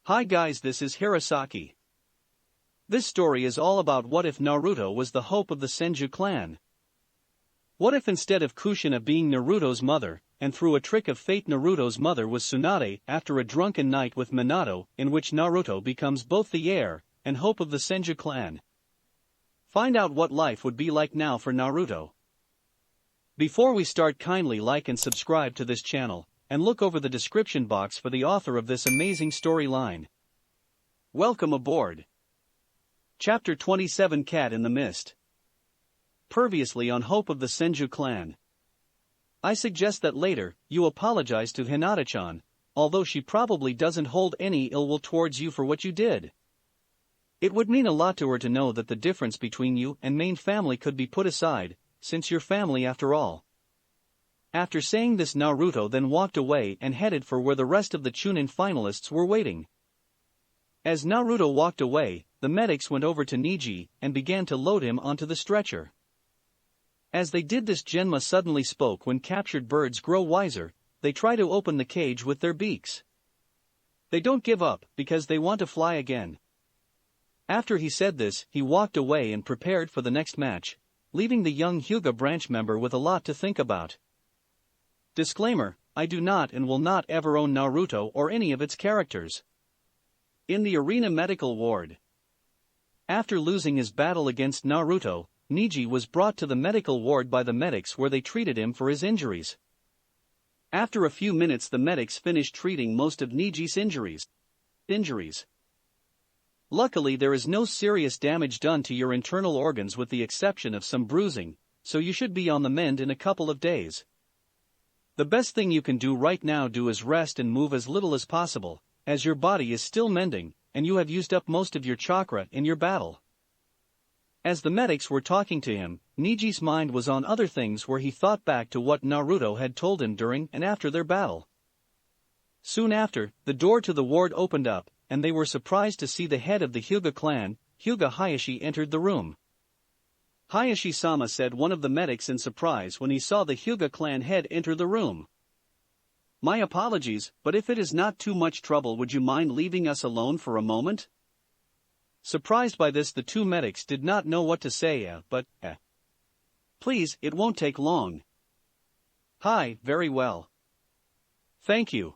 Hi guys, this is Hirosaki. This story is all about what if Naruto was the hope of the Senju clan. What if instead of Kushina being Naruto's mother, and through a trick of fate Naruto's mother was Tsunade after a drunken night with Minato in which Naruto becomes both the heir and hope of the Senju clan. Find out what life would be like now for Naruto. Before we start, kindly like and subscribe to this channel, and look over the description box for the author of this amazing storyline. Welcome aboard. Chapter 27, Cat in the Mist. Previously on Hope of the Senju clan. I suggest that later, you apologize to Hinata-chan, although she probably doesn't hold any ill will towards you for what you did. It would mean a lot to her to know that the difference between you and main family could be put aside, since you're family after all. After saying this, Naruto then walked away and headed for where the rest of the Chunin finalists were waiting. As Naruto walked away, the medics went over to Neji and began to load him onto the stretcher. As they did this, Genma suddenly spoke. When captured birds grow wiser, they try to open the cage with their beaks. They don't give up, because they want to fly again. After he said this, he walked away and prepared for the next match, leaving the young Hyuga branch member with a lot to think about. Disclaimer: I do not and will not ever own Naruto or any of its characters. In the arena medical ward. After losing his battle against Naruto, Neji was brought to the medical ward by the medics where they treated him for his injuries. After a few minutes, the medics finished treating most of Neji's injuries. Luckily, there is no serious damage done to your internal organs with the exception of some bruising, so you should be on the mend in a couple of days. The best thing you can do right now is rest and move as little as possible, as your body is still mending, and you have used up most of your chakra in your battle. As the medics were talking to him, Neji's mind was on other things where he thought back to what Naruto had told him during and after their battle. Soon after, the door to the ward opened up, and they were surprised to see the head of the Hyuga clan, Hyuga Hayashi, entered the room. Hayashi-sama, said one of the medics in surprise when he saw the Hyuga clan head enter the room. My apologies, but if it is not too much trouble, would you mind leaving us alone for a moment? Surprised by this, the two medics did not know what to say, Please, it won't take long. Hi, very well. Thank you.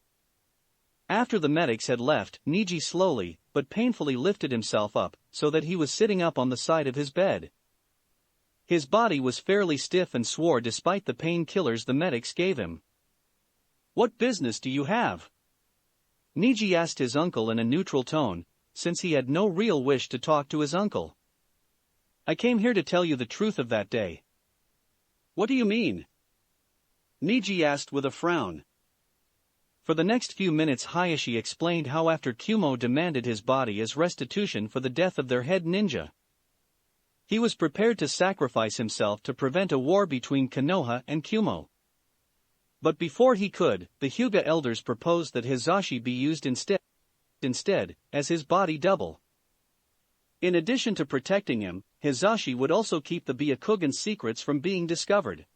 After the medics had left, Neji slowly, but painfully lifted himself up, so that he was sitting up on the side of his bed. His body was fairly stiff and swore despite the painkillers the medics gave him. What business do you have? Neji asked his uncle in a neutral tone, since he had no real wish to talk to his uncle. I came here to tell you the truth of that day. What do you mean? Neji asked with a frown. For the next few minutes, Hayashi explained how after Kumo demanded his body as restitution for the death of their head ninja, he was prepared to sacrifice himself to prevent a war between Konoha and Kumo. But before he could, the Hyuga elders proposed that Hisashi be used instead, as his body double. In addition to protecting him, Hisashi would also keep the Byakugan's secrets from being discovered.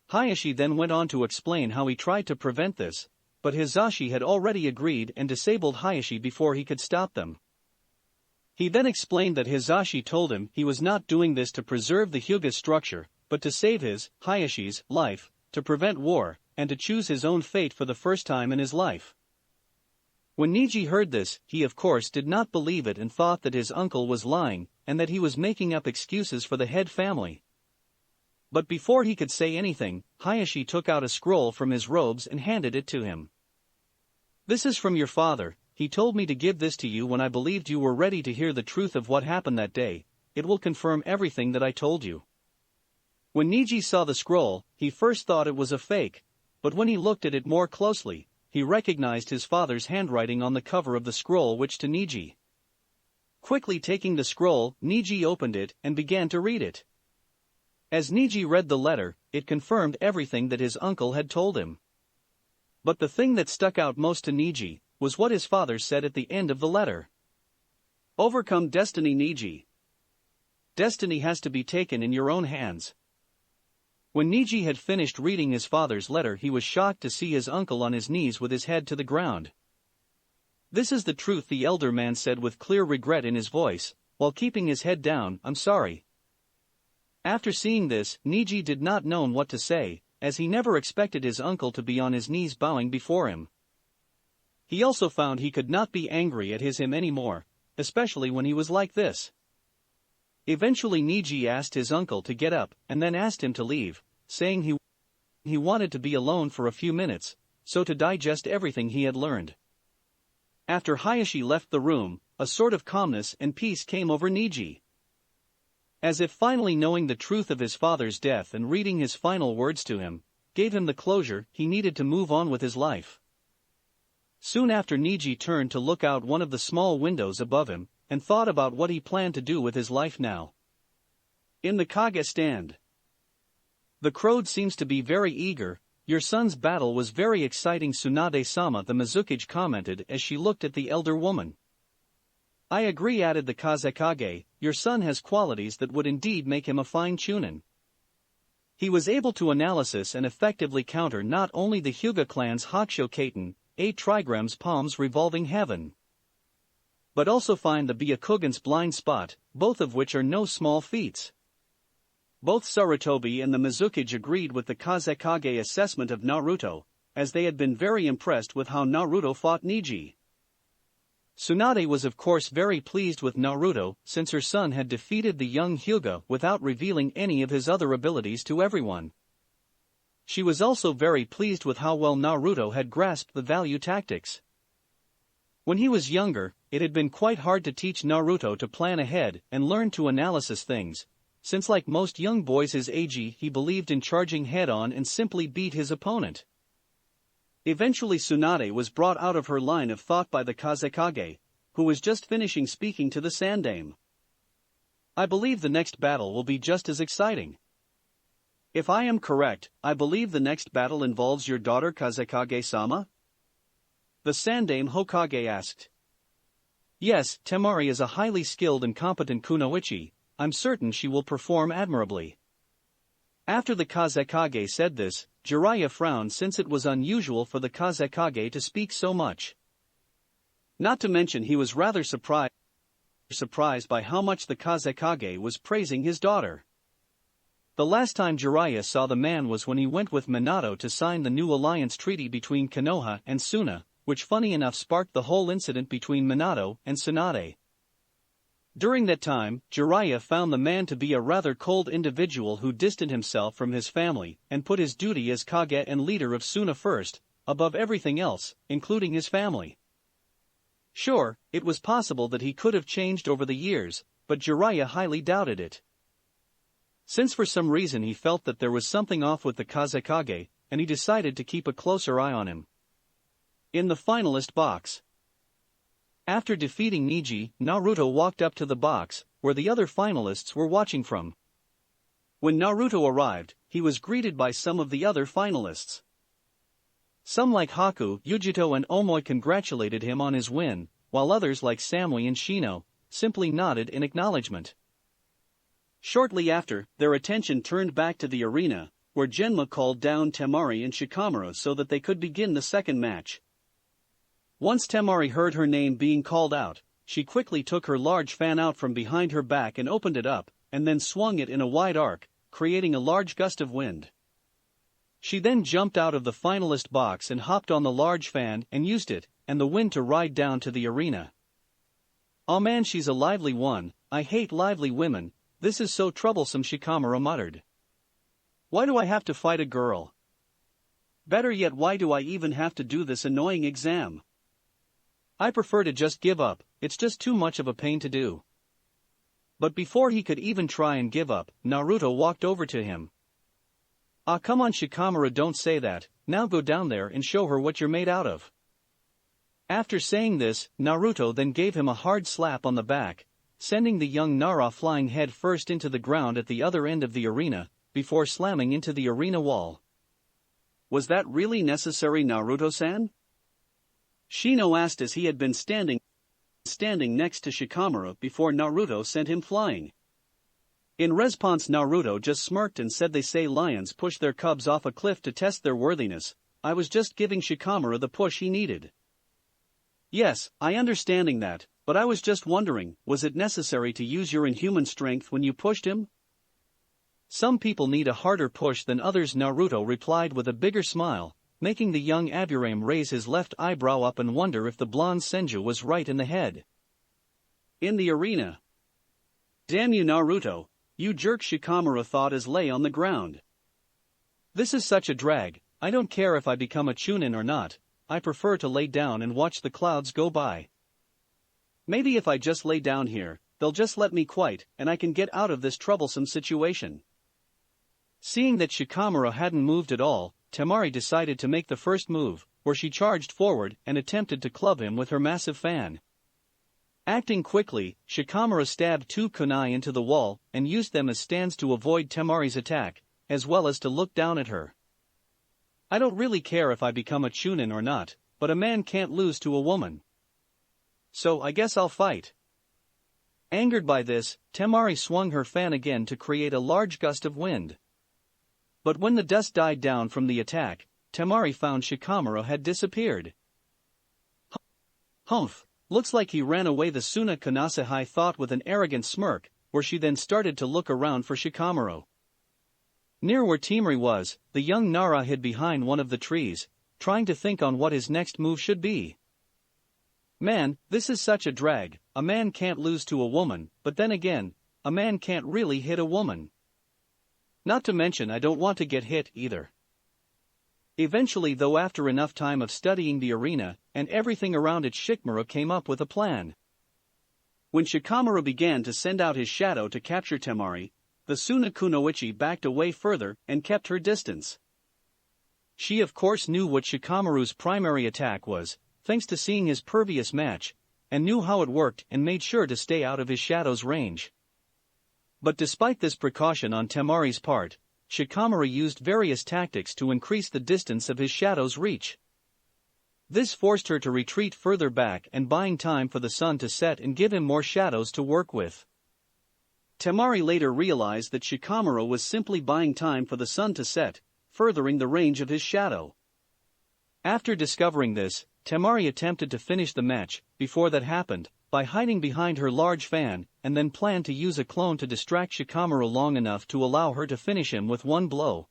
Hayashi then went on to explain how he tried to prevent this, but Hisashi had already agreed and disabled Hayashi before he could stop them. He then explained that Hisashi told him he was not doing this to preserve the Hyuga's structure, but to save Hayashi's, life, to prevent war, and to choose his own fate for the first time in his life. When Neji heard this, he of course did not believe it and thought that his uncle was lying, and that he was making up excuses for the head family. But before he could say anything, Hayashi took out a scroll from his robes and handed it to him. This is from your father. He told me to give this to you when I believed you were ready to hear the truth of what happened that day. It will confirm everything that I told you. When Neji saw the scroll, he first thought it was a fake, but when he looked at it more closely, he recognized his father's handwriting on the cover of the scroll, which to Neji. Quickly taking the scroll, Neji opened it and began to read it. As Neji read the letter, it confirmed everything that his uncle had told him. But the thing that stuck out most to Neji was what his father said at the end of the letter. Overcome destiny, Neji. Destiny has to be taken in your own hands. When Neji had finished reading his father's letter, he was shocked to see his uncle on his knees with his head to the ground. "This is the truth," the elder man said with clear regret in his voice, while keeping his head down. "I'm sorry." After seeing this, Niji did not know what to say, as he never expected his uncle to be on his knees bowing before him. He also found he could not be angry at him anymore, especially when he was like this. Eventually Niji asked his uncle to get up and then asked him to leave, saying he wanted to be alone for a few minutes, so to digest everything he had learned. After Hayashi left the room, a sort of calmness and peace came over Niji. As if finally knowing the truth of his father's death and reading his final words to him, gave him the closure he needed to move on with his life. Soon after, Niji turned to look out one of the small windows above him, and thought about what he planned to do with his life now. In the Kage stand. "The crowd seems to be very eager. Your son's battle was very exciting, Tsunade-sama," the Mizukage commented as she looked at the elder woman. "I agree," added the Kazekage, "your son has qualities that would indeed make him a fine chunin. He was able to analysis and effectively counter not only the Hyuga clan's Hakusho Kaiten, 8 trigrams palms revolving heaven, but also find the Byakugan's blind spot, both of which are no small feats." Both Sarutobi and the Mizukage agreed with the Kazekage assessment of Naruto, as they had been very impressed with how Naruto fought Niji. Tsunade was of course very pleased with Naruto, since her son had defeated the young Hyuga without revealing any of his other abilities to everyone. She was also very pleased with how well Naruto had grasped the value tactics. When he was younger, it had been quite hard to teach Naruto to plan ahead and learn to analysis things, since like most young boys his age he believed in charging head-on and simply beat his opponent. Eventually Tsunade was brought out of her line of thought by the Kazekage, who was just finishing speaking to the Sandame. "I believe the next battle will be just as exciting." "If I am correct, I believe the next battle involves your daughter Kazekage-sama?" the Sandame Hokage asked. "Yes, Temari is a highly skilled and competent kunoichi. I'm certain she will perform admirably." After the Kazekage said this, Jiraiya frowned, since it was unusual for the Kazekage to speak so much. Not to mention he was rather surprised by how much the Kazekage was praising his daughter. The last time Jiraiya saw the man was when he went with Minato to sign the new alliance treaty between Konoha and Suna, which funny enough sparked the whole incident between Minato and Tsunade. During that time, Jiraiya found the man to be a rather cold individual who distanced himself from his family and put his duty as Kage and leader of Suna first, above everything else, including his family. Sure, it was possible that he could have changed over the years, but Jiraiya highly doubted it. Since for some reason he felt that there was something off with the Kazekage, and he decided to keep a closer eye on him. In the finalist box. After defeating Niji, Naruto walked up to the box, where the other finalists were watching from. When Naruto arrived, he was greeted by some of the other finalists. Some like Haku, Yujito and Omoi congratulated him on his win, while others like Samui and Shino simply nodded in acknowledgement. Shortly after, their attention turned back to the arena, where Genma called down Temari and Shikamaru so that they could begin the second match. Once Temari heard her name being called out, she quickly took her large fan out from behind her back and opened it up, and then swung it in a wide arc, creating a large gust of wind. She then jumped out of the finalist box and hopped on the large fan and used it and the wind to ride down to the arena. "Oh man, she's a lively one. I hate lively women, this is so troublesome," Shikamaru muttered. "Why do I have to fight a girl? Better yet, why do I even have to do this annoying exam? I prefer to just give up, it's just too much of a pain to do." But before he could even try and give up, Naruto walked over to him. "Ah, come on Shikamaru, don't say that, now go down there and show her what you're made out of." After saying this, Naruto then gave him a hard slap on the back, sending the young Nara flying head first into the ground at the other end of the arena, before slamming into the arena wall. "Was that really necessary, Naruto-san?" Shino asked as he had been standing next to Shikamaru before Naruto sent him flying. In response, Naruto just smirked and said, "They say lions push their cubs off a cliff to test their worthiness. I was just giving Shikamaru the push he needed." Yes, I understanding that, but I was just wondering, was it necessary to use your inhuman strength when you pushed him? Some people need a harder push than others, Naruto replied with a bigger smile, making the young Aburame raise his left eyebrow up and wonder if the blonde Senju was right in the head. In the arena. Damn you, Naruto, you jerk, Shikamaru thought as lay on the ground. This is such a drag. I don't care if I become a Chunin or not, I prefer to lay down and watch the clouds go by. Maybe if I just lay down here, they'll just let me quiet and I can get out of this troublesome situation. Seeing that Shikamaru hadn't moved at all, Temari decided to make the first move, where she charged forward and attempted to club him with her massive fan. Acting quickly, Shikamaru stabbed two kunai into the wall and used them as stands to avoid Temari's attack, as well as to look down at her. I don't really care if I become a Chunin or not, but a man can't lose to a woman. So I guess I'll fight. Angered by this, Temari swung her fan again to create a large gust of wind. But when the dust died down from the attack, Temari found Shikamaru had disappeared. Humph, looks like he ran away, the Suna Kanasehai thought with an arrogant smirk, where she then started to look around for Shikamaru. Near where Temari was, the young Nara hid behind one of the trees, trying to think on what his next move should be. Man, this is such a drag, a man can't lose to a woman, but then again, a man can't really hit a woman. Not to mention I don't want to get hit either. Eventually though, after enough time of studying the arena and everything around it, Shikamaru came up with a plan. When Shikamaru began to send out his shadow to capture Temari, the Suna Kunoichi backed away further and kept her distance. She of course knew what Shikamaru's primary attack was, thanks to seeing his previous match, and knew how it worked and made sure to stay out of his shadow's range. But despite this precaution on Temari's part, Shikamaru used various tactics to increase the distance of his shadow's reach. This forced her to retreat further back and buying time for the sun to set and give him more shadows to work with. Temari later realized that Shikamaru was simply buying time for the sun to set, furthering the range of his shadow. After discovering this, Temari attempted to finish the match, before that happened, by hiding behind her large fan, and then planned to use a clone to distract Shikamaru long enough to allow her to finish him with one blow.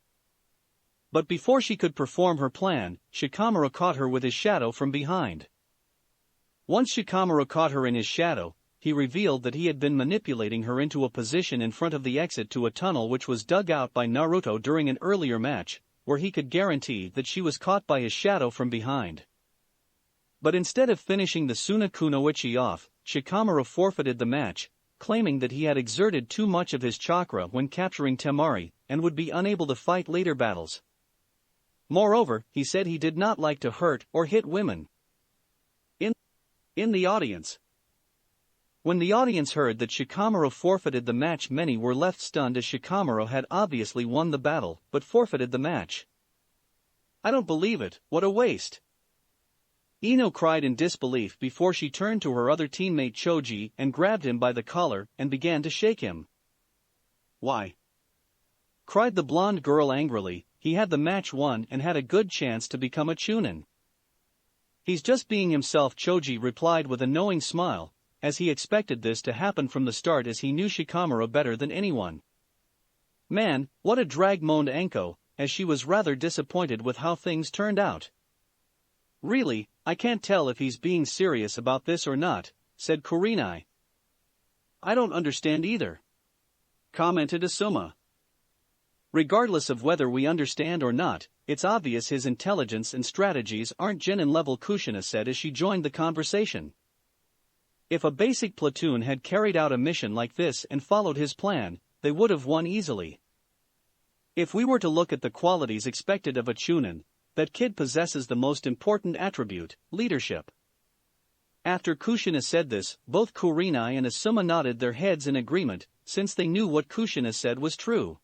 But before she could perform her plan, Shikamaru caught her with his shadow from behind. Once Shikamaru caught her in his shadow, he revealed that he had been manipulating her into a position in front of the exit to a tunnel which was dug out by Naruto during an earlier match, where he could guarantee that she was caught by his shadow from behind. But instead of finishing the Suna Kunoichi off, Shikamaru forfeited the match, claiming that he had exerted too much of his chakra when capturing Temari, and would be unable to fight later battles. Moreover, he said he did not like to hurt or hit women. In the audience. When the audience heard that Shikamaru forfeited the match, many were left stunned, as Shikamaru had obviously won the battle but forfeited the match. I don't believe it, what a waste. Ino cried in disbelief before she turned to her other teammate Choji and grabbed him by the collar and began to shake him. Why? Cried the blonde girl angrily, he had the match won and had a good chance to become a Chunin. He's just being himself, Choji replied with a knowing smile, as he expected this to happen from the start, as he knew Shikamaru better than anyone. Man, what a drag, moaned Anko, as she was rather disappointed with how things turned out. Really, I can't tell if he's being serious about this or not, said Kurinai. I don't understand either, commented Asuma. Regardless of whether we understand or not, it's obvious his intelligence and strategies aren't genin level, Kushina said as she joined the conversation. If a basic platoon had carried out a mission like this and followed his plan, they would have won easily. If we were to look at the qualities expected of a Chunin, that kid possesses the most important attribute, leadership. After Kushina said this, both Kurinai and Asuma nodded their heads in agreement, since they knew what Kushina said was true.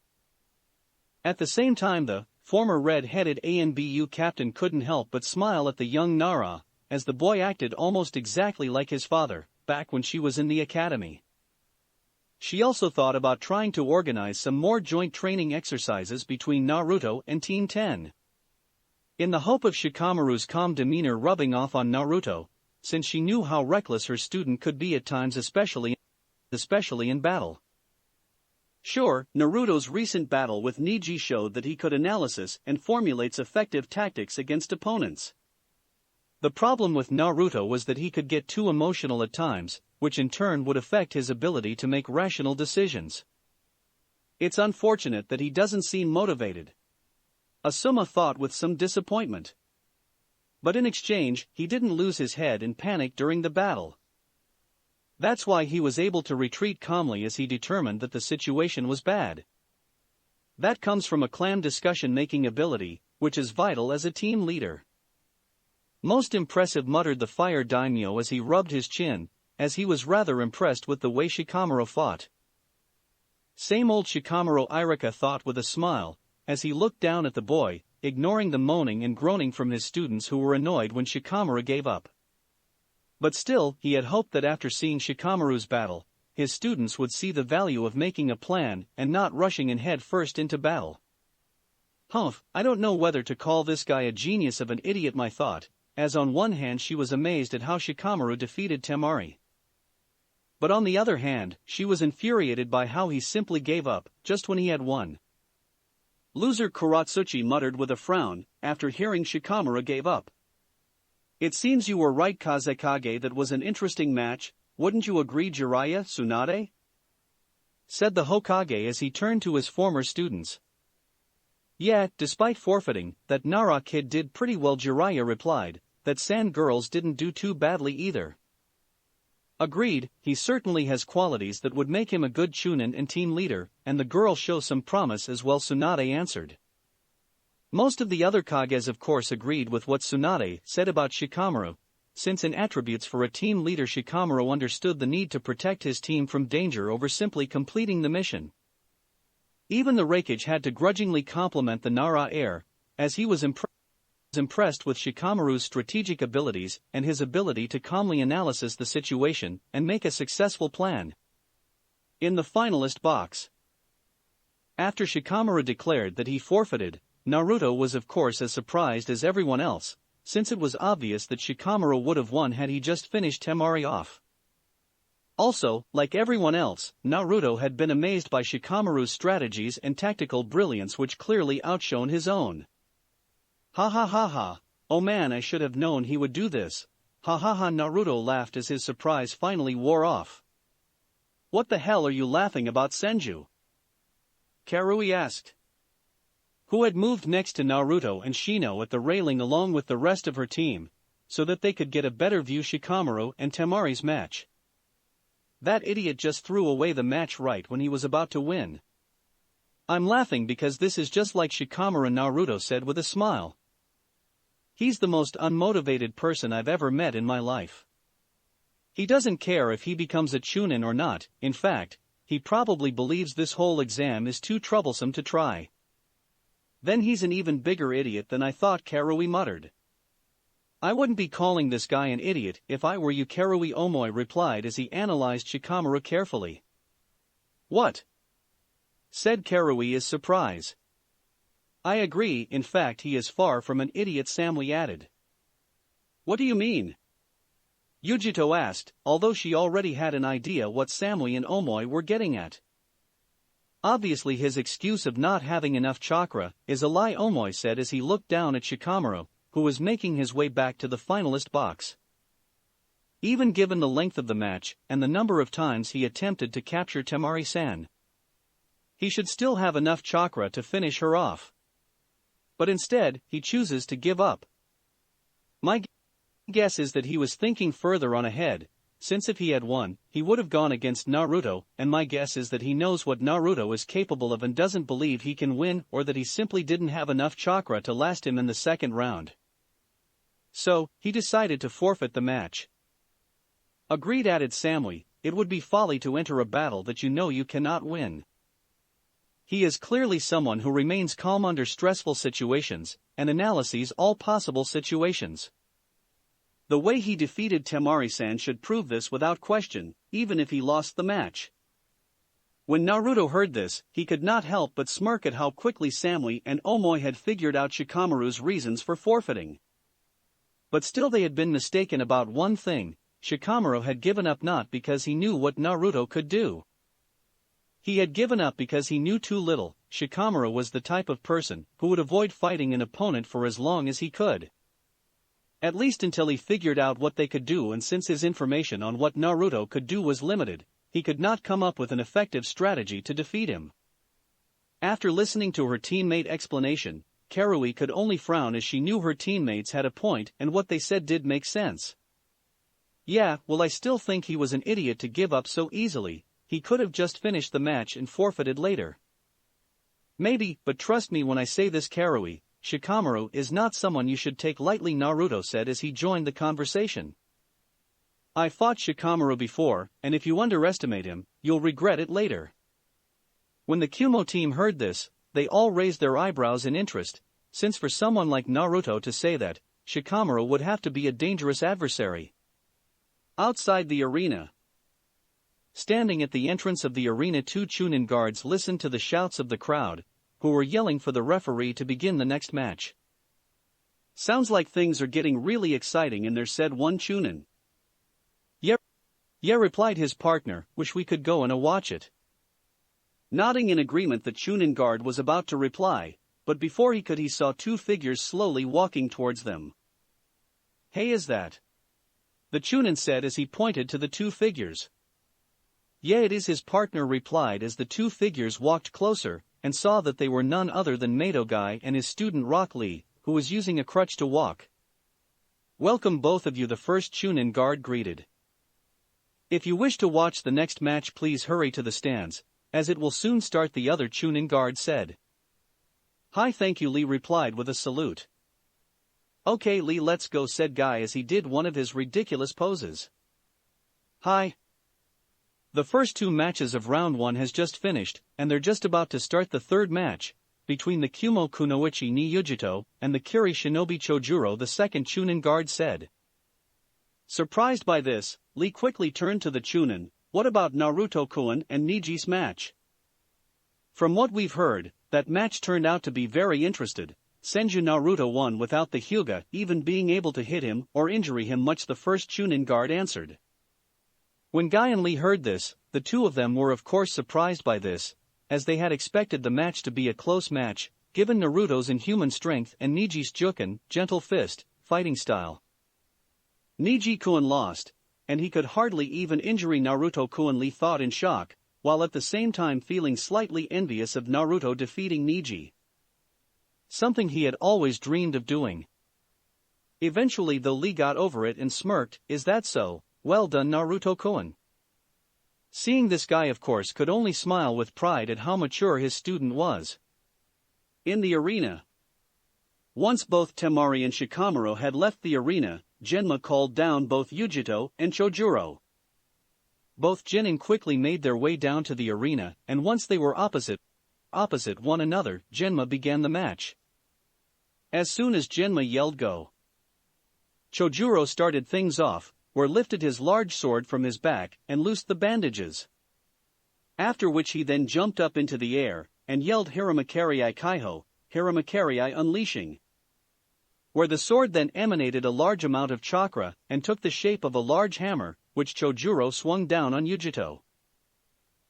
At the same time, the former red-headed ANBU captain couldn't help but smile at the young Nara, as the boy acted almost exactly like his father, back when she was in the academy. She also thought about trying to organize some more joint training exercises between Naruto and Team 10. In the hope of Shikamaru's calm demeanor rubbing off on Naruto, since she knew how reckless her student could be at times, especially in battle. Sure, Naruto's recent battle with Neji showed that he could analysis and formulates effective tactics against opponents. The problem with Naruto was that he could get too emotional at times, which in turn would affect his ability to make rational decisions. It's unfortunate that he doesn't seem motivated. Asuma thought with some disappointment. But in exchange, he didn't lose his head and panic during the battle. That's why he was able to retreat calmly as he determined that the situation was bad. That comes from a clan discussion-making ability, which is vital as a team leader. Most impressive, muttered the fire daimyo as he rubbed his chin, as he was rather impressed with the way Shikamaru fought. Same old Shikamaru, Irika thought with a smile, as he looked down at the boy, ignoring the moaning and groaning from his students who were annoyed when Shikamaru gave up. But still, he had hoped that after seeing Shikamaru's battle, his students would see the value of making a plan and not rushing in head first into battle. Humph, I don't know whether to call this guy a genius of an idiot, my thought, as on one hand she was amazed at how Shikamaru defeated Temari. But on the other hand, she was infuriated by how he simply gave up, just when he had won. Loser, Kuratsuchi muttered with a frown, after hearing Shikamaru gave up. It seems you were right, Kazekage, that was an interesting match, wouldn't you agree, Jiraiya, Tsunade? Said the Hokage as he turned to his former students. Yeah, despite forfeiting, that Nara kid did pretty well, Jiraiya replied, that Sand girls didn't do too badly either. Agreed, he certainly has qualities that would make him a good chunin and team leader, and the girls show some promise as well, Tsunade answered. Most of the other Kages of course agreed with what Tsunade said about Shikamaru, since in attributes for a team leader Shikamaru understood the need to protect his team from danger over simply completing the mission. Even the Raikage had to grudgingly compliment the Nara heir, as he was impressed with Shikamaru's strategic abilities and his ability to calmly analyze the situation and make a successful plan. In the finalist box, after Shikamaru declared that he forfeited, Naruto was of course as surprised as everyone else, since it was obvious that Shikamaru would have won had he just finished Temari off. Also, like everyone else, Naruto had been amazed by Shikamaru's strategies and tactical brilliance, which clearly outshone his own. Ha ha ha ha, oh man, I should have known he would do this. Ha ha ha, Naruto laughed as his surprise finally wore off. What the hell are you laughing about, Senju? Karui asked, who had moved next to Naruto and Shino at the railing along with the rest of her team, so that they could get a better view Shikamaru and Temari's match. That idiot just threw away the match right when he was about to win. I'm laughing because this is just like Shikamaru, Naruto said with a smile. He's the most unmotivated person I've ever met in my life. He doesn't care if he becomes a chunin or not, in fact, he probably believes this whole exam is too troublesome to try. Then he's an even bigger idiot than I thought, Karui muttered. I wouldn't be calling this guy an idiot if I were you, Karui Omoi replied as he analyzed Shikamaru carefully. What? Said Karui in surprise. I agree, in fact he is far from an idiot, Samui added. What do you mean? Yujito asked, although she already had an idea what Samui and Omoi were getting at. Obviously his excuse of not having enough chakra is a lie, Omoi said as he looked down at Shikamaru, who was making his way back to the finalist box. Even given the length of the match and the number of times he attempted to capture Temari-san, he should still have enough chakra to finish her off. But instead, he chooses to give up. My guess is that he was thinking further on ahead, since if he had won, he would have gone against Naruto, and my guess is that he knows what Naruto is capable of and doesn't believe he can win, or that he simply didn't have enough chakra to last him in the second round. So, he decided to forfeit the match. Agreed, added Samui, it would be folly to enter a battle that you know you cannot win. He is clearly someone who remains calm under stressful situations, and analyses all possible situations. The way he defeated Temari-san should prove this without question, even if he lost the match. When Naruto heard this, he could not help but smirk at how quickly Samui and Omoi had figured out Shikamaru's reasons for forfeiting. But still they had been mistaken about one thing. Shikamaru had given up not because he knew what Naruto could do. He had given up because he knew too little. Shikamaru was the type of person who would avoid fighting an opponent for as long as he could. At least until he figured out what they could do, and since his information on what Naruto could do was limited, he could not come up with an effective strategy to defeat him. After listening to her teammate explanation, Karui could only frown as she knew her teammates had a point and what they said did make sense. Yeah, well, I still think he was an idiot to give up so easily. He could have just finished the match and forfeited later. Maybe, but trust me when I say this, Karui, Shikamaru is not someone you should take lightly, Naruto said as he joined the conversation. I fought Shikamaru before, and if you underestimate him, you'll regret it later. When the Kumo team heard this, they all raised their eyebrows in interest, since for someone like Naruto to say that, Shikamaru would have to be a dangerous adversary. Outside the arena. Standing at the entrance of the arena, two Chunin guards listened to the shouts of the crowd, who were yelling for the referee to begin the next match. Sounds like things are getting really exciting in there, said one Chunin. Yeah, replied his partner, wish we could go and watch it. Nodding in agreement, the Chunin guard was about to reply, but before he could, he saw two figures slowly walking towards them. Hey, is that? The Chunin said as he pointed to the two figures. Yeah, it is, his partner replied as the two figures walked closer, and saw that they were none other than Mato Guy and his student Rock Lee, who was using a crutch to walk. Welcome both of you, the first Chunin guard greeted. If you wish to watch the next match, please hurry to the stands, as it will soon start, the other Chunin guard said. Hi, thank you, Lee replied with a salute. Okay, Lee, let's go, said Guy as he did one of his ridiculous poses. Hi. The first two matches of round 1 has just finished, and they're just about to start the third match, between the Kumo Kunoichi ni Yujito and the Kiri Shinobi Chojuro, the second Chunin guard said. Surprised by this, Lee quickly turned to the Chunin. What about Naruto-kun and Niji's match? From what we've heard, that match turned out to be very interesting. Senju Naruto won without the Hyuga even being able to hit him or injure him much, the first Chunin guard answered. When Guy and Lee heard this, the two of them were of course surprised by this, as they had expected the match to be a close match, given Naruto's inhuman strength and Niji's Juken, gentle fist, fighting style. Niji-kun lost, and he could hardly even injure Naruto-kun, Lee thought in shock, while at the same time feeling slightly envious of Naruto defeating Niji. Something he had always dreamed of doing. Eventually though, Lee got over it and smirked, is that so? Well done, Naruto-kun. Seeing this, Guy of course could only smile with pride at how mature his student was. In the arena. Once both Temari and Shikamaru had left the arena, Genma called down both Yujito and Chojuro. Both Genin quickly made their way down to the arena, and once they were opposite one another, Genma began the match. As soon as Genma yelled go, Chojuro started things off, where lifted his large sword from his back and loosed the bandages. After which he then jumped up into the air and yelled Hiramakari Kaiho, Hiramakari unleashing, where the sword then emanated a large amount of chakra and took the shape of a large hammer, which Chojuro swung down on Yujito.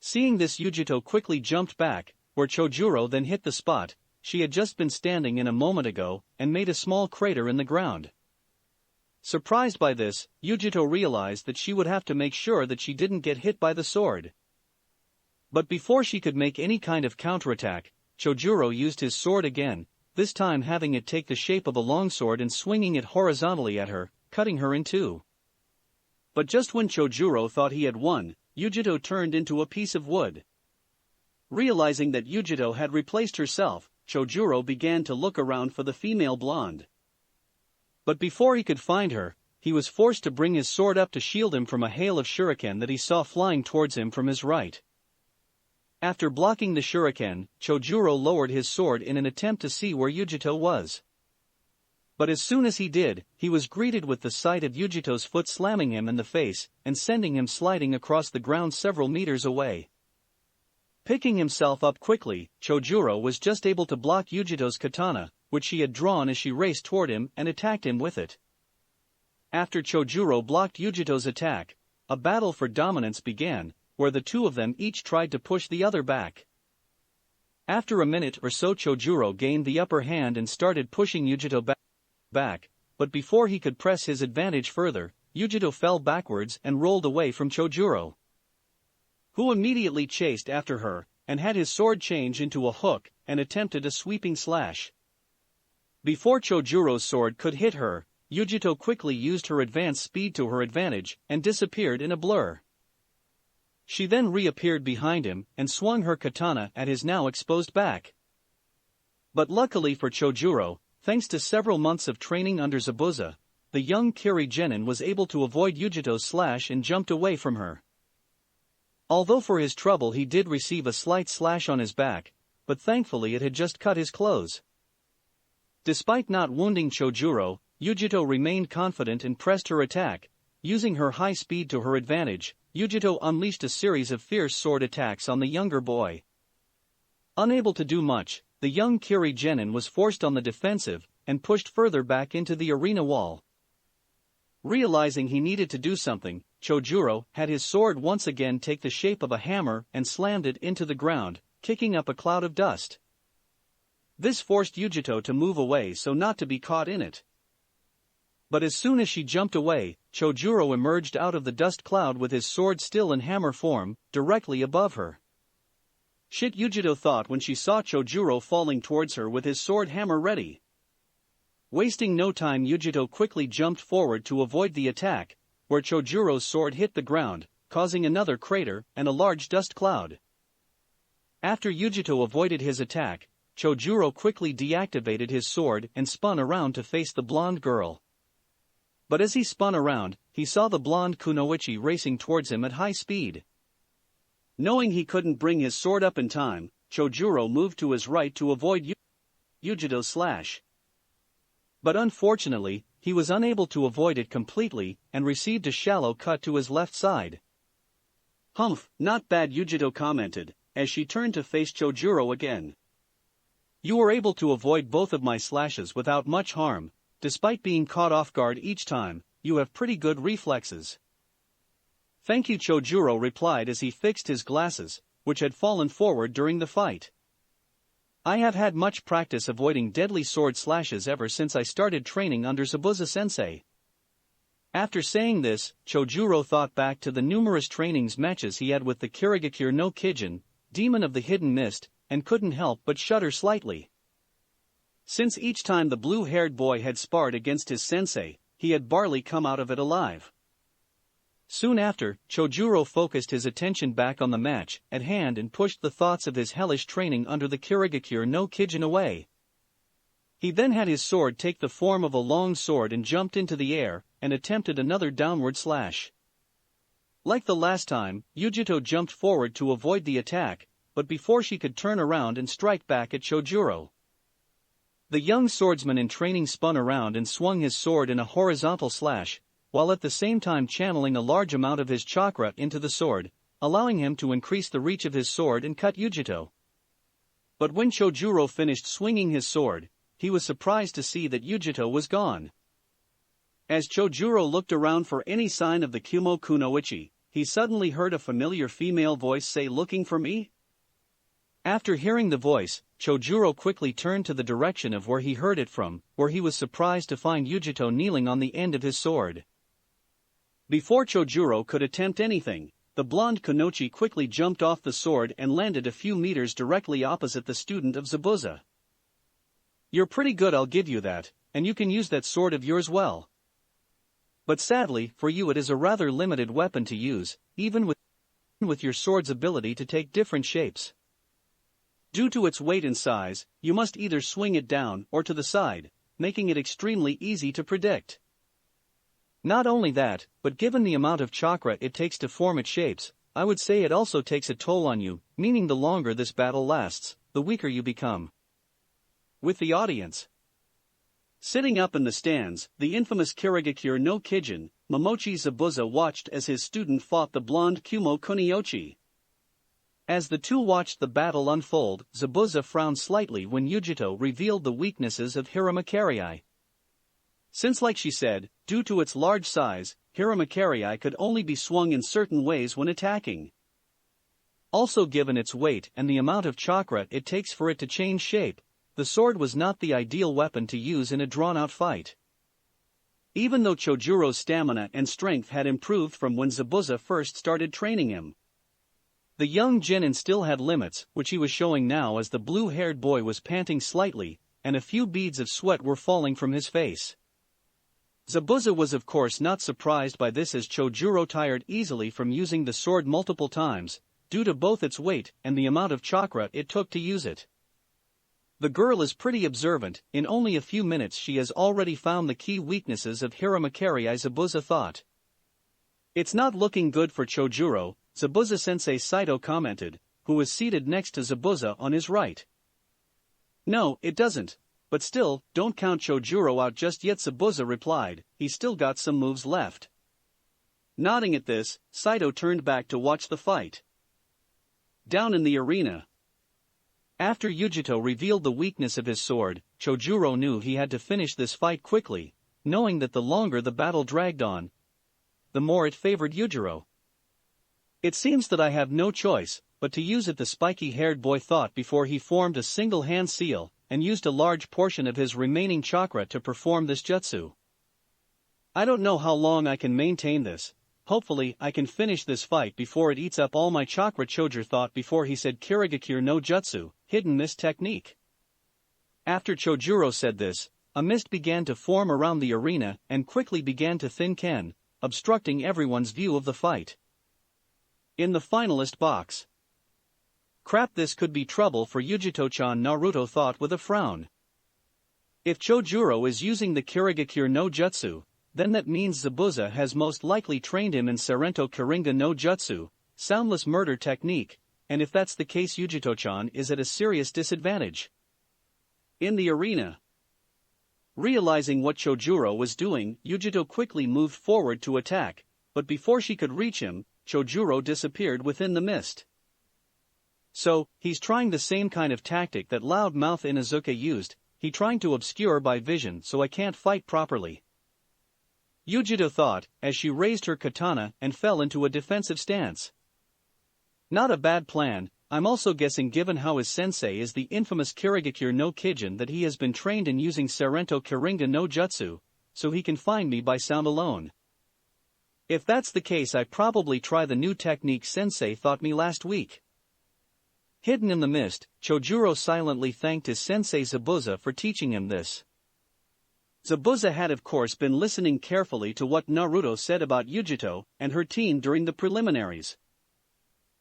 Seeing this, Yujito quickly jumped back, where Chojuro then hit the spot she had just been standing in a moment ago and made a small crater in the ground. Surprised by this, Yujito realized that she would have to make sure that she didn't get hit by the sword. But before she could make any kind of counterattack, Chojuro used his sword again, this time having it take the shape of a longsword and swinging it horizontally at her, cutting her in two. But just when Chojuro thought he had won, Yujito turned into a piece of wood. Realizing that Yujito had replaced herself, Chojuro began to look around for the female blonde. But before he could find her, he was forced to bring his sword up to shield him from a hail of shuriken that he saw flying towards him from his right. After blocking the shuriken, Chojuro lowered his sword in an attempt to see where Yujito was. But as soon as he did, he was greeted with the sight of Yujito's foot slamming him in the face and sending him sliding across the ground several meters away. Picking himself up quickly, Chojuro was just able to block Yujito's katana, which she had drawn as she raced toward him and attacked him with it. After Chojuro blocked Yujito's attack, a battle for dominance began, where the two of them each tried to push the other back. After a minute or so, Chojuro gained the upper hand and started pushing Yujito back, but before he could press his advantage further, Yujito fell backwards and rolled away from Chojuro, who immediately chased after her, and had his sword change into a hook, and attempted a sweeping slash. Before Chojuro's sword could hit her, Yujito quickly used her advance speed to her advantage, and disappeared in a blur. She then reappeared behind him, and swung her katana at his now exposed back. But luckily for Chojuro, thanks to several months of training under Zabuza, the young Kiri genin was able to avoid Yujito's slash and jumped away from her. Although for his trouble he did receive a slight slash on his back, but thankfully it had just cut his clothes. Despite not wounding Chojuro, Yujito remained confident and pressed her attack. Using her high speed to her advantage, Yujito unleashed a series of fierce sword attacks on the younger boy. Unable to do much, the young Kiri genin was forced on the defensive, and pushed further back into the arena wall. Realizing he needed to do something, Chojuro had his sword once again take the shape of a hammer and slammed it into the ground, kicking up a cloud of dust. This forced Yujito to move away so not to be caught in it. But as soon as she jumped away, Chojuro emerged out of the dust cloud with his sword still in hammer form, directly above her. Shit, Yujito thought when she saw Chojuro falling towards her with his sword hammer ready. Wasting no time, Yujito quickly jumped forward to avoid the attack, where Chojuro's sword hit the ground, causing another crater and a large dust cloud. After Yujito avoided his attack, Chojuro quickly deactivated his sword and spun around to face the blonde girl. But as he spun around, he saw the blonde kunoichi racing towards him at high speed. Knowing he couldn't bring his sword up in time, Chojuro moved to his right to avoid Yujito's slash. But unfortunately, he was unable to avoid it completely and received a shallow cut to his left side. "Humph, not bad," Yujito commented, as she turned to face Chojuro again. "You were able to avoid both of my slashes without much harm. Despite being caught off guard each time, you have pretty good reflexes." "Thank you," Chojuro replied as he fixed his glasses, which had fallen forward during the fight. "I have had much practice avoiding deadly sword slashes ever since I started training under Zabuza-sensei." After saying this, Chojuro thought back to the numerous trainings matches he had with the Kirigakure no Kijin, Demon of the Hidden Mist, and couldn't help but shudder slightly. Since each time the blue-haired boy had sparred against his sensei, he had barely come out of it alive. Soon after, Chojuro focused his attention back on the match at hand and pushed the thoughts of his hellish training under the Kirigakure no Kijin away. He then had his sword take the form of a long sword and jumped into the air, and attempted another downward slash. Like the last time, Yujito jumped forward to avoid the attack, but before she could turn around and strike back at Chojuro, the young swordsman in training spun around and swung his sword in a horizontal slash, while at the same time channeling a large amount of his chakra into the sword, allowing him to increase the reach of his sword and cut Yujito. But when Chojuro finished swinging his sword, he was surprised to see that Yujito was gone. As Chojuro looked around for any sign of the Kumo kunoichi, he suddenly heard a familiar female voice say, "Looking for me?" After hearing the voice, Chojuro quickly turned to the direction of where he heard it from, where he was surprised to find Yujito kneeling on the end of his sword. Before Chojuro could attempt anything, the blonde kunoichi quickly jumped off the sword and landed a few meters directly opposite the student of Zabuza. "You're pretty good, I'll give you that, and you can use that sword of yours well. But sadly, for you it is a rather limited weapon to use, even with your sword's ability to take different shapes. Due to its weight and size, you must either swing it down or to the side, making it extremely easy to predict. Not only that, but given the amount of chakra it takes to form its shapes, I would say it also takes a toll on you, meaning the longer this battle lasts, the weaker you become." With the audience sitting up in the stands, the infamous Kirigakure no Kijin, Momochi Zabuza watched as his student fought the blonde Kumo kunoichi. As the two watched the battle unfold, Zabuza frowned slightly when Yujito revealed the weaknesses of Hirosaki. Since like she said, due to its large size, Hirosaki could only be swung in certain ways when attacking. Also given its weight and the amount of chakra it takes for it to change shape, the sword was not the ideal weapon to use in a drawn-out fight. Even though Chojuro's stamina and strength had improved from when Zabuza first started training him, the young genin still had limits, which he was showing now as the blue-haired boy was panting slightly, and a few beads of sweat were falling from his face. Zabuza was of course not surprised by this, as Chojuro tired easily from using the sword multiple times, due to both its weight and the amount of chakra it took to use it. The girl is pretty observant. In only a few minutes she has already found the key weaknesses of Hirosaki, Zabuza thought. It's not looking good for Chojuro, Zabuza-sensei Saito commented, who was seated next to Zabuza on his right. No, it doesn't. But still, don't count Chojuro out just yet, Zabuza replied, he's still got some moves left. Nodding at this, Saito turned back to watch the fight. Down in the arena. After Yujito revealed the weakness of his sword, Chojuro knew he had to finish this fight quickly, knowing that the longer the battle dragged on, the more it favored Yujiro. It seems that I have no choice but to use it, the spiky-haired boy thought before he formed a single-hand seal and used a large portion of his remaining chakra to perform this jutsu. I don't know how long I can maintain this. Hopefully I can finish this fight before it eats up all my chakra, Chojo thought before he said Kirigakure no Jutsu, hidden mist technique. After Chojuro said this, a mist began to form around the arena and quickly began to thin, obstructing everyone's view of the fight. In the finalist box. Crap, this could be trouble for Yujito-chan, Naruto thought with a frown. If Chojuro is using the Kirigakure no Jutsu, then that means Zabuza has most likely trained him in Sarento Karinga no Jutsu, soundless murder technique, and if that's the case Yujito-chan is at a serious disadvantage. In the arena. Realizing what Chojuro was doing, Yujito quickly moved forward to attack, but before she could reach him, Chojuro disappeared within the mist. So, he's trying the same kind of tactic that Loudmouth Inuzuka used, he trying to obscure by vision so I can't fight properly. Yujito thought, as she raised her katana and fell into a defensive stance. Not a bad plan. I'm also guessing, given how his sensei is the infamous Kirigakure no Kijin, that he has been trained in using Sarento Karinga no Jutsu, so he can find me by sound alone. If that's the case, I probably try the new technique sensei taught me last week. Hidden in the mist, Chojuro silently thanked his sensei Zabuza for teaching him this. Zabuza had of course been listening carefully to what Naruto said about Yujito and her team during the preliminaries.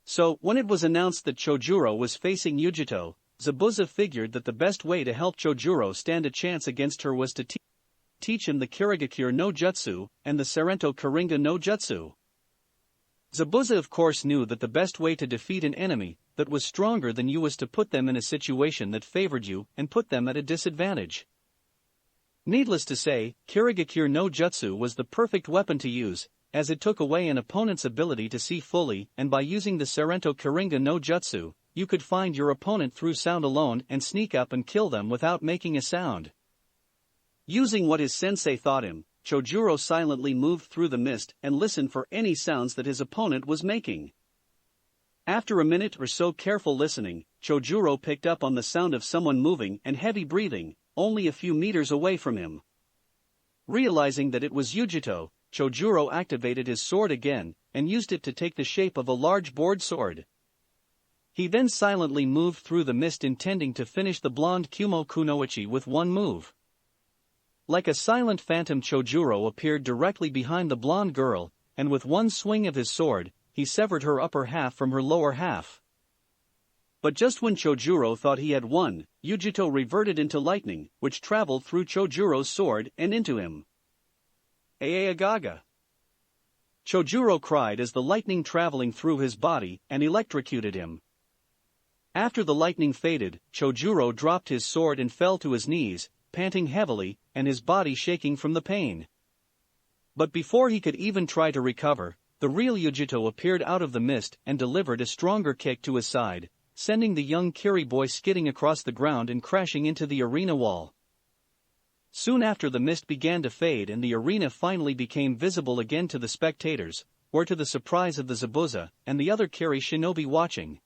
So, when it was announced that Chojuro was facing Yujito, Zabuza figured that the best way to help Chojuro stand a chance against her was to teach him the Kirigakure no Jutsu and the Sarento Karinga no Jutsu. Zabuza of course knew that the best way to defeat an enemy that was stronger than you was to put them in a situation that favored you and put them at a disadvantage. Needless to say, Kirigakure no Jutsu was the perfect weapon to use, as it took away an opponent's ability to see fully, and by using the Sarento Karinga no Jutsu, you could find your opponent through sound alone and sneak up and kill them without making a sound. Using what his sensei taught him, Chojuro silently moved through the mist and listened for any sounds that his opponent was making. After a minute or so careful listening, Chojuro picked up on the sound of someone moving and heavy breathing, only a few meters away from him. Realizing that it was Yujito, Chojuro activated his sword again, and used it to take the shape of a large board sword. He then silently moved through the mist, intending to finish the blonde Kumo Kunoichi with one move. Like a silent phantom, Chojuro appeared directly behind the blonde girl, and with one swing of his sword, he severed her upper half from her lower half. But just when Chojuro thought he had won, Yujito reverted into lightning, which traveled through Chojuro's sword and into him. Aagaga! Chojuro cried as the lightning traveling through his body and electrocuted him. After the lightning faded, Chojuro dropped his sword and fell to his knees, panting heavily, and his body shaking from the pain. But before he could even try to recover, the real Yujito appeared out of the mist and delivered a stronger kick to his side, sending the young Kiri boy skidding across the ground and crashing into the arena wall. Soon after the mist began to fade and the arena finally became visible again to the spectators, or to the surprise of the Zabuza and the other Kiri shinobi watching.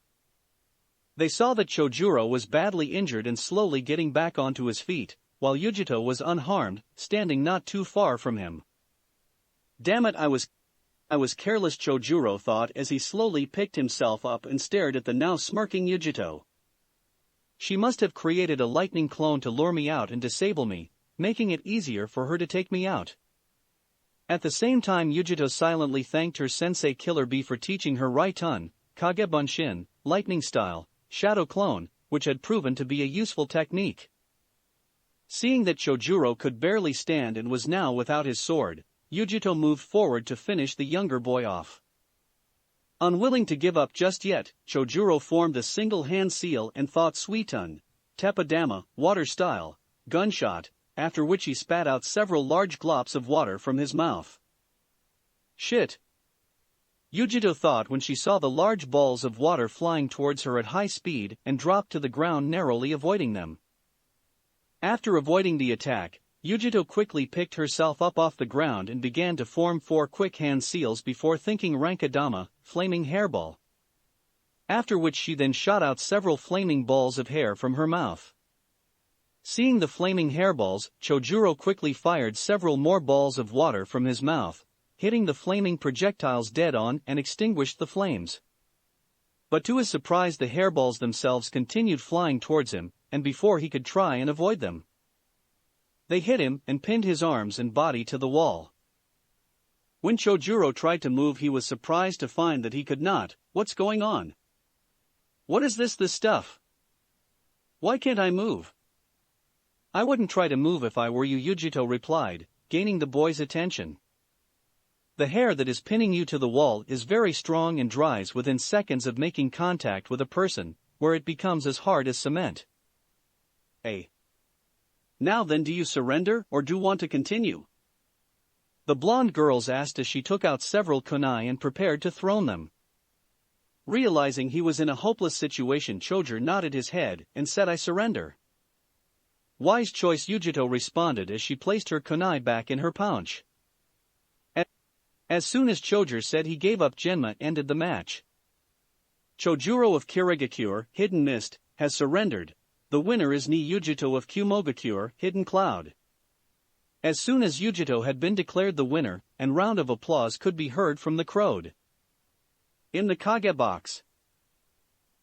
They saw that Chojuro was badly injured and slowly getting back onto his feet, while Yujito was unharmed, standing not too far from him. "Damn it, I was careless," Chojuro thought as he slowly picked himself up and stared at the now smirking Yujito. "She must have created a lightning clone to lure me out and disable me, making it easier for her to take me out." At the same time, Yujito silently thanked her sensei Killer Bee for teaching her Raitun, Kage Bunshin, lightning style, shadow clone, which had proven to be a useful technique. Seeing that Chojuro could barely stand and was now without his sword, Yujito moved forward to finish the younger boy off. Unwilling to give up just yet, Chojuro formed a single hand seal and thought Suitun, Teppadama, water style, gunshot, after which he spat out several large glops of water from his mouth. "Shit!" Yujito thought when she saw the large balls of water flying towards her at high speed and dropped to the ground, narrowly avoiding them. After avoiding the attack, Yujito quickly picked herself up off the ground and began to form 4 quick hand seals before thinking Rankadama, flaming hairball. After which she then shot out several flaming balls of hair from her mouth. Seeing the flaming hairballs, Chojuro quickly fired several more balls of water from his mouth, hitting the flaming projectiles dead on and extinguished the flames. But to his surprise, the hairballs themselves continued flying towards him, and before he could try and avoid them, they hit him and pinned his arms and body to the wall. When Chojuro tried to move, he was surprised to find that he could not. "What's going on? What is this stuff? Why can't I move?" "I wouldn't try to move if I were you," Yujito replied, gaining the boy's attention. "The hair that is pinning you to the wall is very strong and dries within seconds of making contact with a person, where it becomes as hard as cement." "Hey. Now then, do you surrender or do you want to continue?" the blonde girls asked as she took out several kunai and prepared to throw them. Realizing he was in a hopeless situation, Chojer nodded his head and said, "I surrender." "Wise choice," Yujito responded as she placed her kunai back in her pouch. As soon as Chojer said he gave up, Genma ended the match. Chojuro of Kirigakure, Hidden Mist, has surrendered. The winner is Ni Yujito of Kumogakure, Hidden Cloud. As soon as Yujito had been declared the winner, and round of applause could be heard from the crowd in the Kage box.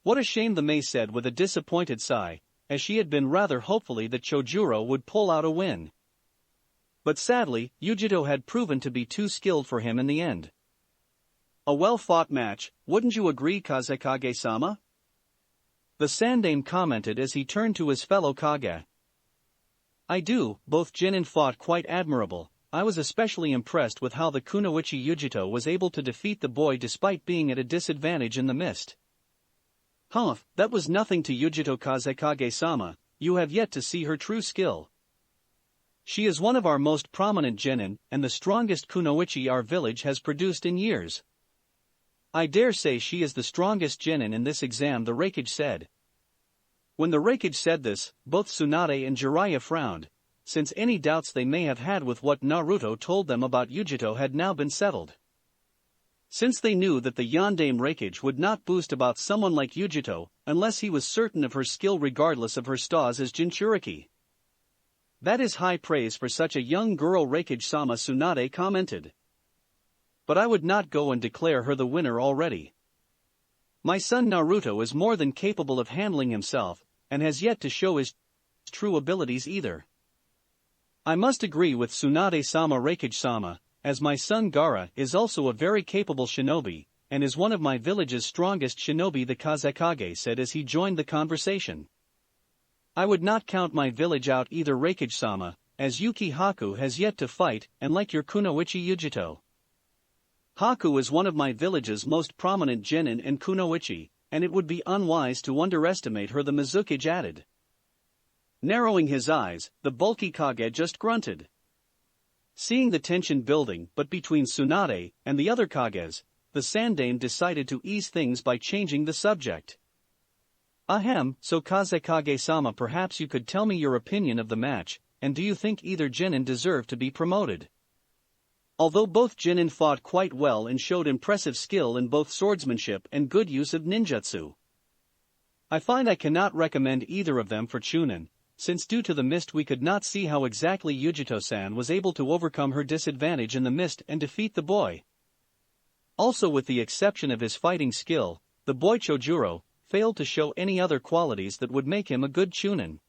"What a shame," the Mei said with a disappointed sigh, as she had been rather hopefully that Chojuro would pull out a win. But sadly, Yujito had proven to be too skilled for him in the end. "A well-fought match, wouldn't you agree, Kazekage-sama?" the Sandaime commented as he turned to his fellow Kage. "I do, both Jinin fought quite admirable. I was especially impressed with how the Kunoichi Yujito was able to defeat the boy despite being at a disadvantage in the mist." "Humph, that was nothing to Yujito Kazekage-sama, you have yet to see her true skill. She is one of our most prominent genin, and the strongest kunoichi our village has produced in years. I dare say she is the strongest genin in this exam," the Raikage said. When the Raikage said this, both Tsunade and Jiraiya frowned, since any doubts they may have had with what Naruto told them about Yujito had now been settled. Since they knew that the Yondaime Raikage would not boast about someone like Yujito unless he was certain of her skill regardless of her stars as Jinchuriki. "That is high praise for such a young girl," Raikage-sama, Tsunade commented. "But I would not go and declare her the winner already. My son Naruto is more than capable of handling himself, and has yet to show his true abilities either." "I must agree with Tsunade-sama, Raikage-sama, as my son Gaara is also a very capable shinobi, and is one of my village's strongest shinobi," the Kazekage said as he joined the conversation. "I would not count my village out either, Raikage-sama, as Yuki Haku has yet to fight, and like your Kunoichi Yujito. Haku is one of my village's most prominent genin and kunoichi, and it would be unwise to underestimate her," the Mizukage added. Narrowing his eyes, the bulky Kage just grunted. Seeing the tension building but between Tsunade and the other Kages, the Sandaime decided to ease things by changing the subject. "Ahem, so Kazekage-sama, perhaps you could tell me your opinion of the match, and do you think either genin deserved to be promoted? Although both genin fought quite well and showed impressive skill in both swordsmanship and good use of ninjutsu, I find I cannot recommend either of them for Chunin, since due to the mist we could not see how exactly Yujito-san was able to overcome her disadvantage in the mist and defeat the boy. Also, with the exception of his fighting skill, the boy Chojuro failed to show any other qualities that would make him a good Chunin.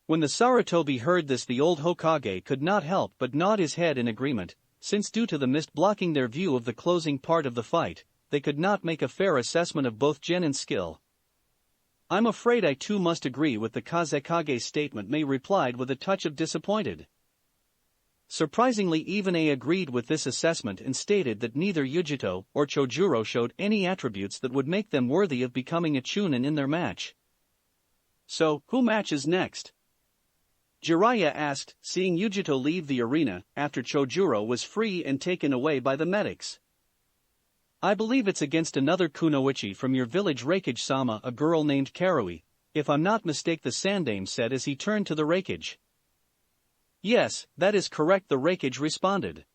When the Sarutobi heard this, the old Hokage could not help but nod his head in agreement, since due to the mist blocking their view of the closing part of the fight, they could not make a fair assessment of both genin's skill. I'm afraid I too must agree with the Kazekage's statement. May replied with a touch of disappointed. Surprisingly, even A agreed with this assessment and stated that neither Yujito or Chojuro showed any attributes that would make them worthy of becoming a Chunin in their match. So, who matches next? Jiraiya asked, seeing Yujito leave the arena after Chojuro was free and taken away by the medics. I believe it's against another kunoichi from your village, Raikage-sama, a girl named Karui, if I'm not mistaken, the Sandame said as he turned to the Raikage. Yes, that is correct, the Raikage responded.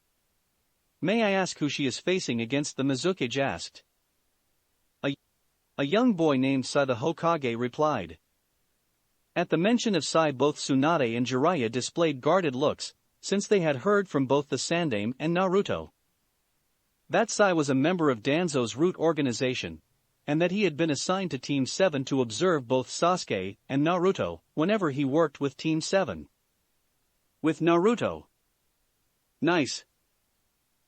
May I ask who she is facing against, the Mizukage asked. A young boy named Sai, the Hokage replied. At the mention of Sai, both Tsunade and Jiraiya displayed guarded looks, since they had heard from both the Sandame and Naruto that Sai was a member of Danzo's root organization, and that he had been assigned to Team 7 to observe both Sasuke and Naruto whenever he worked with Team 7. With Naruto. Nice!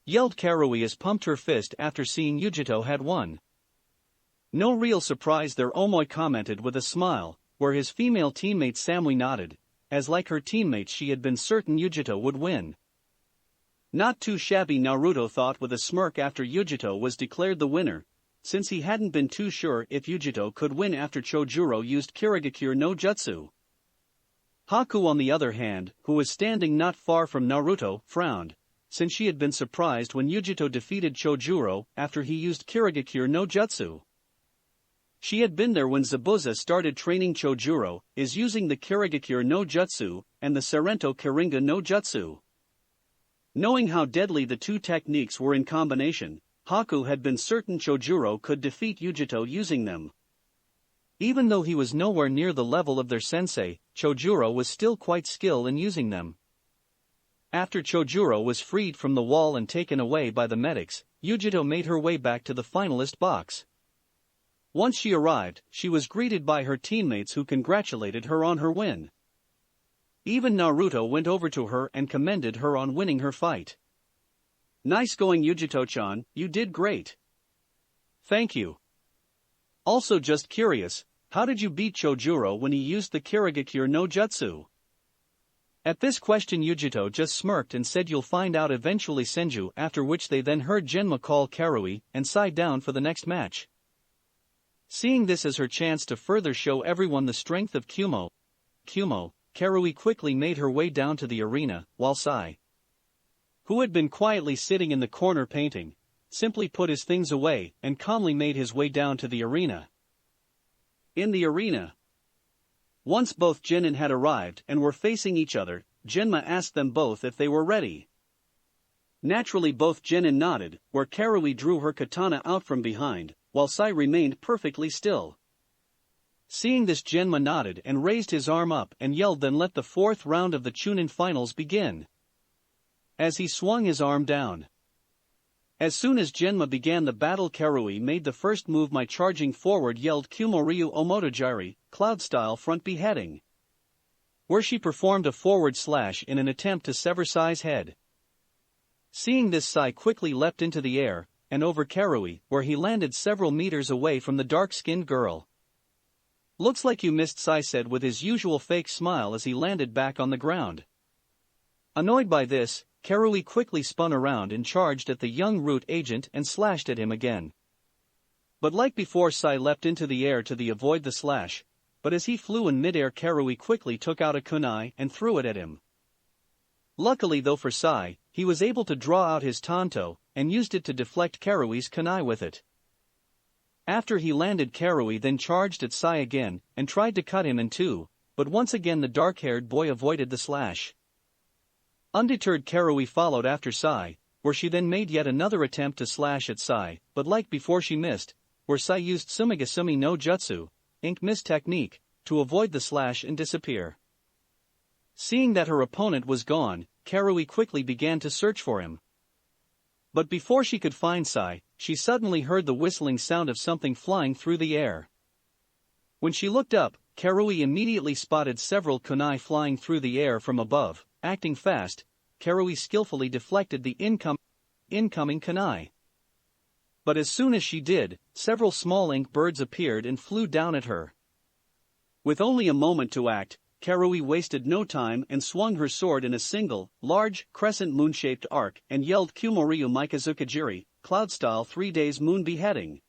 Yelled Karui as pumped her fist after seeing Yujito had won. No real surprise there, Omoi commented with a smile, where his female teammate Samui nodded, as like her teammates she had been certain Yujito would win. Not too shabby, Naruto thought with a smirk after Yujito was declared the winner, since he hadn't been too sure if Yujito could win after Chojuro used Kirigakure no Jutsu. Haku, on the other hand, who was standing not far from Naruto, frowned, since she had been surprised when Yujito defeated Chojuro after he used Kirigakure no Jutsu. She had been there when Zabuza started training Chojuro, is using the Kirigakure no Jutsu and the Sorento Kiringa no Jutsu. Knowing how deadly the two techniques were in combination, Haku had been certain Chojuro could defeat Yujito using them. Even though he was nowhere near the level of their sensei, Chojuro was still quite skilled in using them. After Chojuro was freed from the wall and taken away by the medics, Yujito made her way back to the finalist box. Once she arrived, she was greeted by her teammates who congratulated her on her win. Even Naruto went over to her and commended her on winning her fight. Nice going, Yujito-chan, you did great. Thank you. Also, just curious, how did you beat Chojuro when he used the Kirigakure no Jutsu? At this question Yujito just smirked and said you'll find out eventually, Senju, after which they then heard Genma call Karui and Sai down for the next match. Seeing this as her chance to further show everyone the strength of Kumo, Karui quickly made her way down to the arena, while Sai, who had been quietly sitting in the corner painting, simply put his things away and calmly made his way down to the arena. In the arena, once both genin had arrived and were facing each other, Genma asked them both if they were ready. Naturally both genin nodded, where Karui drew her katana out from behind, while Sai remained perfectly still. Seeing this, Genma nodded and raised his arm up and yelled, then let the fourth round of the Chunin finals begin. As he swung his arm down. As soon as Genma began the battle, Karui made the first move, my charging forward, yelled Kumoryu Omotojiri, cloud style front beheading, where she performed a forward slash in an attempt to sever Sai's head. Seeing this, Sai quickly leapt into the air and over Karui, where he landed several meters away from the dark-skinned girl. Looks like you missed, Sai said with his usual fake smile as he landed back on the ground. Annoyed by this, Karui quickly spun around and charged at the young root agent and slashed at him again. But like before, Sai leapt into the air to avoid the slash, but as he flew in midair, Karui quickly took out a kunai and threw it at him. Luckily though for Sai, he was able to draw out his tanto and used it to deflect Karui's kunai with it. After he landed, Karui then charged at Sai again and tried to cut him in two, but once again the dark-haired boy avoided the slash. Undeterred, Karui followed after Sai, where she then made yet another attempt to slash at Sai, but like before she missed, where Sai used Sumigasumi no Jutsu, ink mist technique, to avoid the slash and disappear. Seeing that her opponent was gone, Karui quickly began to search for him. But before she could find Sai, she suddenly heard the whistling sound of something flying through the air. When she looked up, Karui immediately spotted several kunai flying through the air from above. Acting fast, Karui skillfully deflected the incoming kunai. But as soon as she did, several small ink birds appeared and flew down at her. With only a moment to act, Karui wasted no time and swung her sword in a single, large, crescent moon-shaped arc and yelled Kumoryu Mikazukajiri, cloud-style 3 days moon beheading.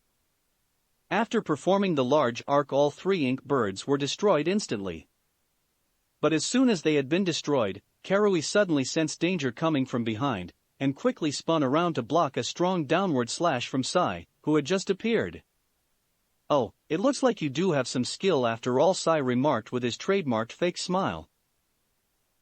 After performing the large arc, all 3 ink birds were destroyed instantly. But as soon as they had been destroyed, Karui suddenly sensed danger coming from behind, and quickly spun around to block a strong downward slash from Sai, who had just appeared. "Oh, it looks like you do have some skill after all," Sai remarked with his trademarked fake smile.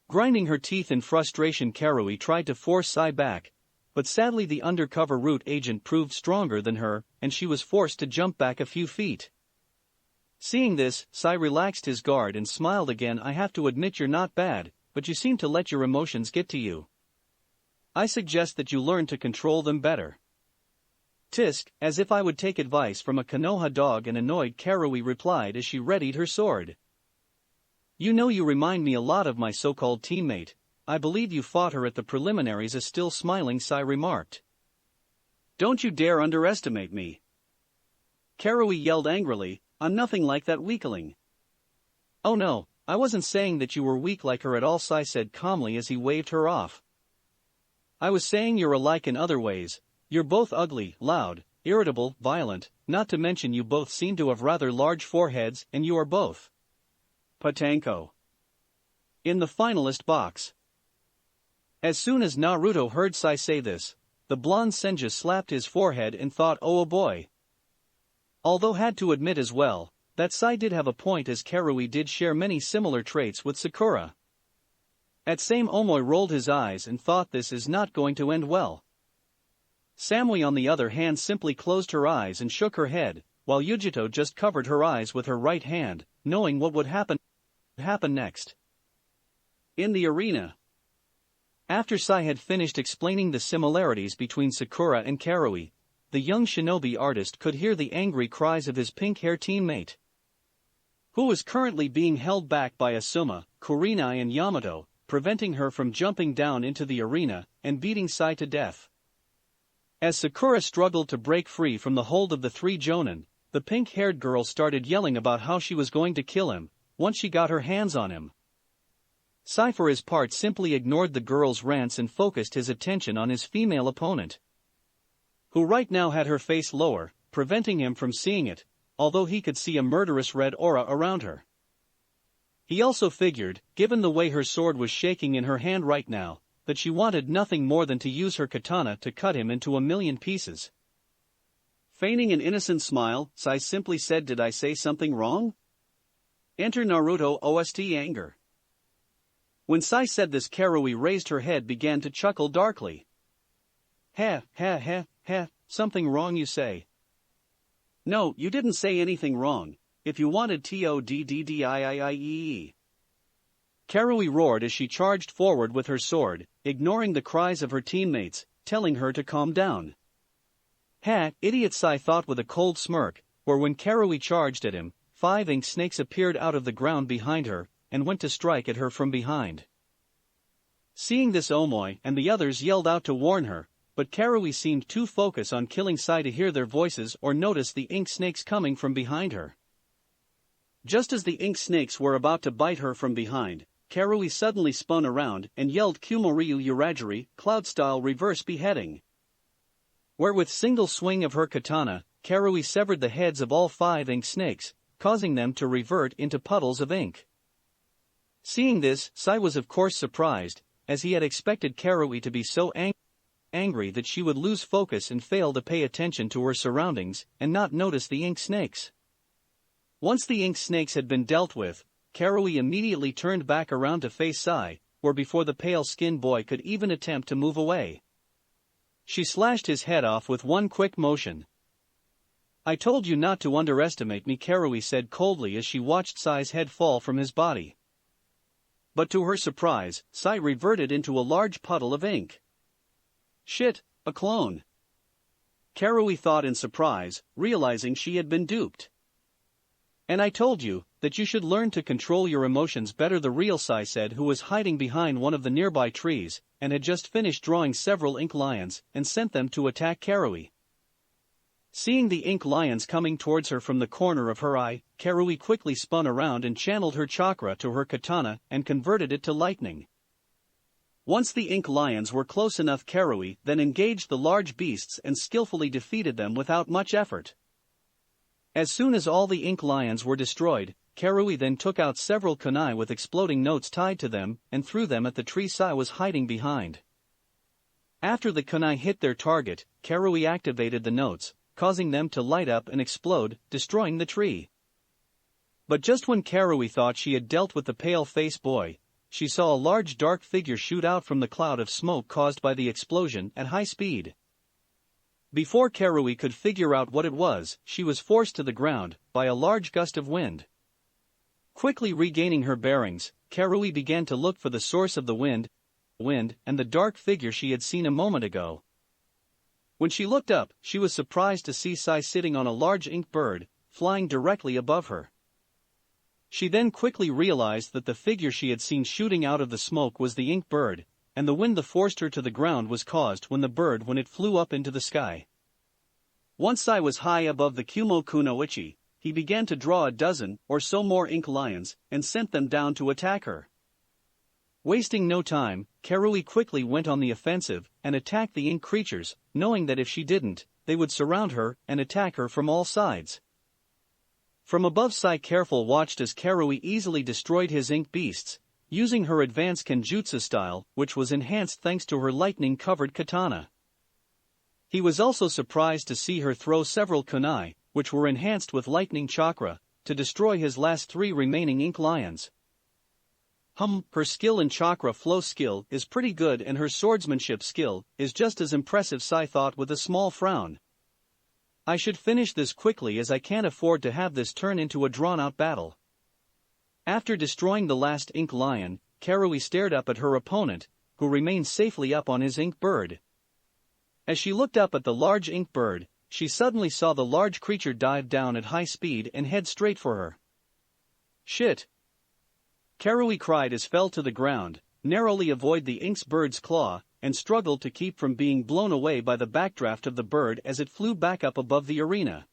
Grinding her teeth in frustration, Karui tried to force Sai back, but sadly the undercover root agent proved stronger than her, and she was forced to jump back a few feet. Seeing this, Sai relaxed his guard and smiled again. "I have to admit you're not bad, but you seem to let your emotions get to you. I suggest that you learn to control them better." "Tisk, as if I would take advice from a Konoha dog," an annoyed Karui replied as she readied her sword. "You know, you remind me a lot of my so-called teammate. I believe you fought her at the preliminaries." A still smiling Sai remarked. "Don't you dare underestimate me," Karui yelled angrily. "I'm nothing like that weakling." "Oh no, I wasn't saying that you were weak like her at all," Sai said calmly as he waved her off. "I was saying you're alike in other ways. You're both ugly, loud, irritable, violent, not to mention you both seem to have rather large foreheads, and you are both Patanko in the finalist box." As soon as Naruto heard Sai say this, the blonde Senju slapped his forehead and thought, "Oh boy." Although had to admit as well, that Sai did have a point, as Karui did share many similar traits with Sakura. At same, Omoi rolled his eyes and thought, this is not going to end well. Samui on the other hand simply closed her eyes and shook her head, while Yujito just covered her eyes with her right hand, knowing what would happen next. In the arena. After Sai had finished explaining the similarities between Sakura and Karui, the young shinobi artist could hear the angry cries of his pink-haired teammate, who was currently being held back by Asuma, Kurinai and Yamato, preventing her from jumping down into the arena and beating Sai to death. As Sakura struggled to break free from the hold of the 3 Jonin, the pink-haired girl started yelling about how she was going to kill him once she got her hands on him. Sai for his part simply ignored the girl's rants and focused his attention on his female opponent, who right now had her face lower, preventing him from seeing it, although he could see a murderous red aura around her. He also figured, given the way her sword was shaking in her hand right now, that she wanted nothing more than to use her katana to cut him into a million pieces. Feigning an innocent smile, Sai simply said, "Did I say something wrong?" Enter Naruto OST anger. When Sai said this, Karui raised her head, began to chuckle darkly. Ha, something wrong you say? No, you didn't say anything wrong. If you wanted TODDDIIIE. Karui roared as she charged forward with her sword, ignoring the cries of her teammates, telling her to calm down. "Ha, idiot," Sai thought with a cold smirk, where when Karui charged at him, 5 ink snakes appeared out of the ground behind her, and went to strike at her from behind. Seeing this, Omoi and the others yelled out to warn her, but Karui seemed too focused on killing Sai to hear their voices or notice the ink snakes coming from behind her. Just as the ink snakes were about to bite her from behind, Karui suddenly spun around and yelled Kumoryu Uragiri, cloud-style reverse beheading, where with single swing of her katana, Karui severed the heads of all 5 ink snakes, causing them to revert into puddles of ink. Seeing this, Sai was of course surprised, as he had expected Karui to be so angry that she would lose focus and fail to pay attention to her surroundings and not notice the ink snakes. Once the ink snakes had been dealt with, Karui immediately turned back around to face Sai, where before the pale-skinned boy could even attempt to move away, she slashed his head off with one quick motion. "I told you not to underestimate me," Karui said coldly as she watched Sai's head fall from his body. But to her surprise, Sai reverted into a large puddle of ink. Shit, a clone. Karui thought in surprise, realizing she had been duped. "And I told you that you should learn to control your emotions better," the real Sai said, who was hiding behind one of the nearby trees, and had just finished drawing several ink lions and sent them to attack Karui. Seeing the ink lions coming towards her from the corner of her eye, Karui quickly spun around and channeled her chakra to her katana and converted it to lightning. Once the ink lions were close enough, Karui then engaged the large beasts and skillfully defeated them without much effort. As soon as all the ink lions were destroyed, Karui then took out several kunai with exploding notes tied to them and threw them at the tree Sai was hiding behind. After the kunai hit their target, Karui activated the notes, causing them to light up and explode, destroying the tree. But just when Karui thought she had dealt with the pale-faced boy, she saw a large dark figure shoot out from the cloud of smoke caused by the explosion at high speed. Before Karui could figure out what it was, she was forced to the ground by a large gust of wind. Quickly regaining her bearings, Karui began to look for the source of the wind and the dark figure she had seen a moment ago. When she looked up, she was surprised to see Sai sitting on a large ink bird, flying directly above her. She then quickly realized that the figure she had seen shooting out of the smoke was the ink bird, and the wind that forced her to the ground was caused when it flew up into the sky. Once Sai was high above the Kumo Kunoichi, he began to draw a dozen or so more ink lions and sent them down to attack her. Wasting no time, Karui quickly went on the offensive and attacked the ink creatures, knowing that if she didn't, they would surround her and attack her from all sides. From above, Sai careful watched as Karui easily destroyed his ink beasts, using her advanced kenjutsu style, which was enhanced thanks to her lightning-covered katana. He was also surprised to see her throw several kunai, which were enhanced with lightning chakra, to destroy his last 3 remaining ink lions. Her skill in chakra flow skill is pretty good, and her swordsmanship skill is just as impressive, Sai thought with a small frown. I should finish this quickly as I can't afford to have this turn into a drawn-out battle. After destroying the last ink lion, Karui stared up at her opponent, who remained safely up on his ink bird. As she looked up at the large ink bird, she suddenly saw the large creature dive down at high speed and head straight for her. Shit! Karui cried as fell to the ground, narrowly avoided the ink bird's claw, and struggled to keep from being blown away by the backdraft of the bird as it flew back up above the arena.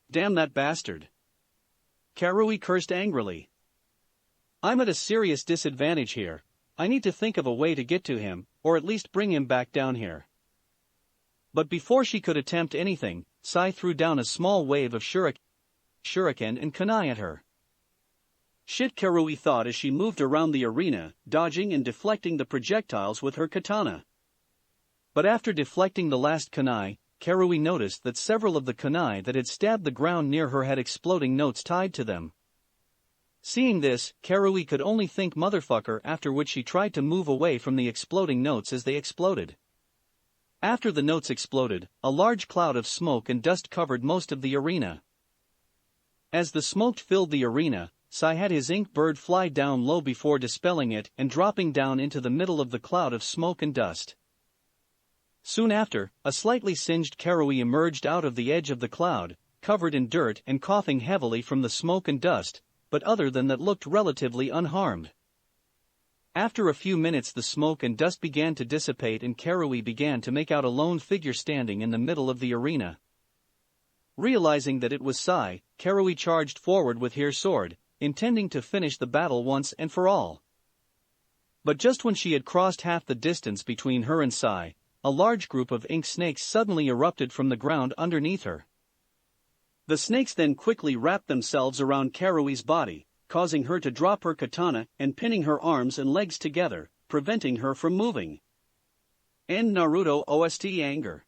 Damn that bastard! Karui cursed angrily. I'm at a serious disadvantage here. I need to think of a way to get to him, or at least bring him back down here. But before she could attempt anything, Sai threw down a small wave of shuriken and kunai at her. Shit, Karui thought as she moved around the arena, dodging and deflecting the projectiles with her katana. But after deflecting the last kunai, Karui noticed that several of the kunai that had stabbed the ground near her had exploding notes tied to them. Seeing this, Karui could only think motherfucker, after which she tried to move away from the exploding notes as they exploded. After the notes exploded, a large cloud of smoke and dust covered most of the arena. As the smoke filled the arena, Sai had his ink bird fly down low before dispelling it and dropping down into the middle of the cloud of smoke and dust. Soon after, a slightly singed Karui emerged out of the edge of the cloud, covered in dirt and coughing heavily from the smoke and dust, but other than that looked relatively unharmed. After a few minutes the smoke and dust began to dissipate and Karui began to make out a lone figure standing in the middle of the arena. Realizing that it was Sai, Karui charged forward with her sword, intending to finish the battle once and for all. But just when she had crossed half the distance between her and Sai, a large group of ink snakes suddenly erupted from the ground underneath her. The snakes then quickly wrapped themselves around Karui's body, causing her to drop her katana and pinning her arms and legs together, preventing her from moving. End Naruto OST Anger.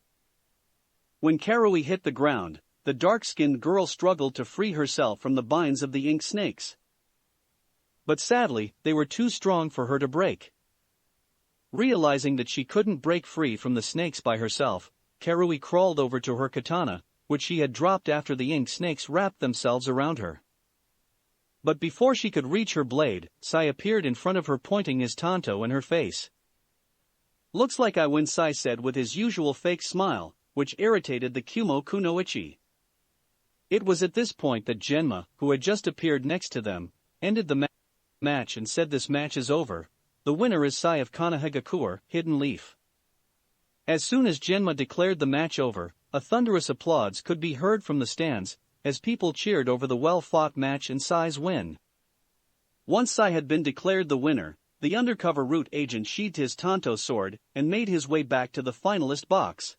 When Karui hit the ground, the dark-skinned girl struggled to free herself from the binds of the ink snakes. But sadly, they were too strong for her to break. Realizing that she couldn't break free from the snakes by herself, Karui crawled over to her katana, which she had dropped after the ink snakes wrapped themselves around her. But before she could reach her blade, Sai appeared in front of her, pointing his tanto in her face. "Looks like I win," Sai said with his usual fake smile, which irritated the Kumo kunoichi. It was at this point that Genma, who had just appeared next to them, ended the match and said, "This match is over. The winner is Sai of Konohagakure, Hidden Leaf." As soon as Genma declared the match over, a thunderous applause could be heard from the stands, as people cheered over the well-fought match and Sai's win. Once Sai had been declared the winner, the undercover root agent sheathed his tanto sword and made his way back to the finalist box.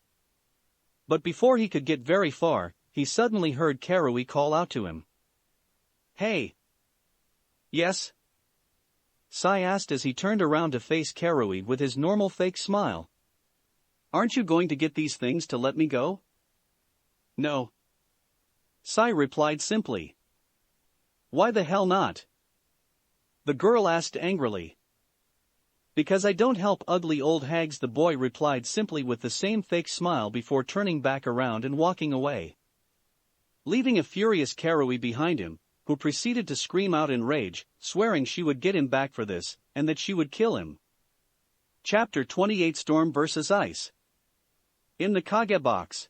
But before he could get very far, he suddenly heard Karui call out to him. "Hey!" "Yes?" Sai asked as he turned around to face Karui with his normal fake smile. "Aren't you going to get these things to let me go?" "No." Sai replied simply. "Why the hell not?" the girl asked angrily. "Because I don't help ugly old hags," the boy replied simply with the same fake smile before turning back around and walking away, leaving a furious Karui behind him, who proceeded to scream out in rage, swearing she would get him back for this, and that she would kill him. Chapter 28: Storm vs. Ice. In the Kage box.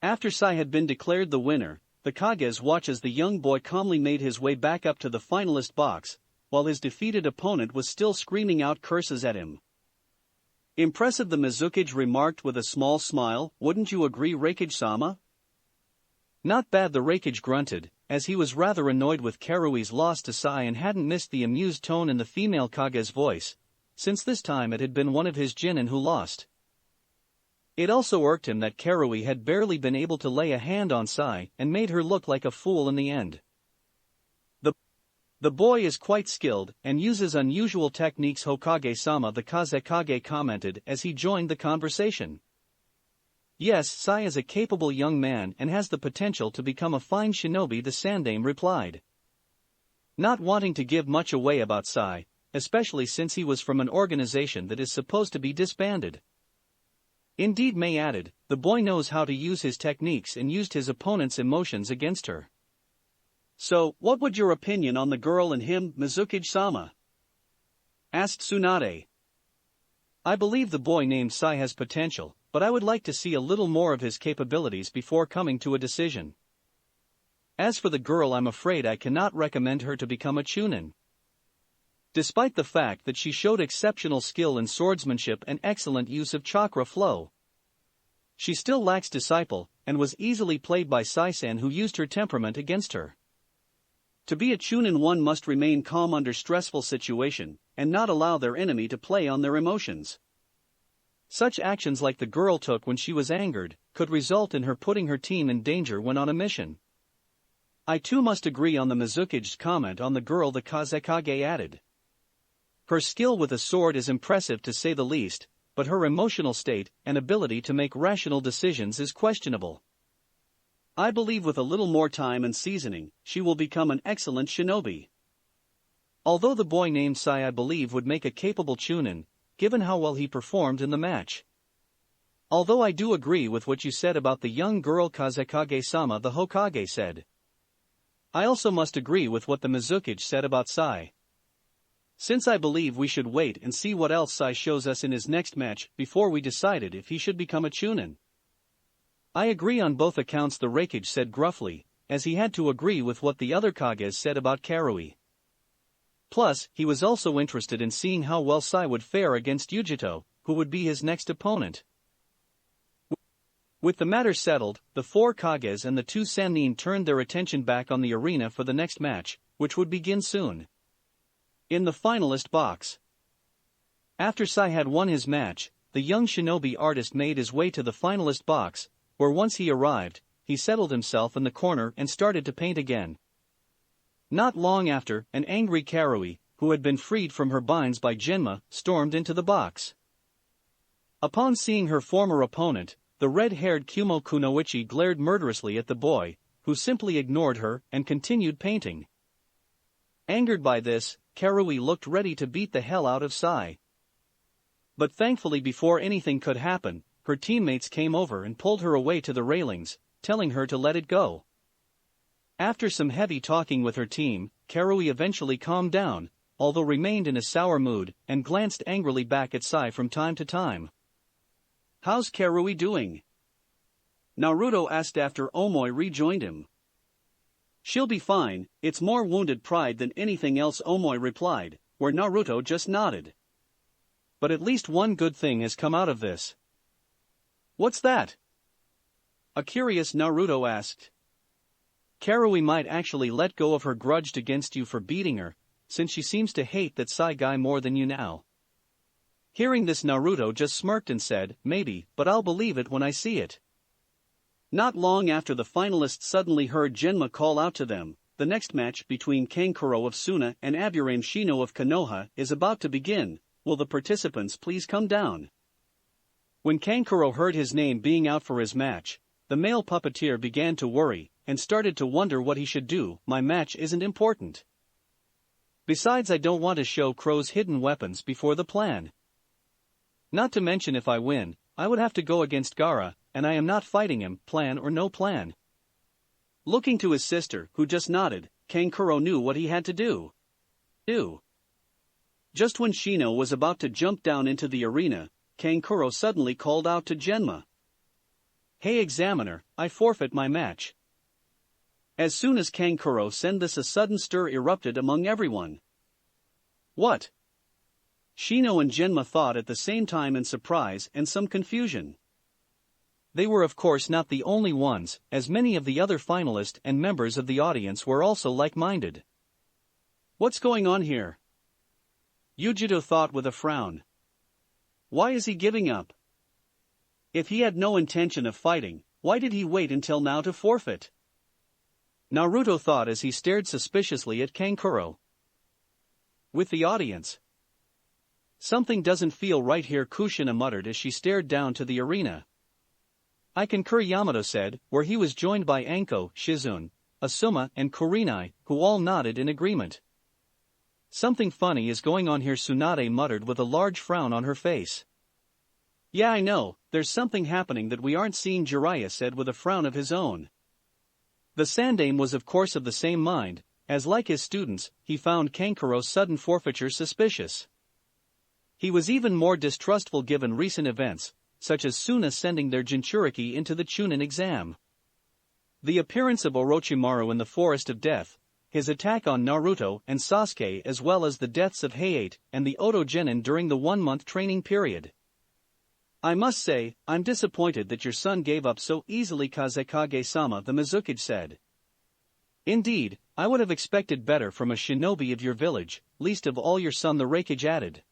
After Sai had been declared the winner, the Kages watched as the young boy calmly made his way back up to the finalist box, while his defeated opponent was still screaming out curses at him. "Impressive," the Mizukage remarked with a small smile. "Wouldn't you agree, Raikage-sama?" "Not bad," the Raikage grunted, as he was rather annoyed with Karui's loss to Sai and hadn't missed the amused tone in the female Kage's voice, since this time it had been one of his Jinin who lost. It also irked him that Karui had barely been able to lay a hand on Sai and made her look like a fool in the end. The boy is quite skilled and uses unusual techniques, Hokage-sama, the Kazekage commented as he joined the conversation. "Yes, Sai is a capable young man and has the potential to become a fine shinobi," the Sandaime replied, not wanting to give much away about Sai, especially since he was from an organization that is supposed to be disbanded. Indeed, Mei added, "The boy knows how to use his techniques and used his opponent's emotions against her." "So, what would your opinion on the girl and him, Mizukage-sama?" asked Tsunade. "I believe the boy named Sai has potential, but I would like to see a little more of his capabilities before coming to a decision. As for the girl, I'm afraid I cannot recommend her to become a chunin. Despite the fact that she showed exceptional skill in swordsmanship and excellent use of chakra flow, she still lacks disciple, and was easily played by Sai-san, who used her temperament against her. To be a chunin, one must remain calm under stressful situation, and not allow their enemy to play on their emotions. Such actions like the girl took when she was angered, could result in her putting her team in danger when on a mission. I too must agree on the Mizukage's comment on the girl," the Kazekage added. "Her skill with a sword is impressive to say the least, but her emotional state and ability to make rational decisions is questionable. I believe with a little more time and seasoning, she will become an excellent shinobi." Although the boy named Sai, I believe, would make a capable chunin, given how well he performed in the match. "Although I do agree with what you said about the young girl, Kazekage-sama," the Hokage said. "I also must agree with what the Mizukage said about Sai. Since I believe we should wait and see what else Sai shows us in his next match before we decided if he should become a chunin." "I agree on both accounts," the Raikage said gruffly, as he had to agree with what the other Kages said about Karui. Plus, he was also interested in seeing how well Sai would fare against Yujito, who would be his next opponent. With the matter settled, the four Kages and the two Sannin turned their attention back on the arena for the next match, which would begin soon. In the finalist box. After Sai had won his match, the young shinobi artist made his way to the finalist box, where once he arrived, he settled himself in the corner and started to paint again. Not long after, an angry Karui, who had been freed from her binds by Genma, stormed into the box. Upon seeing her former opponent, the red-haired Kumo kunoichi glared murderously at the boy, who simply ignored her and continued painting. Angered by this, Karui looked ready to beat the hell out of Sai. But thankfully before anything could happen, her teammates came over and pulled her away to the railings, telling her to let it go. After some heavy talking with her team, Karui eventually calmed down, although remained in a sour mood, and glanced angrily back at Sai from time to time. "How's Karui doing?" Naruto asked after Omoi rejoined him. "She'll be fine, it's more wounded pride than anything else," Omoi replied, where Naruto just nodded. "But at least one good thing has come out of this." "What's that?" a curious Naruto asked. "Karui might actually let go of her grudge against you for beating her, since she seems to hate that Sai guy more than you now." Hearing this, Naruto just smirked and said, "Maybe, but I'll believe it when I see it." Not long after, the finalists suddenly heard Genma call out to them, "The next match between Kankuro of Suna and Aburame Shino of Konoha is about to begin, will the participants please come down?" When Kankuro heard his name being out for his match, the male puppeteer began to worry, and started to wonder what he should do. "My match isn't important. Besides, I don't want to show Crow's hidden weapons before the plan. Not to mention, if I win, I would have to go against Gaara, and I am not fighting him, plan or no plan." Looking to his sister, who just nodded, Kankuro knew what he had to do. Just when Shino was about to jump down into the arena, Kankuro suddenly called out to Genma, "Hey examiner, I forfeit my match." As soon as Kankuro said this, a sudden stir erupted among everyone. "What?" Shino and Genma thought at the same time in surprise and some confusion. They were of course not the only ones, as many of the other finalists and members of the audience were also like-minded. "What's going on here?" Yujiro thought with a frown. "Why is he giving up? If he had no intention of fighting, why did he wait until now to forfeit?" Naruto thought as he stared suspiciously at Kankuro. With the audience. "Something doesn't feel right here," Kushina muttered as she stared down to the arena. "I concur," Yamato said, where he was joined by Anko, Shizune, Asuma and Kurenai, who all nodded in agreement. "Something funny is going on here," Tsunade muttered with a large frown on her face. "Yeah, I know, there's something happening that we aren't seeing," Jiraiya said with a frown of his own. The Sandaime was of course of the same mind, as like his students, he found Kankuro's sudden forfeiture suspicious. He was even more distrustful given recent events, such as Suna sending their Jinchuriki into the Chunin exam. The appearance of Orochimaru in the Forest of Death, his attack on Naruto and Sasuke, as well as the deaths of Heiate and the Oto Genin during the one-month training period. "I must say, I'm disappointed that your son gave up so easily," Kazekage-sama the Mizukage said. "Indeed, I would have expected better from a shinobi of your village, least of all your son," the Raikage added.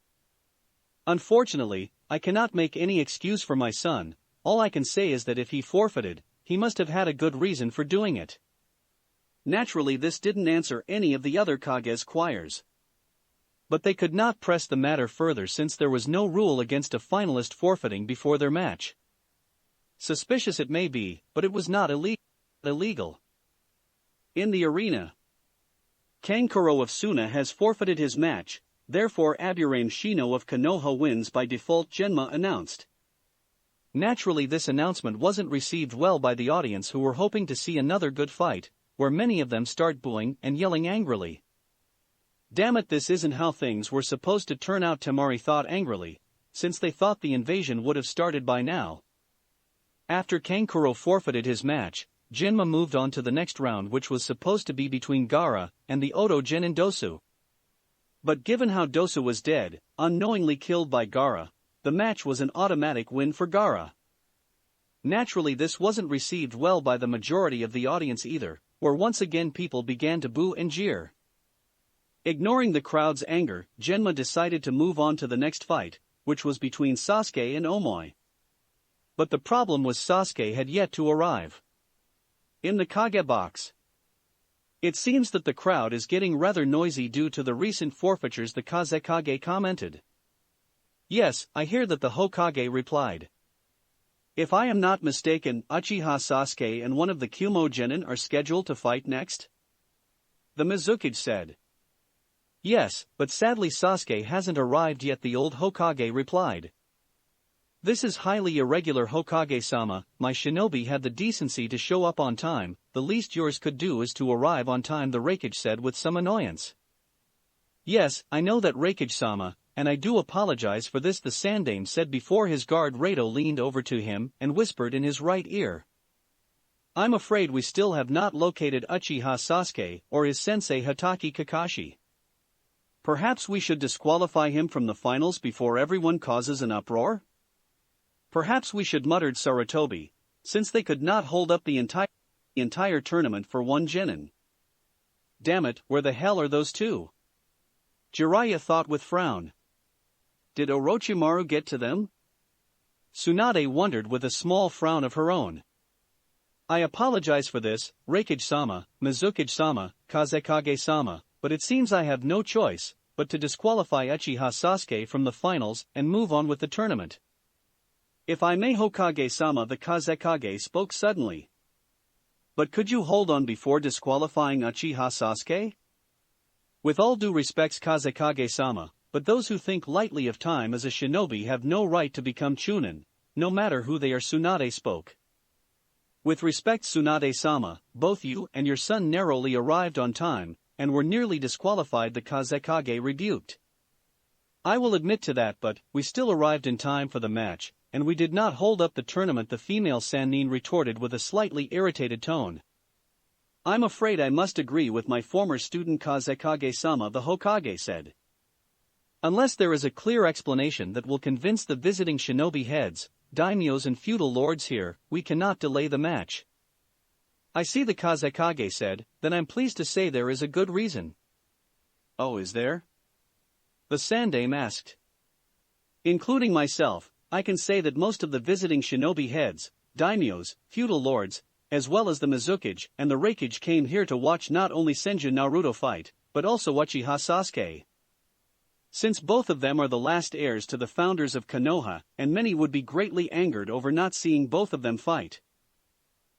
"Unfortunately, I cannot make any excuse for my son. All I can say is that if he forfeited, he must have had a good reason for doing it." Naturally, this didn't answer any of the other Kage's choirs. But they could not press the matter further since there was no rule against a finalist forfeiting before their match. Suspicious it may be, but it was not illegal. In the arena, Kankuro of Suna has forfeited his match, therefore Aburame Shino of Konoha wins by default, Genma announced. Naturally, this announcement wasn't received well by the audience, who were hoping to see another good fight, where many of them start booing and yelling angrily. "Damn it, this isn't how things were supposed to turn out," Temari thought angrily, since they thought the invasion would have started by now. After Kankuro forfeited his match, Genma moved on to the next round, which was supposed to be between Gaara and the Oto Genin Dosu. But given how Dosu was dead, unknowingly killed by Gaara, the match was an automatic win for Gaara. Naturally, this wasn't received well by the majority of the audience either, where once again people began to boo and jeer. Ignoring the crowd's anger, Genma decided to move on to the next fight, which was between Sasuke and Omoi. But the problem was Sasuke had yet to arrive. In the Kage box, it seems that the crowd is getting rather noisy due to the recent forfeitures, the Kazekage commented. "Yes, I hear that," the Hokage replied. "If I am not mistaken, Uchiha Sasuke and one of the Kumo Genin are scheduled to fight next?" the Mizukage said. Yes, but sadly Sasuke hasn't arrived yet, the old Hokage replied. This is highly irregular, Hokage-sama. My shinobi had the decency to show up on time. The least yours could do is to arrive on time, the Raikage said with some annoyance. Yes, I know that, Raikage-sama, and I do apologize for this, the Sandaime said before his guard Rato leaned over to him and whispered in his right ear. I'm afraid we still have not located Uchiha Sasuke or his sensei Hatake Kakashi. Perhaps we should disqualify him from the finals before everyone causes an uproar? Perhaps we should, muttered Sarutobi, since they could not hold up the entire tournament for one genin. Damn it, where the hell are those two? Jiraiya thought with frown. Did Orochimaru get to them? Tsunade wondered with a small frown of her own. I apologize for this, Raikage-sama, Mizukage-sama, Kazekage-sama, but it seems I have no choice but to disqualify Uchiha Sasuke from the finals and move on with the tournament. If I may, Hokage-sama, the Kazekage spoke suddenly. But could you hold on before disqualifying Uchiha Sasuke? With all due respects, Kazekage-sama, but those who think lightly of time as a shinobi have no right to become Chunin, no matter who they are, Tsunade spoke. With respect, Tsunade-sama, both you and your son narrowly arrived on time, and were nearly disqualified, the Kazekage rebuked. I will admit to that, but we still arrived in time for the match, and we did not hold up the tournament, the female Sannin retorted with a slightly irritated tone. I'm afraid I must agree with my former student Kazekage-sama, the Hokage said. Unless there is a clear explanation that will convince the visiting shinobi heads, daimyos and feudal lords here, we cannot delay the match. I see, the Kazekage said, then I'm pleased to say there is a good reason. Oh, is there? The Sandaime asked. Including myself, I can say that most of the visiting shinobi heads, daimyos, feudal lords, as well as the Mizukage and the Raikage came here to watch not only Senju Naruto fight, but also Uchiha Sasuke. Since both of them are the last heirs to the founders of Konoha, and many would be greatly angered over not seeing both of them fight.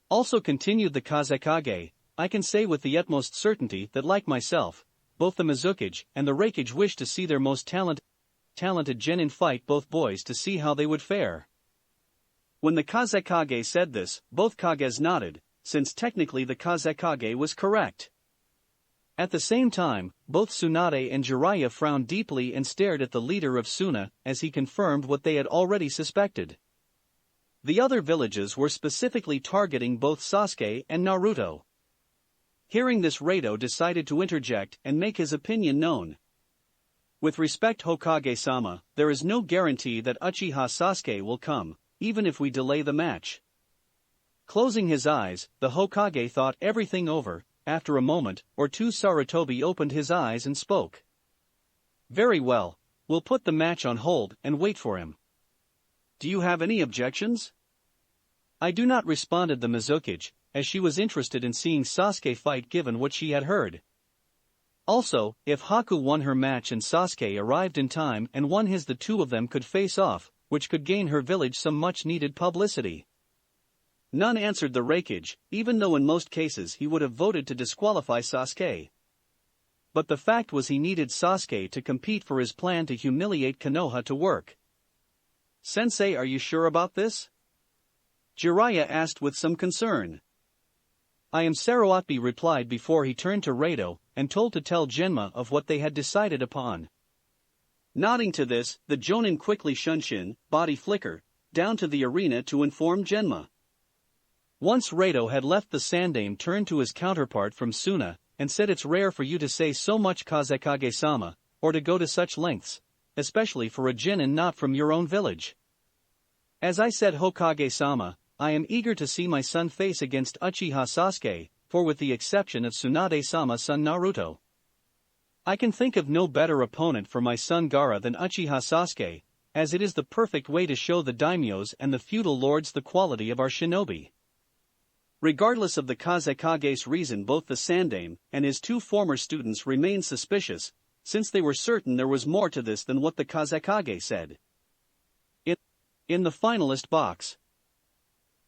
Also, continued the Kazekage, I can say with the utmost certainty that, like myself, both the Mizukage and the Raikage wish to see their most talented genin fight both boys to see how they would fare. When the Kazekage said this, both Kages nodded, since technically the Kazekage was correct. At the same time, both Tsunade and Jiraiya frowned deeply and stared at the leader of Suna as he confirmed what they had already suspected. The other villages were specifically targeting both Sasuke and Naruto. Hearing this, Rato decided to interject and make his opinion known. With respect, Hokage-sama, there is no guarantee that Uchiha Sasuke will come, even if we delay the match. Closing his eyes, the Hokage thought everything over. After a moment or two, Sarutobi opened his eyes and spoke. Very well, we'll put the match on hold and wait for him. Do you have any objections? I do not, responded the Mizukage, as she was interested in seeing Sasuke fight given what she had heard. Also, if Haku won her match and Sasuke arrived in time and won his, the two of them could face off, which could gain her village some much-needed publicity. None, answered the Raikage, even though in most cases he would have voted to disqualify Sasuke. But the fact was he needed Sasuke to compete for his plan to humiliate Konoha to work. Sensei, are you sure about this? Jiraiya asked with some concern. I am, Sarutobi replied before he turned to Rato and told to tell Genma of what they had decided upon. Nodding to this, the Jonin quickly Shunshin, body flicker, down to the arena to inform Genma. Once Rato had left, the Sandaime turned to his counterpart from Suna and said, it's rare for you to say so much, Kazekage-sama, or to go to such lengths, especially for a genin not from your own village. As I said, Hokage-sama, I am eager to see my son face against Uchiha Sasuke, for with the exception of Tsunade-sama's son Naruto, I can think of no better opponent for my son Gaara than Uchiha Sasuke, as it is the perfect way to show the daimyos and the feudal lords the quality of our shinobi. Regardless of the Kazekage's reason, both the Sandaime and his two former students remained suspicious, since they were certain there was more to this than what the Kazekage said. In the finalist box.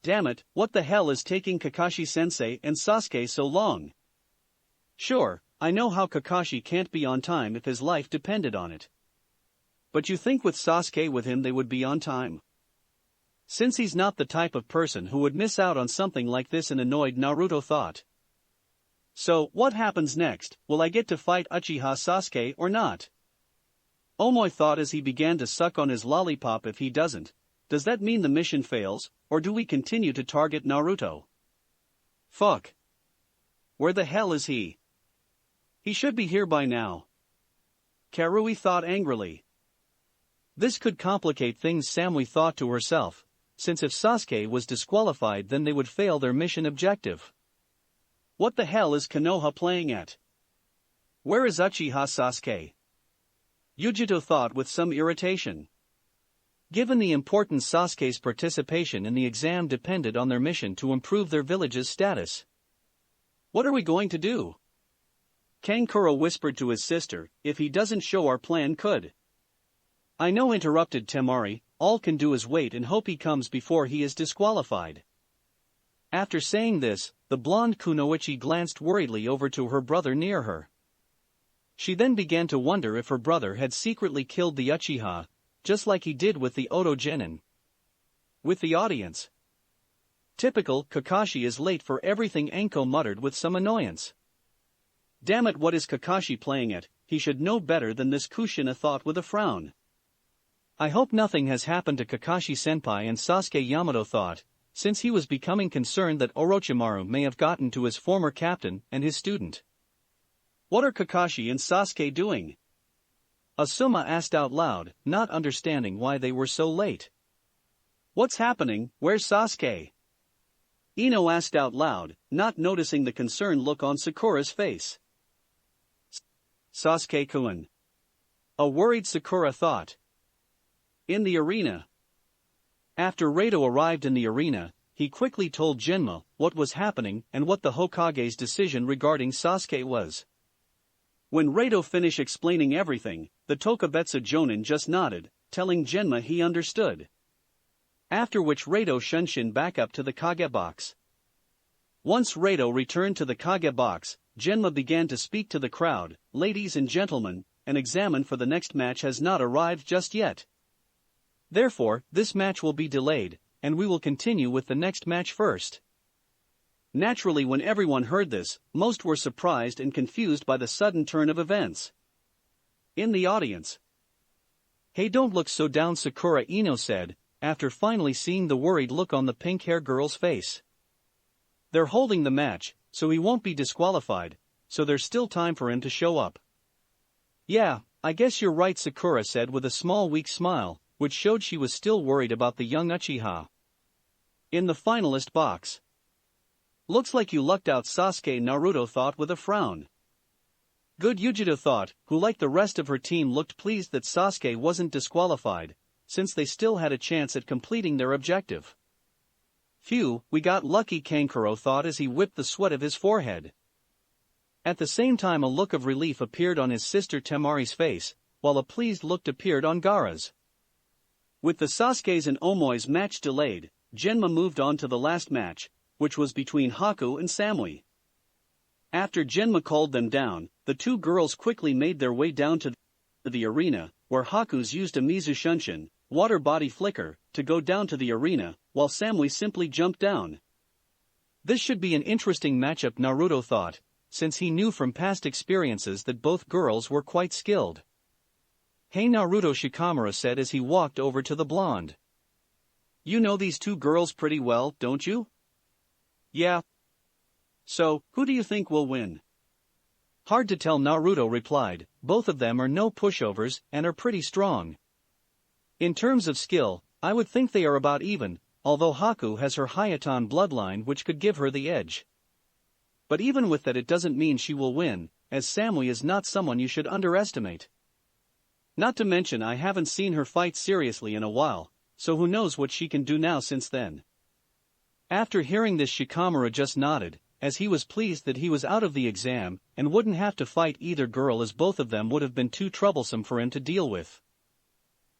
Damn it, what the hell is taking Kakashi-sensei and Sasuke so long? Sure, I know how Kakashi can't be on time if his life depended on it. But you think with Sasuke with him they would be on time? Since he's not the type of person who would miss out on something like this, an annoyed Naruto thought. So, what happens next? Will I get to fight Uchiha Sasuke or not? Omoy thought as he began to suck on his lollipop. If he doesn't, does that mean the mission fails, or do we continue to target Naruto? Fuck. Where the hell is he? He should be here by now. Karui thought angrily. This could complicate things, Samui thought to herself, since if Sasuke was disqualified then they would fail their mission objective. What the hell is Konoha playing at? Where is Uchiha Sasuke? Yujito thought with some irritation. Given the importance Sasuke's participation in the exam depended on their mission to improve their village's status. What are we going to do? Kankuro whispered to his sister, if he doesn't show our plan could. I know, interrupted Temari, all can do is wait and hope he comes before he is disqualified. After saying this, the blonde Kunoichi glanced worriedly over to her brother near her. She then began to wonder if her brother had secretly killed the Uchiha, just like he did with the Oto Genin. With the audience. Typical, Kakashi is late for everything, Anko muttered with some annoyance. Damn it, what is Kakashi playing at? He should know better than this, Kushina thought with a frown. I hope nothing has happened to Kakashi-senpai, and Sasuke Yamato thought, since he was becoming concerned that Orochimaru may have gotten to his former captain and his student. What are Kakashi and Sasuke doing? Asuma asked out loud, not understanding why they were so late. What's happening? Where's Sasuke? Ino asked out loud, not noticing the concerned look on Sakura's face. Sasuke-kun. A worried Sakura thought. In the arena. After Rato arrived in the arena, he quickly told Genma what was happening and what the Hokage's decision regarding Sasuke was. When Rato finished explaining everything, the Tokubetsu Jonin just nodded, telling Genma he understood. After which Rato shunshin back up to the Kage box. Once Rato returned to the Kage box, Genma began to speak to the crowd, ladies and gentlemen, an examen for the next match has not arrived just yet. Therefore, this match will be delayed, and we will continue with the next match first. Naturally, when everyone heard this, most were surprised and confused by the sudden turn of events. In the audience. Hey, don't look so down, Sakura Ino said, after finally seeing the worried look on the pink-haired girl's face. They're holding the match, so he won't be disqualified, so there's still time for him to show up. Yeah, I guess you're right, Sakura said with a small weak smile, which showed she was still worried about the young Uchiha. In the finalist box. Looks like you lucked out, Sasuke, Naruto thought with a frown. Good, Yujito thought, who like the rest of her team looked pleased that Sasuke wasn't disqualified, since they still had a chance at completing their objective. Phew, we got lucky, Kankuro thought as he whipped the sweat of his forehead. At the same time a look of relief appeared on his sister Temari's face, while a pleased look appeared on Gaara's. With the Sasuke's and Omoi's match delayed, Genma moved on to the last match, which was between Haku and Samui. After Genma called them down, the two girls quickly made their way down to the arena, where Haku's used a Mizu Shunshin, water body flicker, to go down to the arena, while Samui simply jumped down. This should be an interesting matchup, Naruto thought, since he knew from past experiences that both girls were quite skilled. Hey Naruto, Shikamaru said as he walked over to the blonde. You know these two girls pretty well, don't you? Yeah. So, who do you think will win? Hard to tell, Naruto replied, both of them are no pushovers and are pretty strong. In terms of skill, I would think they are about even, although Haku has her Hayatan bloodline which could give her the edge. But even with that it doesn't mean she will win, as Samui is not someone you should underestimate. Not to mention I haven't seen her fight seriously in a while, so who knows what she can do now since then. After hearing this, Shikamaru just nodded, as he was pleased that he was out of the exam and wouldn't have to fight either girl, as both of them would have been too troublesome for him to deal with.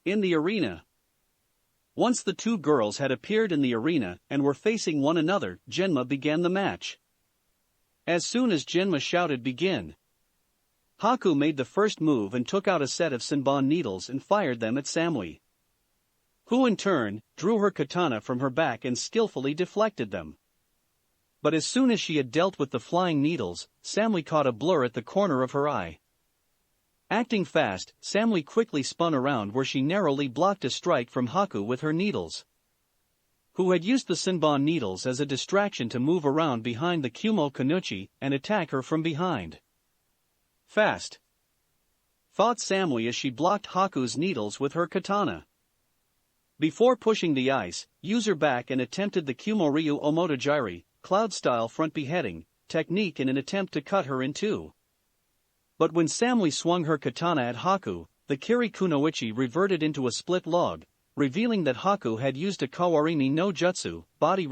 In the arena. Once the two girls had appeared in the arena and were facing one another, Genma began the match. As soon as Genma shouted begin, Haku made the first move and took out a set of Senbon needles and fired them at Samui, who in turn drew her katana from her back and skillfully deflected them. But as soon as she had dealt with the flying needles, Samui caught a blur at the corner of her eye. Acting fast, Samui quickly spun around where she narrowly blocked a strike from Haku with her needles, who had used the Senbon needles as a distraction to move around behind the Kumo Kunuchi and attack her from behind. Fast, thought Samui as she blocked Haku's needles with her katana. Before pushing the ice, user back and attempted the Kumoryu Omotojiri, cloud-style front beheading, technique in an attempt to cut her in two. But when Samui swung her katana at Haku, the Kiri Kunoichi reverted into a split log, revealing that Haku had used a Kawarini no Jutsu, body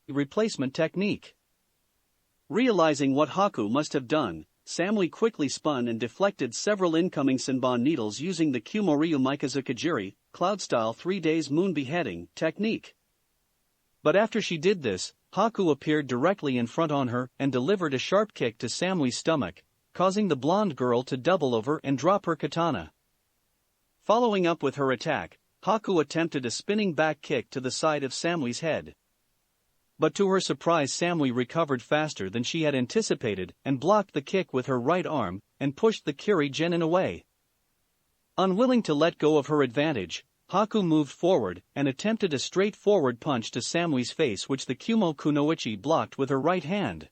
replacement technique. Realizing what Haku must have done, Samui quickly spun and deflected several incoming Senbon needles using the Kumoryu Mikazukajiri, cloud-style 3 days moon beheading, technique. But after she did this, Haku appeared directly in front on her and delivered a sharp kick to Samui's stomach, causing the blonde girl to double over and drop her katana. Following up with her attack, Haku attempted a spinning back kick to the side of Samui's head. But to her surprise, Samui recovered faster than she had anticipated and blocked the kick with her right arm and pushed the Kiri Genin away. Unwilling to let go of her advantage, Haku moved forward and attempted a straightforward punch to Samui's face, which the Kumo Kunoichi blocked with her right hand.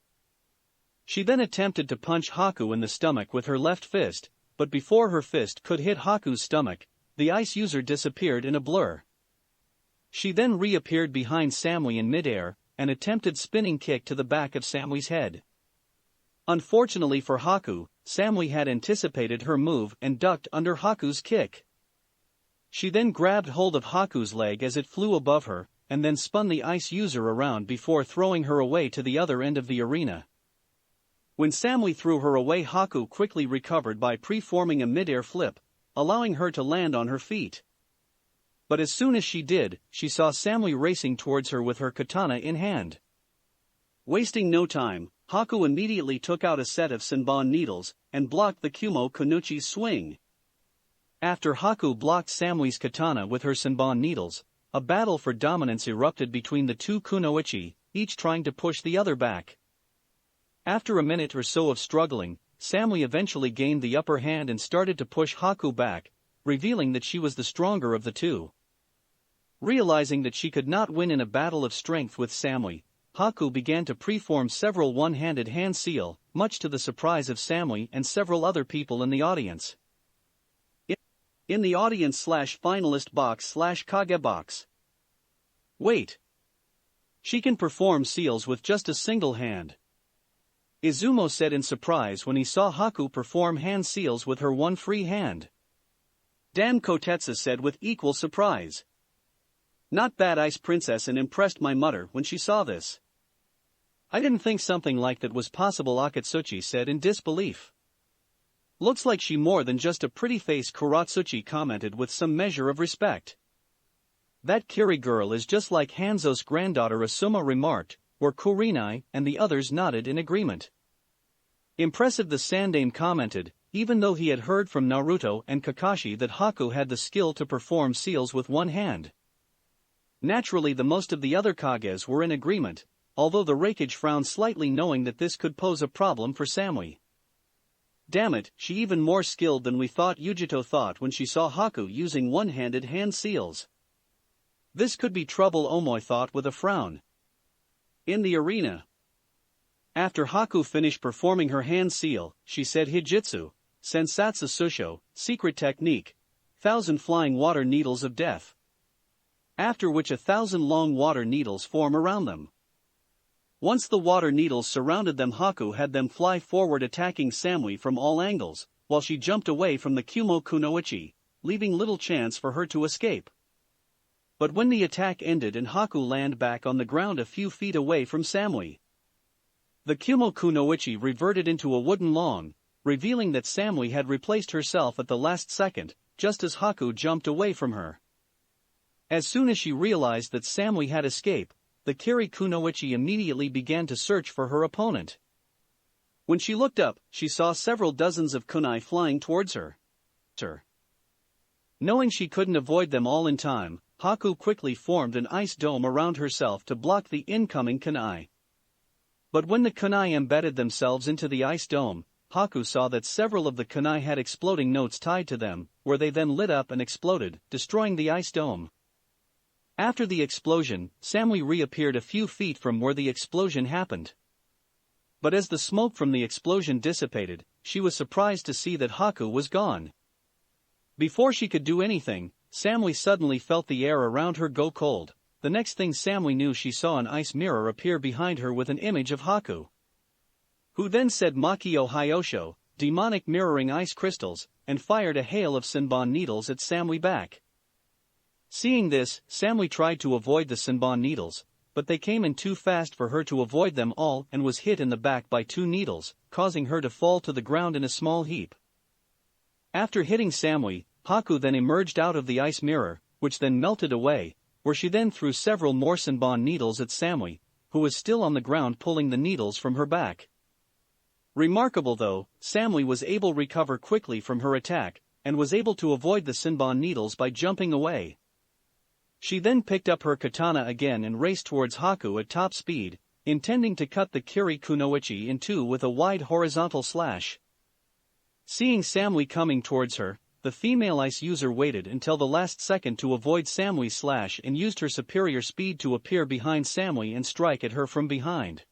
She then attempted to punch Haku in the stomach with her left fist, but before her fist could hit Haku's stomach, the ice user disappeared in a blur. She then reappeared behind Samui in midair and attempted spinning kick to the back of Samui's head. Unfortunately for Haku, Samui had anticipated her move and ducked under Haku's kick. She then grabbed hold of Haku's leg as it flew above her, and then spun the ice user around before throwing her away to the other end of the arena. When Samui threw her away, Haku quickly recovered by preforming a midair flip, allowing her to land on her feet. But as soon as she did, she saw Samui racing towards her with her katana in hand. Wasting no time, Haku immediately took out a set of Senbon needles and blocked the Kumo Kunuchi's swing. After Haku blocked Samui's katana with her Senbon needles, a battle for dominance erupted between the two Kunoichi, each trying to push the other back. After a minute or so of struggling, Samui eventually gained the upper hand and started to push Haku back, revealing that she was the stronger of the two. Realizing that she could not win in a battle of strength with Samui, Haku began to preform several one-handed hand seal, much to the surprise of Samui and several other people in the audience. In the audience/finalist box/kage box. Wait. She can perform seals with just a single hand. Izumo said in surprise when he saw Haku perform hand seals with her one free hand. Dan Kotetsu said with equal surprise. Not bad, Ice Princess, and impressed my mother when she saw this. I didn't think something like that was possible, Akatsuchi said in disbelief. Looks like she more than just a pretty face, Kuratsuchi commented with some measure of respect. That Kiri girl is just like Hanzo's granddaughter, Asuma remarked, where Kurinai and the others nodded in agreement. Impressive, the Sandame commented, even though he had heard from Naruto and Kakashi that Haku had the skill to perform seals with one hand. Naturally, the most of the other Kages were in agreement, although the Raikage frowned slightly, knowing that this could pose a problem for Samui. Damn it, she even more skilled than we thought, Yujito thought when she saw Haku using one-handed hand seals. This could be trouble, Omoi thought with a frown. In the arena. After Haku finished performing her hand seal, she said Hijitsu, Sensatsu Susho, secret technique, 1,000 flying water needles of death. After which 1,000 long water needles form around them. Once the water needles surrounded them, Haku had them fly forward, attacking Samui from all angles, while she jumped away from the Kumo Kunoichi, leaving little chance for her to escape. But when the attack ended and Haku landed back on the ground a few feet away from Samui, the Kumo Kunoichi reverted into a wooden long, revealing that Samui had replaced herself at the last second, just as Haku jumped away from her. As soon as she realized that Samui had escaped, the Kiri Kunoichi immediately began to search for her opponent. When she looked up, she saw several dozens of kunai flying towards her. Knowing she couldn't avoid them all in time, Haku quickly formed an ice dome around herself to block the incoming kunai. But when the kunai embedded themselves into the ice dome, Haku saw that several of the kunai had exploding notes tied to them, where they then lit up and exploded, destroying the ice dome. After the explosion, Samui reappeared a few feet from where the explosion happened. But as the smoke from the explosion dissipated, she was surprised to see that Haku was gone. Before she could do anything, Samui suddenly felt the air around her go cold. The next thing Samui knew, she saw an ice mirror appear behind her with an image of Haku, who then said Makio Hyosho, demonic mirroring ice crystals, and fired a hail of Senbon needles at Samui back. Seeing this, Samui tried to avoid the Senbon needles, but they came in too fast for her to avoid them all and was hit in the back by 2 needles, causing her to fall to the ground in a small heap. After hitting Samui, Haku then emerged out of the ice mirror, which then melted away, where she then threw several more Senbon needles at Samui, who was still on the ground pulling the needles from her back. Remarkable though, Samui was able to recover quickly from her attack, and was able to avoid the Senbon needles by jumping away. She then picked up her katana again and raced towards Haku at top speed, intending to cut the Kiri Kunoichi in 2 with a wide horizontal slash. Seeing Samui coming towards her, the female ice user waited until the last second to avoid Samui's slash and used her superior speed to appear behind Samui and strike at her from behind.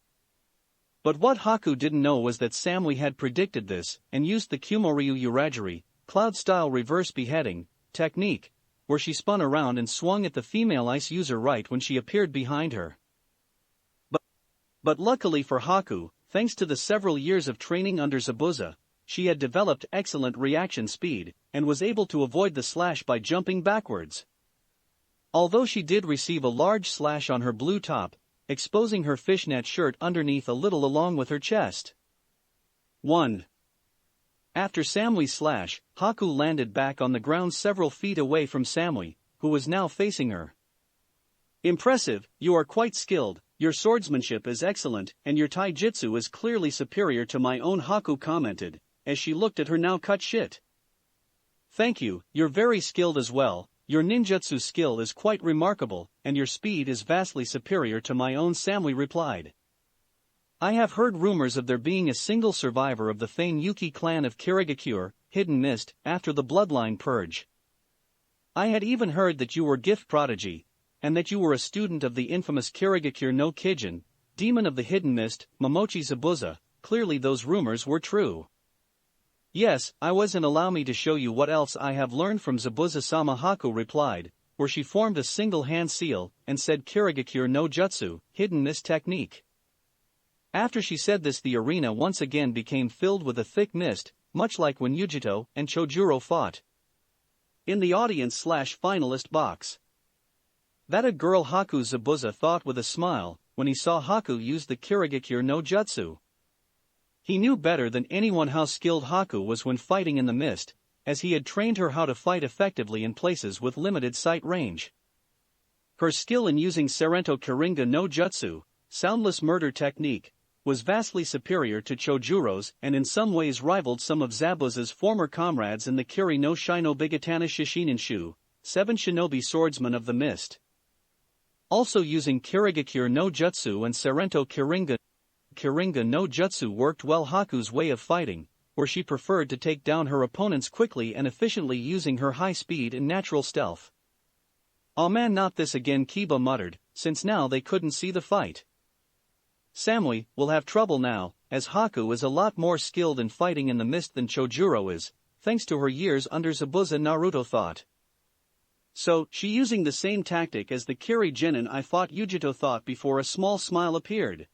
But what Haku didn't know was that Samui had predicted this and used the Kumoryu Uragiri, cloud-style reverse beheading, technique, where she spun around and swung at the female ice user right when she appeared behind her. But luckily for Haku, thanks to the several years of training under Zabuza, she had developed excellent reaction speed, and was able to avoid the slash by jumping backwards. Although she did receive a large slash on her blue top, exposing her fishnet shirt underneath a little along with her chest. 1. After Samui's slash, Haku landed back on the ground several feet away from Samui, who was now facing her. Impressive, you are quite skilled, your swordsmanship is excellent, and your taijutsu is clearly superior to my own, Haku commented, as she looked at her now cut shit. Thank you, you're very skilled as well, your ninjutsu skill is quite remarkable, and your speed is vastly superior to my own, Samui replied. I have heard rumors of there being a single survivor of the famed Yuki clan of Kirigakure, Hidden Mist, after the bloodline purge. I had even heard that you were gift prodigy, and that you were a student of the infamous Kirigakure no Kijin, demon of the Hidden Mist, Momochi Zabuza. Clearly those rumors were true. Yes, I was, and allow me to show you what else I have learned from Zabuza-sama, Haku replied, where she formed a single hand seal and said Kirigakure no Jutsu, Hidden Mist technique. After she said this, the arena once again became filled with a thick mist, much like when Yujito and Chojuro fought in the audience/finalist box. That a girl, Haku, Zabuza thought with a smile when he saw Haku use the Kirigakure no Jutsu. He knew better than anyone how skilled Haku was when fighting in the mist, as he had trained her how to fight effectively in places with limited sight range. Her skill in using Serento Kiringa no Jutsu, soundless murder technique, was vastly superior to Chojuro's and in some ways rivaled some of Zabuza's former comrades in the Kiri no Shino Bigatana Shishininshu, 7 shinobi swordsmen of the mist. Also using Kirigakure no Jutsu and Serento Kiringa no Jutsu worked well Haku's way of fighting, where she preferred to take down her opponents quickly and efficiently using her high speed and natural stealth. "Aw man, not this again," Kiba muttered, since now they couldn't see the fight. Samui will have trouble now, as Haku is a lot more skilled in fighting in the mist than Chojuro is, thanks to her years under Zabuza, Naruto thought. So, she using the same tactic as the Kiri Genin I fought, Yujito thought before a small smile appeared.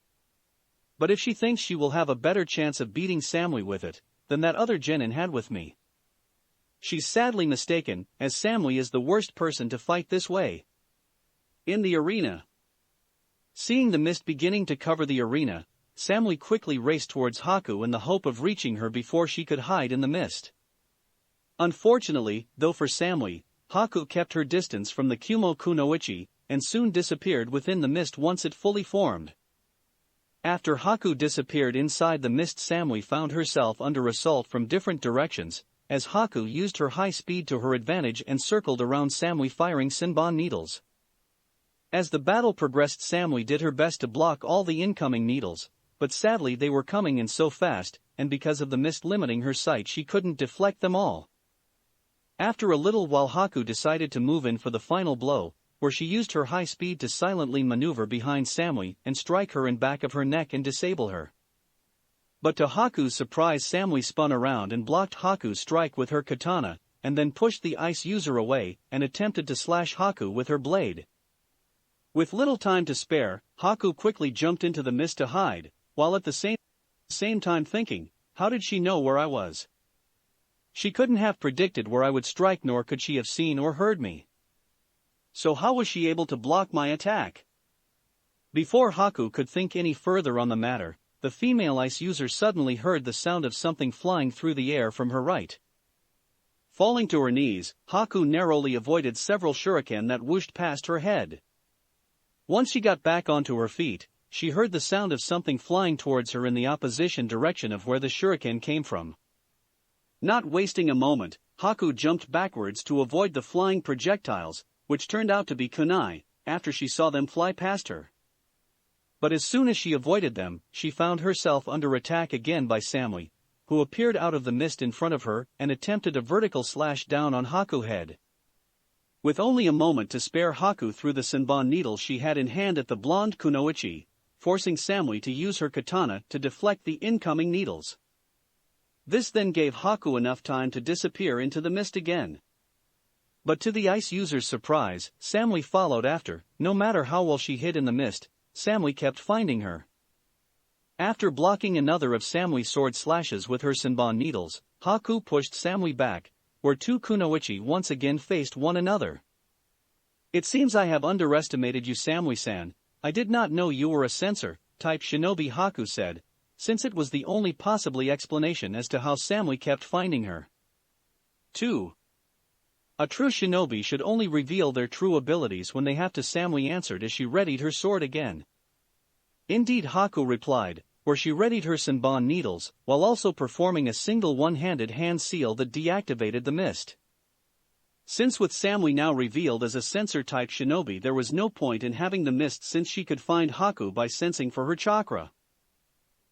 But if she thinks she will have a better chance of beating Samui with it than that other Genin had with me, she's sadly mistaken, as Samui is the worst person to fight this way. In the arena. Seeing the mist beginning to cover the arena, Samui quickly raced towards Haku in the hope of reaching her before she could hide in the mist. Unfortunately, though for Samui, Haku kept her distance from the Kumo Kunoichi, and soon disappeared within the mist once it fully formed. After Haku disappeared inside the mist, Samui found herself under assault from different directions, as Haku used her high speed to her advantage and circled around Samui firing Senbon needles. As the battle progressed, Samui did her best to block all the incoming needles, but sadly they were coming in so fast, and because of the mist limiting her sight she couldn't deflect them all. After a little while Haku decided to move in for the final blow, where she used her high speed to silently maneuver behind Samui and strike her in back of her neck and disable her. But to Haku's surprise, Samui spun around and blocked Haku's strike with her katana, and then pushed the ice user away and attempted to slash Haku with her blade. With little time to spare, Haku quickly jumped into the mist to hide, while at the same time thinking, how did she know where I was? She couldn't have predicted where I would strike, nor could she have seen or heard me. So how was she able to block my attack? Before Haku could think any further on the matter, the female ice user suddenly heard the sound of something flying through the air from her right. Falling to her knees, Haku narrowly avoided several shuriken that whooshed past her head. Once she got back onto her feet, she heard the sound of something flying towards her in the opposition direction of where the shuriken came from. Not wasting a moment, Haku jumped backwards to avoid the flying projectiles, which turned out to be kunai, after she saw them fly past her. But as soon as she avoided them, she found herself under attack again by Samui, who appeared out of the mist in front of her and attempted a vertical slash down on Haku's head. With only a moment to spare, Haku threw the Senbon needle she had in hand at the blonde kunoichi, forcing Samui to use her katana to deflect the incoming needles. This then gave Haku enough time to disappear into the mist again. But to the ice user's surprise, Samui followed after. No matter how well she hid in the mist, Samui kept finding her. After blocking another of Samui's sword slashes with her Senbon needles, Haku pushed Samui back, where two kunoichi once again faced one another. It seems I have underestimated you, Samui-san. I did not know you were a censor-type shinobi, Haku said, since it was the only possibly explanation as to how Samui kept finding her. 2. A true shinobi should only reveal their true abilities when they have to, Samui answered as she readied her sword again. Indeed, Haku replied, where she readied her Senbon needles, while also performing a single one-handed hand seal that deactivated the mist. Since with Samui now revealed as a censor-type shinobi, there was no point in having the mist, since she could find Haku by sensing for her chakra.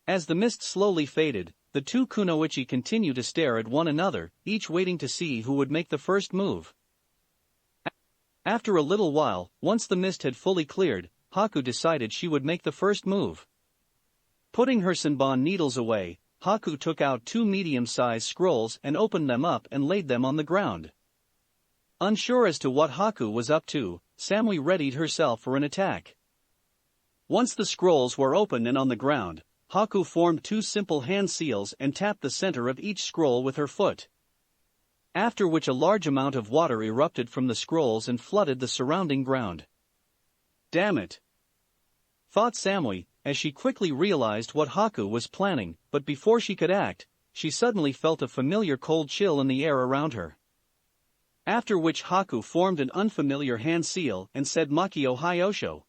As the mist slowly faded, the two kunoichi continued to stare at one another, each waiting to see who would make the first move. After a little while, once the mist had fully cleared, Haku decided she would make the first move. Putting her Senbon needles away, Haku took out two medium-sized scrolls and opened them up and laid them on the ground. Unsure as to what Haku was up to, Samui readied herself for an attack. Once the scrolls were open and on the ground, Haku formed two simple hand seals and tapped the center of each scroll with her foot. After which a large amount of water erupted from the scrolls and flooded the surrounding ground. Damn it! Thought Samui, as she quickly realized what Haku was planning, but before she could act, she suddenly felt a familiar cold chill in the air around her. After which Haku formed an unfamiliar hand seal and said Makio Hyosho.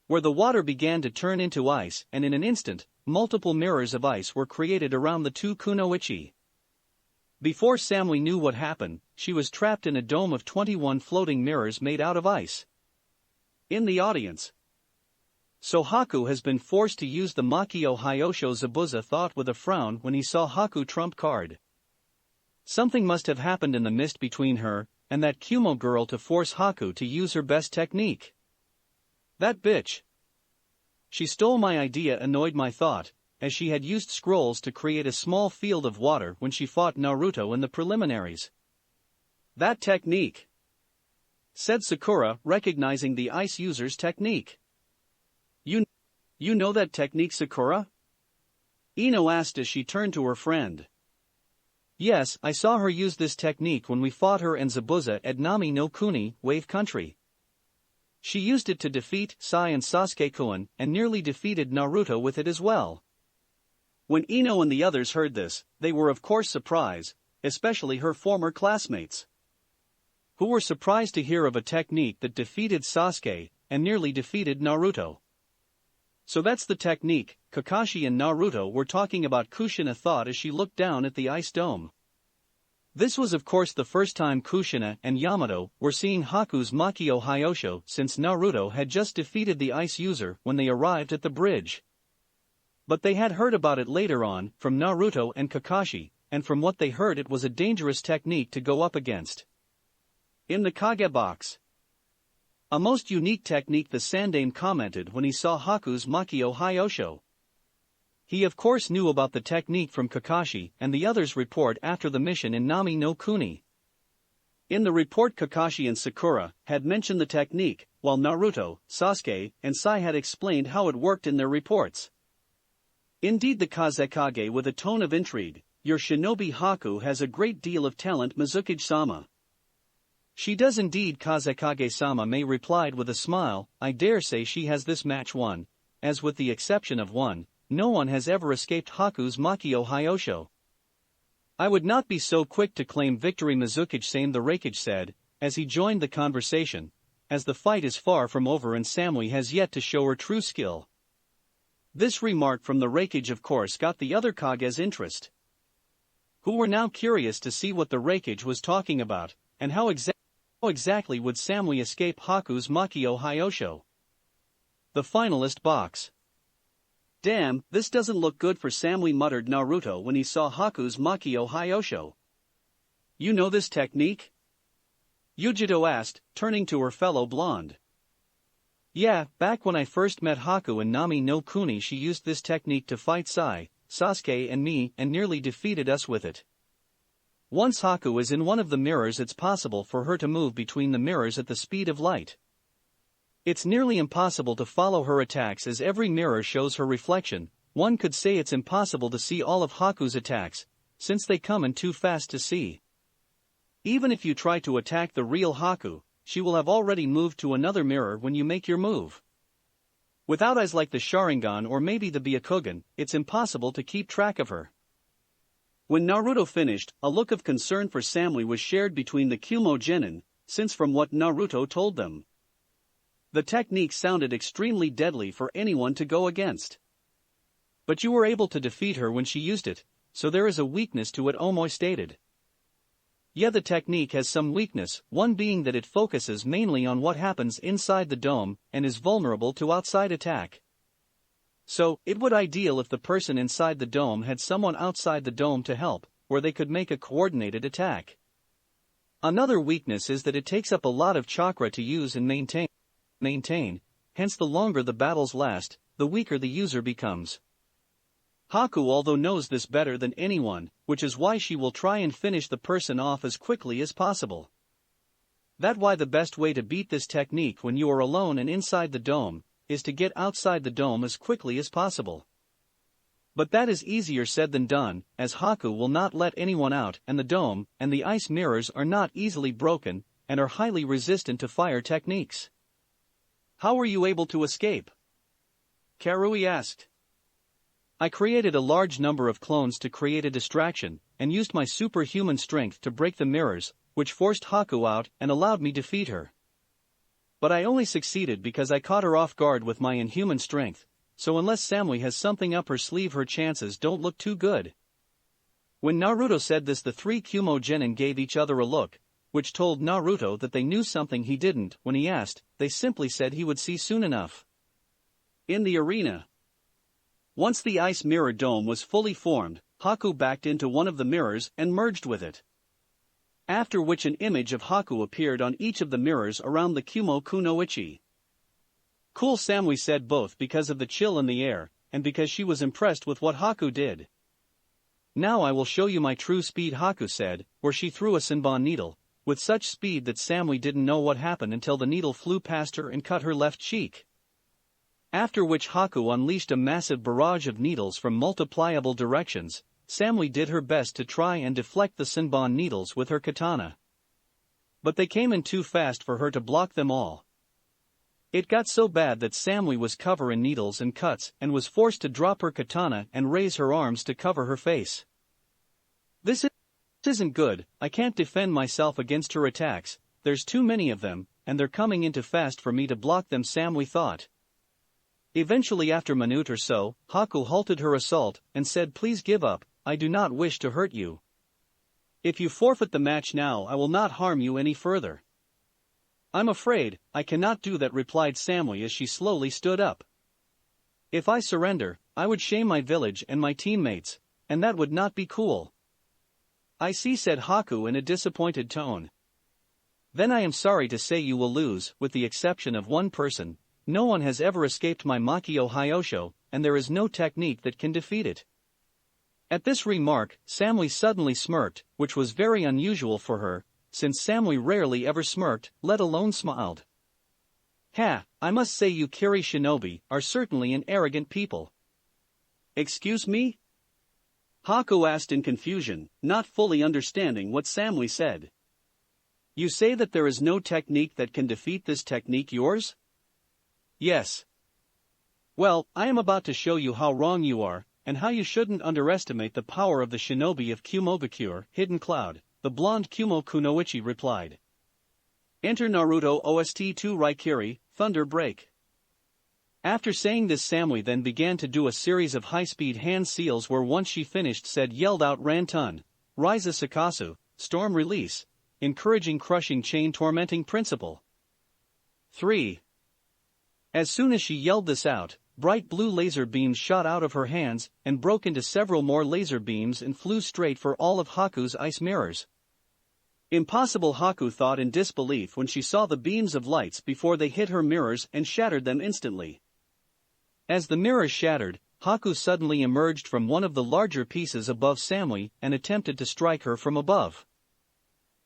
Where the water began to turn into ice, and in an instant, multiple mirrors of ice were created around the two kunoichi. Before Samui knew what happened, she was trapped in a dome of 21 floating mirrors made out of ice. In the audience. So Haku has been forced to use the Makio Hyosho, Zabuza thought with a frown when he saw Haku trump card. Something must have happened in the mist between her and that Kumo girl to force Haku to use her best technique. That bitch. She stole my idea, annoyed my thought, as she had used scrolls to create a small field of water when she fought Naruto in the preliminaries. That technique, said Sakura, recognizing the ice user's technique. You know that technique, Sakura? Ino asked as she turned to her friend. Yes, I saw her use this technique when we fought her and Zabuza at Nami no Kuni, Wave Country. She used it to defeat Sai and Sasuke-kun and nearly defeated Naruto with it as well. When Ino and the others heard this, they were of course surprised, especially her former classmates, who were surprised to hear of a technique that defeated Sasuke and nearly defeated Naruto. So that's the technique, Kakashi and Naruto were talking about, Kushina thought as she looked down at the ice dome. This was of course the first time Kushina and Yamato were seeing Haku's Makio Hyosho since Naruto had just defeated the ice user when they arrived at the bridge. But they had heard about it later on from Naruto and Kakashi, and from what they heard it was a dangerous technique to go up against. In the Kage box. A most unique technique, the Sandaime commented when he saw Haku's Makio Hyosho. He of course knew about the technique from Kakashi and the others' report after the mission in Nami no Kuni. In the report, Kakashi and Sakura had mentioned the technique, while Naruto, Sasuke, and Sai had explained how it worked in their reports. Indeed, the Kazekage with a tone of intrigue, "Your shinobi Haku has a great deal of talent, Mizukage-sama." "She does indeed," Kazekage-sama May replied with a smile. "I dare say she has this match won, as with the exception of one, no one has ever escaped Haku's Makio Hyosho." "I would not be so quick to claim victory," Mizukage-sama the Raikage said, as he joined the conversation, "as the fight is far from over and Samui has yet to show her true skill." This remark from the Raikage of course got the other Kages' interest, who were now curious to see what the Raikage was talking about, and how exactly would Samui escape Haku's Makio Hyosho. The finalist box. "Damn, this doesn't look good for Samui," muttered Naruto when he saw Haku's Makio Hyosho. "You know this technique?" Yujito asked, turning to her fellow blonde. "Yeah, back when I first met Haku in Nami no Kuni she used this technique to fight Sai, Sasuke and me and nearly defeated us with it. Once Haku is in one of the mirrors it's possible for her to move between the mirrors at the speed of light. It's nearly impossible to follow her attacks as every mirror shows her reflection. One could say it's impossible to see all of Haku's attacks, since they come in too fast to see. Even if you try to attack the real Haku, she will have already moved to another mirror when you make your move. Without eyes like the Sharingan or maybe the Byakugan, it's impossible to keep track of her." When Naruto finished, a look of concern for Samui was shared between the Kumo genin, since from what Naruto told them, the technique sounded extremely deadly for anyone to go against. "But you were able to defeat her when she used it, so there is a weakness to it," Omoi stated. "Yeah, the technique has some weakness, one being that it focuses mainly on what happens inside the dome and is vulnerable to outside attack. So, it would ideal if the person inside the dome had someone outside the dome to help, where they could make a coordinated attack. Another weakness is that it takes up a lot of chakra to use and maintain, hence the longer the battles last, the weaker the user becomes. Haku although knows this better than anyone, which is why she will try and finish the person off as quickly as possible. That's why the best way to beat this technique when you are alone and inside the dome, is to get outside the dome as quickly as possible. But that is easier said than done, as Haku will not let anyone out and the dome and the ice mirrors are not easily broken, and are highly resistant to fire techniques." "How were you able to escape?" Karui asked. "I created a large number of clones to create a distraction, and used my superhuman strength to break the mirrors, which forced Haku out and allowed me to defeat her. But I only succeeded because I caught her off guard with my inhuman strength, so unless Samui has something up her sleeve her chances don't look too good." When Naruto said this the three Kumo genin gave each other a look, which told Naruto that they knew something he didn't. When he asked, they simply said he would see soon enough. In the arena. Once the ice mirror dome was fully formed, Haku backed into one of the mirrors and merged with it. After which an image of Haku appeared on each of the mirrors around the Kumo Kunoichi. "Cool," Samui said, both because of the chill in the air, and because she was impressed with what Haku did. "Now I will show you my true speed," Haku said, where she threw a Senbon needle, with such speed that Samui didn't know what happened until the needle flew past her and cut her left cheek. After which Haku unleashed a massive barrage of needles from multipliable directions. Samui did her best to try and deflect the Senbon needles with her katana. But they came in too fast for her to block them all. It got so bad that Samui was covered in needles and cuts and was forced to drop her katana and raise her arms to cover her face. This isn't good, I can't defend myself against her attacks, there's too many of them, and they're coming in too fast for me to block them," Samui thought. Eventually after a minute or so, Haku halted her assault and said, "Please give up, I do not wish to hurt you. If you forfeit the match now I will not harm you any further." "I'm afraid, I cannot do that," replied Samui as she slowly stood up. "If I surrender, I would shame my village and my teammates, and that would not be cool." "I see," said Haku in a disappointed tone. "Then I am sorry to say you will lose, with the exception of one person. No one has ever escaped my Makio Hyosho, and there is no technique that can defeat it." At this remark, Samui suddenly smirked, which was very unusual for her, since Samui rarely ever smirked, let alone smiled. "Ha, I must say you Kiri shinobi are certainly an arrogant people." "Excuse me?" Haku asked in confusion, not fully understanding what Samui said. "You say that there is no technique that can defeat this technique yours?" "Yes." "Well, I am about to show you how wrong you are, and how you shouldn't underestimate the power of the shinobi of Kumogakure, Hidden Cloud," the blonde Kumo Kunoichi replied. Enter Naruto OST 2 Raikiri, Thunder Break. After saying this, Samui then began to do a series of high-speed hand seals where once she finished yelled out Rantun, Ryza Sakasu, Storm Release, Encouraging Crushing Chain Tormenting Principle. 3. As soon as she yelled this out, bright blue laser beams shot out of her hands and broke into several more laser beams and flew straight for all of Haku's ice mirrors. Impossible, Haku thought in disbelief when she saw the beams of lights before they hit her mirrors and shattered them instantly. As the mirrors shattered, Haku suddenly emerged from one of the larger pieces above Samui and attempted to strike her from above.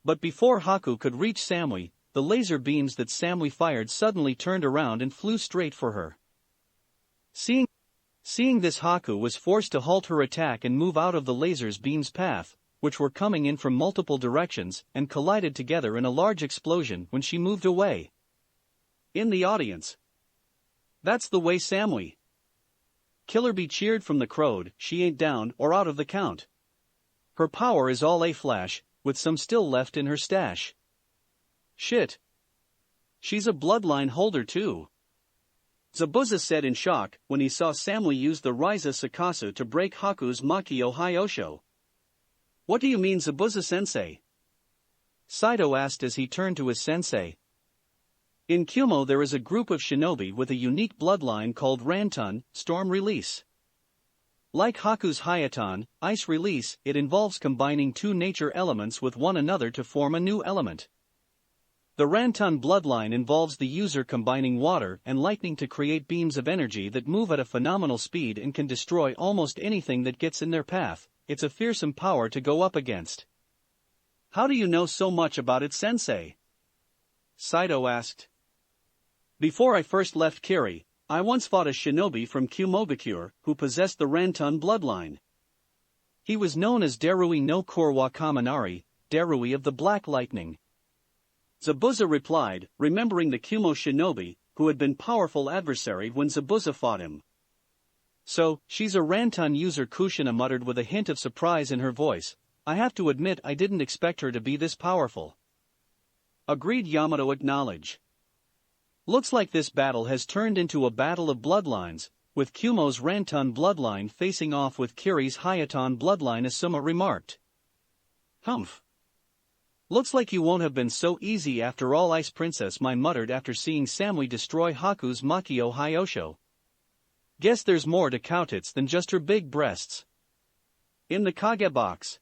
But before Haku could reach Samui, the laser beams that Samui fired suddenly turned around and flew straight for her. Seeing this, Haku was forced to halt her attack and move out of the laser's beam's path, which were coming in from multiple directions and collided together in a large explosion when she moved away. In the audience. "That's the way, Samui. Killer Bee," cheered from the crowd. "She ain't down or out of the count. Her power is all a flash, with some still left in her stash. Shit. She's a bloodline holder too." Zabuza said in shock when he saw Samui use the Ryza Sakasu to break Haku's Makio Hyosho. "What do you mean, Zabuza-sensei?" Saito asked as he turned to his sensei. "In Kumo there is a group of shinobi with a unique bloodline called Rantun, Storm Release. Like Haku's Hayaton, Ice Release, it involves combining two nature elements with one another to form a new element. The Rantun bloodline involves the user combining water and lightning to create beams of energy that move at a phenomenal speed and can destroy almost anything that gets in their path. It's a fearsome power to go up against." "How do you know so much about it, sensei?" Saito asked. "Before I first left Kiri, I once fought a shinobi from Kumogakure who possessed the Rantun bloodline. He was known as Darui no Kurwa Kaminari, Darui of the Black Lightning." Zabuza replied, remembering the Kumo shinobi, who had been powerful adversary when Zabuza fought him. "So, she's a Rantun user," Kushina muttered with a hint of surprise in her voice. "I have to admit I didn't expect her to be this powerful." Agreed, Yamato acknowledged. "Looks like this battle has turned into a battle of bloodlines, with Kumo's Rantun bloodline facing off with Kiri's Hayaton bloodline," Asuma remarked. "Humph. Looks like you won't have been so easy after all," Ice Princess Mai muttered after seeing Samui destroy Haku's Makio Hyosho. "Guess there's more to Koutitz than just her big breasts." In the Kage box.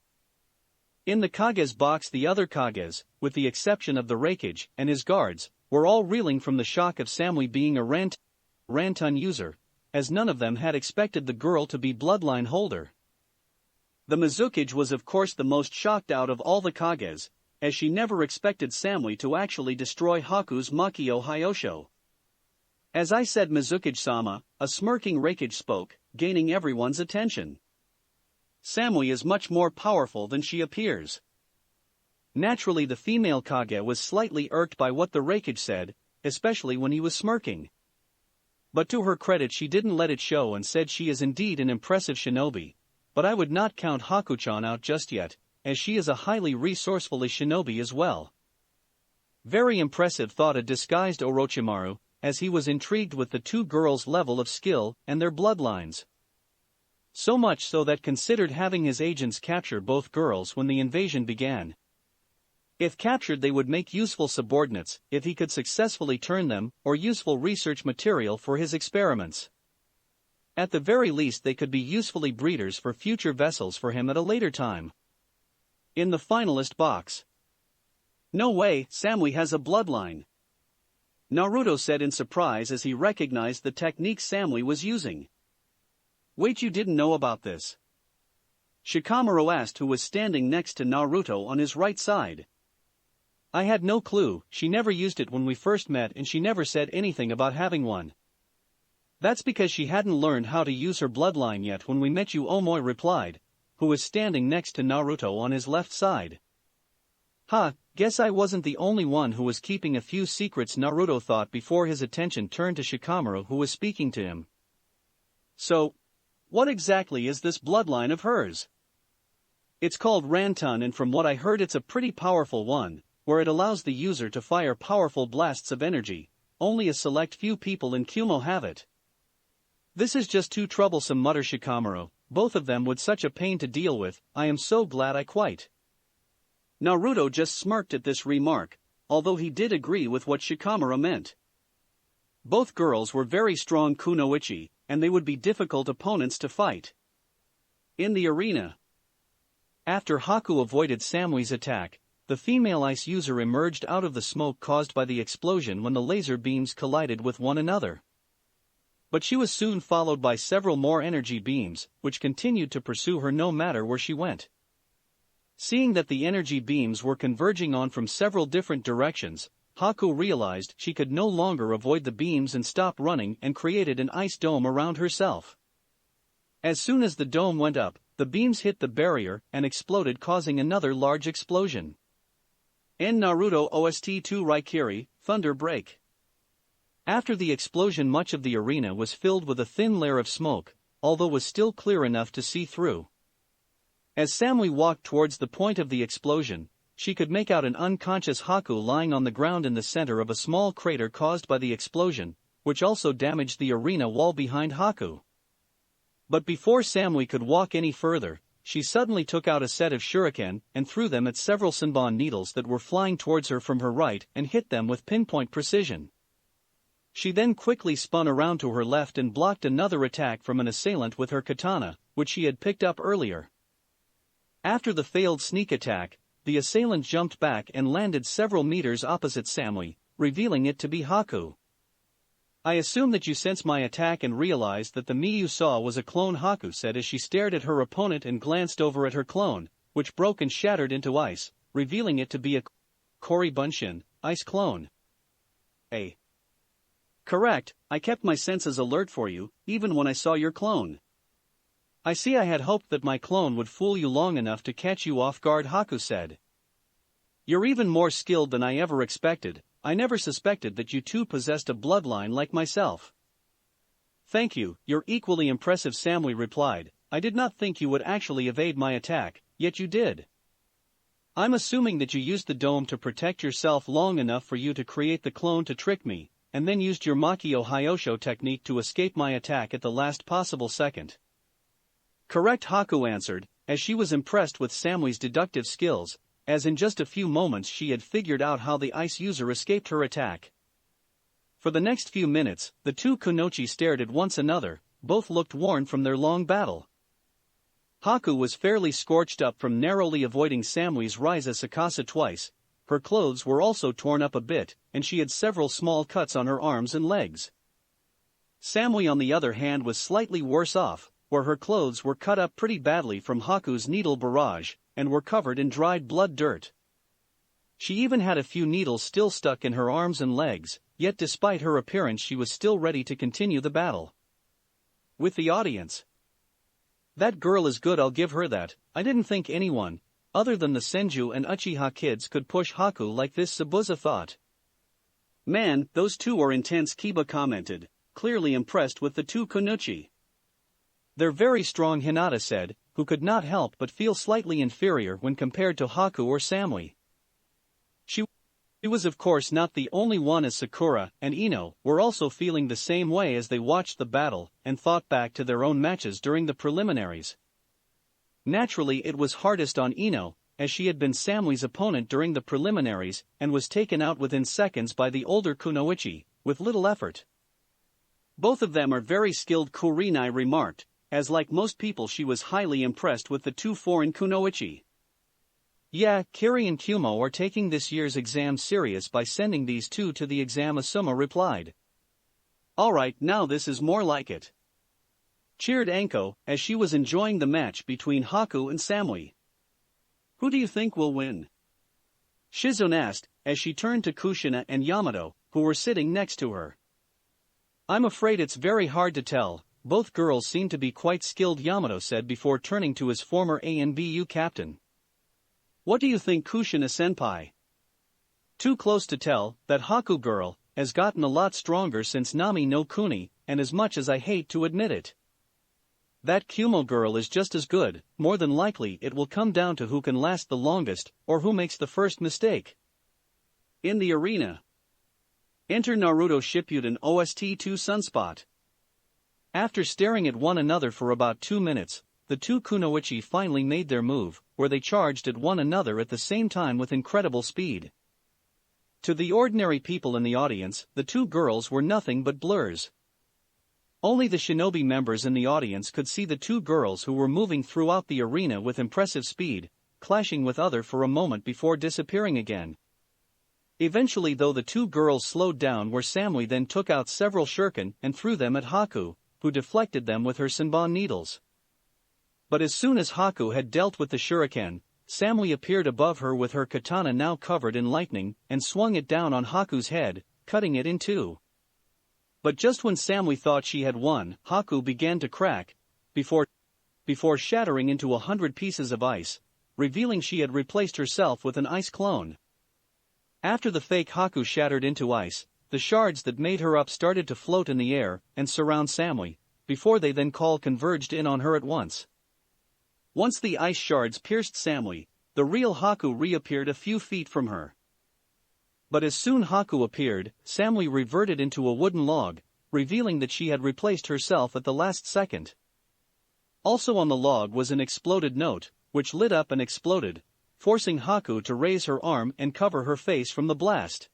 In the Kage's box, the other Kages, with the exception of the Raikage and his guards, were all reeling from the shock of Samui being a Rantun user, as none of them had expected the girl to be bloodline holder. The Mizukage was of course the most shocked out of all the Kages, as she never expected Samui to actually destroy Haku's Makio Hyosho. "As I said, Mizukage-sama," a smirking Raikage spoke, gaining everyone's attention. "Samui is much more powerful than she appears." Naturally, the female Kage was slightly irked by what the Raikage said, especially when he was smirking. But to her credit, she didn't let it show and said she is indeed an impressive shinobi, but I would not count Haku-chan out just yet, as she is a highly resourceful shinobi as well. "Very impressive," thought a disguised Orochimaru, as he was intrigued with the two girls' level of skill and their bloodlines. So much so that considered having his agents capture both girls when the invasion began. If captured, they would make useful subordinates if he could successfully turn them, or useful research material for his experiments. At the very least, they could be usefully breeders for future vessels for him at a later time. In the finalist box. "No way, Samui has a bloodline," Naruto said in surprise as he recognized the technique Samui was using. "Wait, you didn't know about this?" Shikamaru asked, who was standing next to Naruto on his right side. "I had no clue. She never used it when we first met, and she never said anything about having one." "That's because she hadn't learned how to use her bloodline yet when we met you," Omoi replied, who was standing next to Naruto on his left side. Guess I wasn't the only one who was keeping a few secrets," Naruto thought before his attention turned to Shikamaru, who was speaking to him. "So, what exactly is this bloodline of hers?" "It's called Rantun, and from what I heard it's a pretty powerful one, where it allows the user to fire powerful blasts of energy. Only a select few people in Kumo have it." "This is just too troublesome," muttered Shikamaru, "both of them would such a pain to deal with. I am so glad I quit." Naruto just smirked at this remark, although he did agree with what Shikamaru meant. Both girls were very strong kunoichi, and they would be difficult opponents to fight. In the arena. After Haku avoided Samui's attack, the female ice user emerged out of the smoke caused by the explosion when the laser beams collided with one another. But she was soon followed by several more energy beams, which continued to pursue her no matter where she went. Seeing that the energy beams were converging on from several different directions, Haku realized she could no longer avoid the beams and stopped running and created an ice dome around herself. As soon as the dome went up, the beams hit the barrier and exploded, causing another large explosion. In Naruto OST 2 Raikiri, Thunder Break. After the explosion, much of the arena was filled with a thin layer of smoke, although was still clear enough to see through. As Samui walked towards the point of the explosion, she could make out an unconscious Haku lying on the ground in the center of a small crater caused by the explosion, which also damaged the arena wall behind Haku. But before Samui could walk any further, she suddenly took out a set of shuriken and threw them at several Senbon needles that were flying towards her from her right and hit them with pinpoint precision. She then quickly spun around to her left and blocked another attack from an assailant with her katana, which she had picked up earlier. After the failed sneak attack, the assailant jumped back and landed several meters opposite Samui, revealing it to be Haku. "I assume that you sensed my attack and realized that the me you saw was a clone," Haku said as she stared at her opponent and glanced over at her clone, which broke and shattered into ice, revealing it to be a Kori Bunshin, ice clone. "Correct, I kept my senses alert for you, even when I saw your clone." "I see. I had hoped that my clone would fool you long enough to catch you off guard," Haku said. "You're even more skilled than I ever expected. I never suspected that you two possessed a bloodline like myself." "Thank you, you're equally impressive," Samui replied. "I did not think you would actually evade my attack, yet you did. I'm assuming that you used the dome to protect yourself long enough for you to create the clone to trick me, and then used your Makio Hyosho technique to escape my attack at the last possible second." "Correct," Haku answered, as she was impressed with Samui's deductive skills, as in just a few moments she had figured out how the ice user escaped her attack. For the next few minutes, the two kunoichi stared at one another. Both looked worn from their long battle. Haku was fairly scorched up from narrowly avoiding Samui's rise as Sakasa twice. Her clothes were also torn up a bit, and she had several small cuts on her arms and legs. Samui, on the other hand, was slightly worse off, where her clothes were cut up pretty badly from Haku's needle barrage, and were covered in dried blood dirt. She even had a few needles still stuck in her arms and legs, yet despite her appearance she was still ready to continue the battle. With the audience. "That girl is good, I'll give her that. I didn't think anyone, other than the Senju and Uchiha kids, could push Haku like this," Sabuza thought. "Man, those two are intense," Kiba commented, clearly impressed with the two kunoichi. "They're very strong," Hinata said, who could not help but feel slightly inferior when compared to Haku or Samui. She He was of course not the only one, as Sakura and Ino were also feeling the same way as they watched the battle and thought back to their own matches during the preliminaries. Naturally it was hardest on Ino, as she had been Samui's opponent during the preliminaries and was taken out within seconds by the older Kunoichi, with little effort. Both of them are very skilled, Kurinai remarked, as like most people she was highly impressed with the two foreign Kunoichi. Yeah, Kiri and Kumo are taking this year's exam serious by sending these two to the exam, Asuma replied. Alright, now this is more like it, cheered Anko, as she was enjoying the match between Haku and Samui. Who do you think will win? Shizune asked, as she turned to Kushina and Yamato, who were sitting next to her. I'm afraid it's very hard to tell, both girls seem to be quite skilled, Yamato said before turning to his former ANBU captain. What do you think, Kushina-senpai? Too close to tell, that Haku girl has gotten a lot stronger since Nami no Kuni, and as much as I hate to admit it, that Kumo girl is just as good. More than likely it will come down to who can last the longest, or who makes the first mistake. In the arena. Enter Naruto Shippuden OST 2 Sunspot. After staring at one another for about 2 minutes, the two Kunoichi finally made their move, where they charged at one another at the same time with incredible speed. To the ordinary people in the audience, the two girls were nothing but blurs. Only the shinobi members in the audience could see the two girls, who were moving throughout the arena with impressive speed, clashing with other for a moment before disappearing again. Eventually though the two girls slowed down, where Samui then took out several shuriken and threw them at Haku, who deflected them with her senbon needles. But as soon as Haku had dealt with the shuriken, Samui appeared above her with her katana now covered in lightning and swung it down on Haku's head, cutting it in two. But just when Samui thought she had won, Haku began to crack, before shattering into 100 pieces of ice, revealing she had replaced herself with an ice clone. After the fake Haku shattered into ice, the shards that made her up started to float in the air and surround Samui, before they then converged in on her at once. Once the ice shards pierced Samui, the real Haku reappeared a few feet from her. But as soon Haku appeared, Samui reverted into a wooden log, revealing that she had replaced herself at the last second. Also on the log was an exploded note, which lit up and exploded, forcing Haku to raise her arm and cover her face from the blast.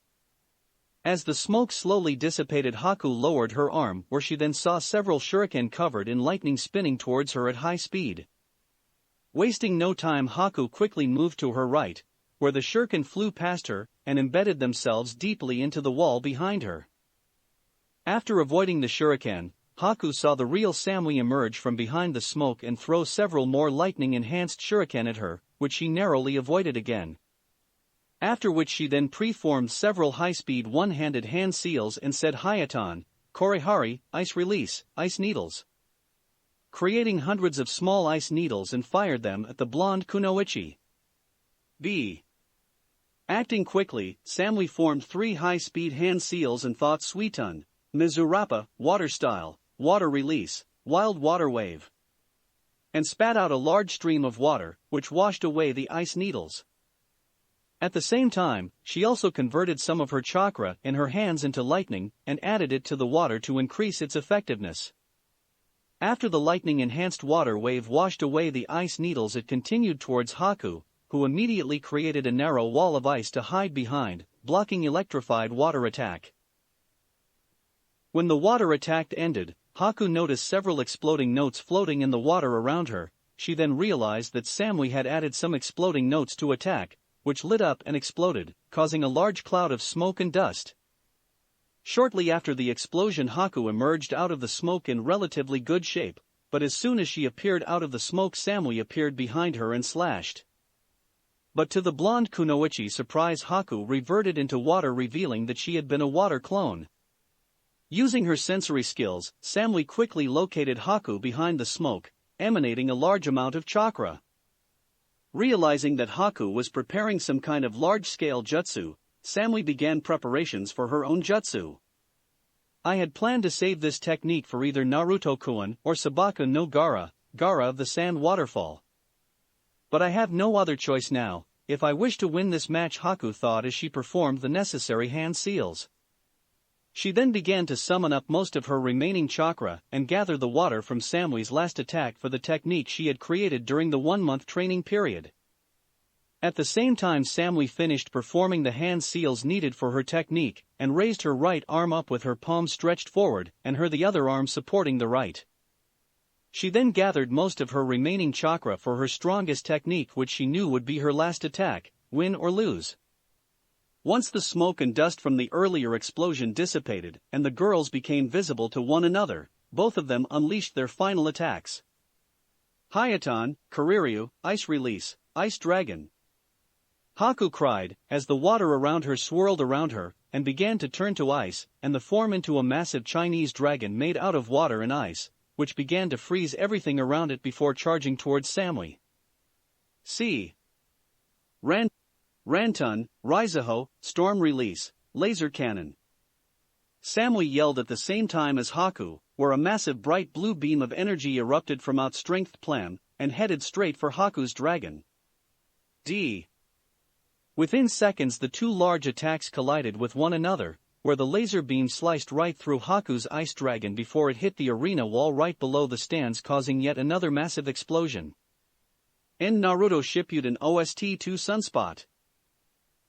As the smoke slowly dissipated, Haku lowered her arm, where she then saw several shuriken covered in lightning spinning towards her at high speed. Wasting no time, Haku quickly moved to her right, where the shuriken flew past her and embedded themselves deeply into the wall behind her. After avoiding the shuriken, Haku saw the real Samui emerge from behind the smoke and throw several more lightning-enhanced shuriken at her, which she narrowly avoided again. After which she then preformed several high-speed one-handed hand seals and said Hayatan, Korehari, ice release, ice needles, creating hundreds of small ice needles and fired them at the blonde Kunoichi. B. Acting quickly, Samui formed 3 high-speed hand seals and thought Suiton, Mizurapa, water style, water release, wild water wave, and spat out a large stream of water, which washed away the ice needles. At the same time, she also converted some of her chakra in her hands into lightning and added it to the water to increase its effectiveness. After the lightning-enhanced water wave washed away the ice needles, it continued towards Haku, who immediately created a narrow wall of ice to hide behind, blocking electrified water attack. When the water attack ended, Haku noticed several exploding notes floating in the water around her. She then realized that Samui had added some exploding notes to attack, which lit up and exploded, causing a large cloud of smoke and dust. Shortly after the explosion, Haku emerged out of the smoke in relatively good shape, but as soon as she appeared out of the smoke, Samui appeared behind her and slashed. But to the blonde Kunoichi's surprise, Haku reverted into water, revealing that she had been a water clone. Using her sensory skills, Samui quickly located Haku behind the smoke, emanating a large amount of chakra. Realizing that Haku was preparing some kind of large-scale jutsu, Samui began preparations for her own jutsu. I had planned to save this technique for either Naruto-kun or Sabaka no Gara, Gara of the Sand Waterfall. But I have no other choice now. if I wish to win this match, Haku thought as she performed the necessary hand seals. She then began to summon up most of her remaining chakra and gather the water from Samui's last attack for the technique she had created during the 1-month training period. At the same time, Samui finished performing the hand seals needed for her technique and raised her right arm up with her palm stretched forward and the other arm supporting the right. She then gathered most of her remaining chakra for her strongest technique, which she knew would be her last attack, win or lose. Once the smoke and dust from the earlier explosion dissipated and the girls became visible to one another, both of them unleashed their final attacks. Hayaton, Kiriryu, Ice Release, Ice Dragon. Haku cried, as the water around her swirled around her and began to turn to ice and form into a massive Chinese dragon made out of water and ice, which began to freeze everything around it before charging towards Samui. C. Rantun, Rizaho, Storm Release, Laser Cannon. Samui yelled at the same time as Haku, where a massive bright blue beam of energy erupted from out-strength Plam and headed straight for Haku's dragon. D. Within seconds the two large attacks collided with one another, where the laser beam sliced right through Haku's ice dragon before it hit the arena wall right below the stands, causing yet another massive explosion. End Naruto Shippuden OST 2 Sunspot.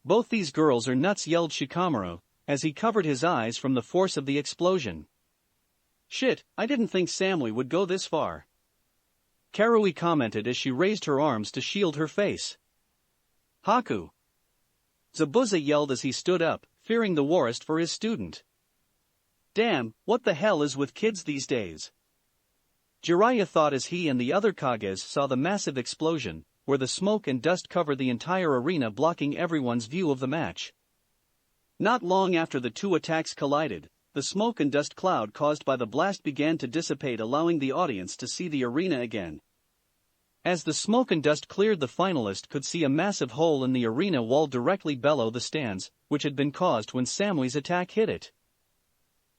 Both these girls are nuts, yelled Shikamaru, as he covered his eyes from the force of the explosion. Shit, I didn't think Samui would go this far. Karui commented as she raised her arms to shield her face. Haku. Zabuza yelled as he stood up, fearing the worst for his student. Damn, what the hell is with kids these days? Jiraiya thought as he and the other Kages saw the massive explosion, where the smoke and dust covered the entire arena, blocking everyone's view of the match. Not long after the two attacks collided, the smoke and dust cloud caused by the blast began to dissipate, allowing the audience to see the arena again. As the smoke and dust cleared, the finalist could see a massive hole in the arena wall directly below the stands, which had been caused when Samui's attack hit it.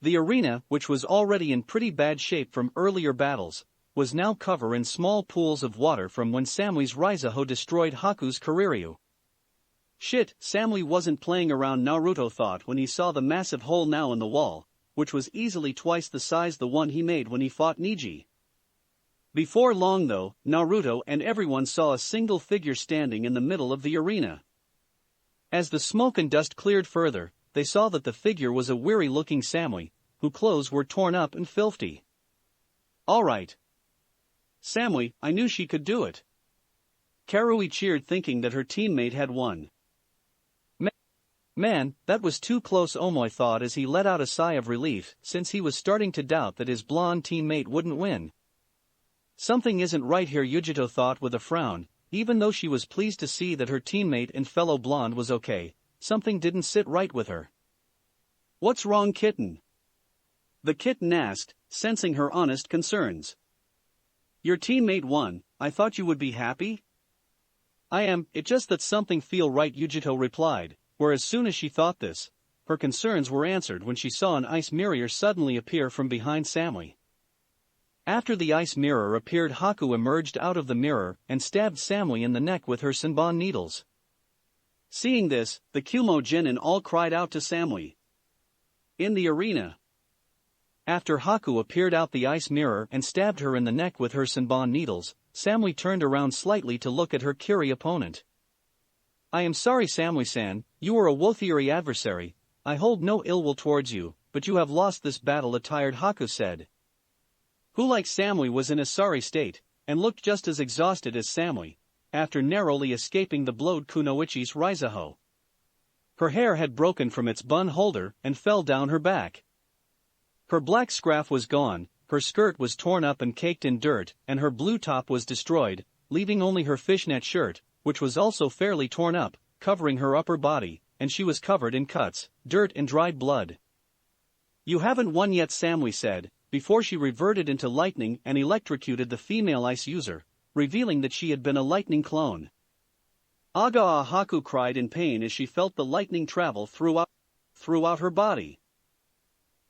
The arena, which was already in pretty bad shape from earlier battles, was now covered in small pools of water from when Samui's Rizaho destroyed Haku's Kiriryu. Shit, Samui wasn't playing around, Naruto thought when he saw the massive hole now in the wall, which was easily twice the size the one he made when he fought Niji. Before long though, Naruto and everyone saw a single figure standing in the middle of the arena. As the smoke and dust cleared further, they saw that the figure was a weary-looking Samui, whose clothes were torn up and filthy. Alright. Samui, I knew she could do it. Karui cheered, thinking that her teammate had won. Man, that was too close, Omoi thought as he let out a sigh of relief, since he was starting to doubt that his blonde teammate wouldn't win. Something isn't right here, Yujito thought with a frown. Even though she was pleased to see that her teammate and fellow blonde was okay, something didn't sit right with her. What's wrong, kitten? The kitten asked, sensing her honest concerns. Your teammate won, I thought you would be happy? I am, it's just that something feel right, Yujito replied, where as soon as she thought this, her concerns were answered when she saw an ice mirror suddenly appear from behind Samui. After the ice mirror appeared, Haku emerged out of the mirror and stabbed Samui in the neck with her Senbon needles. Seeing this, the Kumo Genin all cried out to Samui. In the arena. After Haku appeared out the ice mirror and stabbed her in the neck with her Senbon needles, Samui turned around slightly to look at her Kiri opponent. I am sorry, Samui-san, you are a Wotheuri adversary. I hold no ill will towards you, but you have lost this battle, a tired Haku said. Who, like Samui, was in a sorry state, and looked just as exhausted as Samui, after narrowly escaping the blowed Kunoichi's Rizaho. Her hair had broken from its bun holder and fell down her back. Her black scraf was gone, her skirt was torn up and caked in dirt, and her blue top was destroyed, leaving only her fishnet shirt, which was also fairly torn up, covering her upper body, and she was covered in cuts, dirt and dried blood. You haven't won yet, Samui said, before she reverted into lightning and electrocuted the female ice user, revealing that she had been a lightning clone. Aga! Haku cried in pain as she felt the lightning travel throughout her body.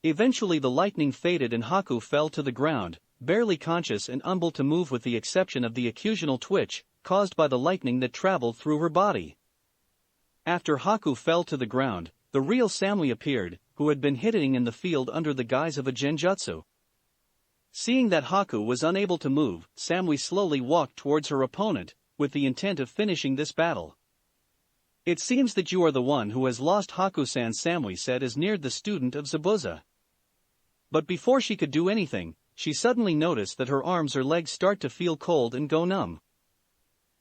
Eventually the lightning faded and Haku fell to the ground, barely conscious and unable to move with the exception of the occasional twitch, caused by the lightning that traveled through her body. After Haku fell to the ground, the real Samui appeared, who had been hiding in the field under the guise of a genjutsu. Seeing that Haku was unable to move, Samui slowly walked towards her opponent, with the intent of finishing this battle. "It seems that you are the one who has lost Haku-san," Samui said as neared the student of Zabuza. But before she could do anything, she suddenly noticed that her arms or legs start to feel cold and go numb.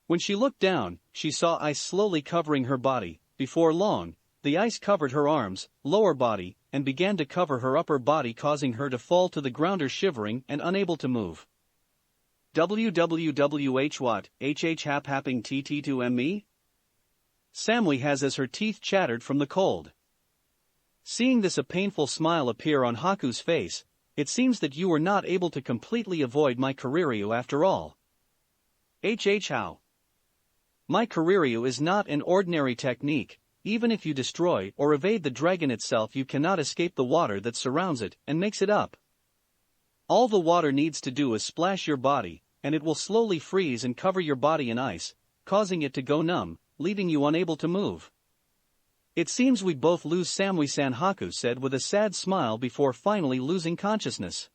When she looked down, she saw ice slowly covering her body. Before long, the ice covered her arms, lower body, and began to cover her upper body, causing her to fall to the ground shivering and unable to move. "WWWH what, HH happing TT2ME? Samui has as her teeth chattered from the cold. Seeing this, a painful smile appear on Haku's face. "It seems that you were not able to completely avoid my Kiriryu after all." "HH how? My Kiriryu is not an ordinary technique. Even if you destroy or evade the dragon itself, you cannot escape the water that surrounds it and makes it up. All the water needs to do is splash your body, and it will slowly freeze and cover your body in ice, causing it to go numb, leaving you unable to move." "It seems we both lose Samui-san," Haku said with a sad smile before finally losing consciousness.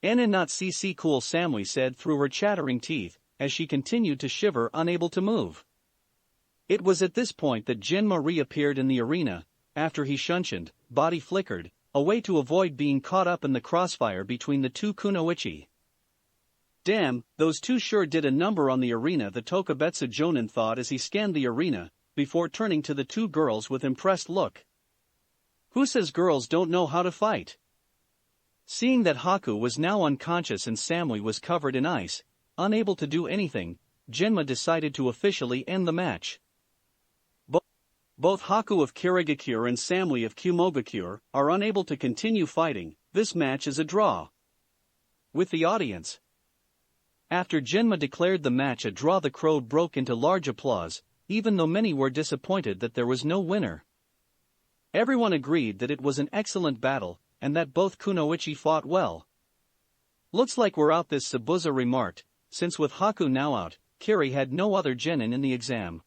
"And not CC cool," Samui said through her chattering teeth, as she continued to shiver, unable to move. It was at this point that Genma reappeared in the arena. After he shunshined, body flickered, a way to avoid being caught up in the crossfire between the two kunoichi. "Damn, those two sure did a number on the arena," the Tokubetsu Jonin thought as he scanned the arena, before turning to the two girls with impressed look. "Who says girls don't know how to fight?" Seeing that Haku was now unconscious and Samui was covered in ice, unable to do anything, Genma decided to officially end the match. Both Haku of Kirigakure and Samui of Kumogakure are unable to continue fighting. This match is a draw. With the audience. After Genma declared the match a draw, the crowd broke into large applause, even though many were disappointed that there was no winner. Everyone agreed that it was an excellent battle, and that both kunoichi fought well. "Looks like we're out," this Zabuza remarked, since with Haku now out, Kiri had no other genin in the exam.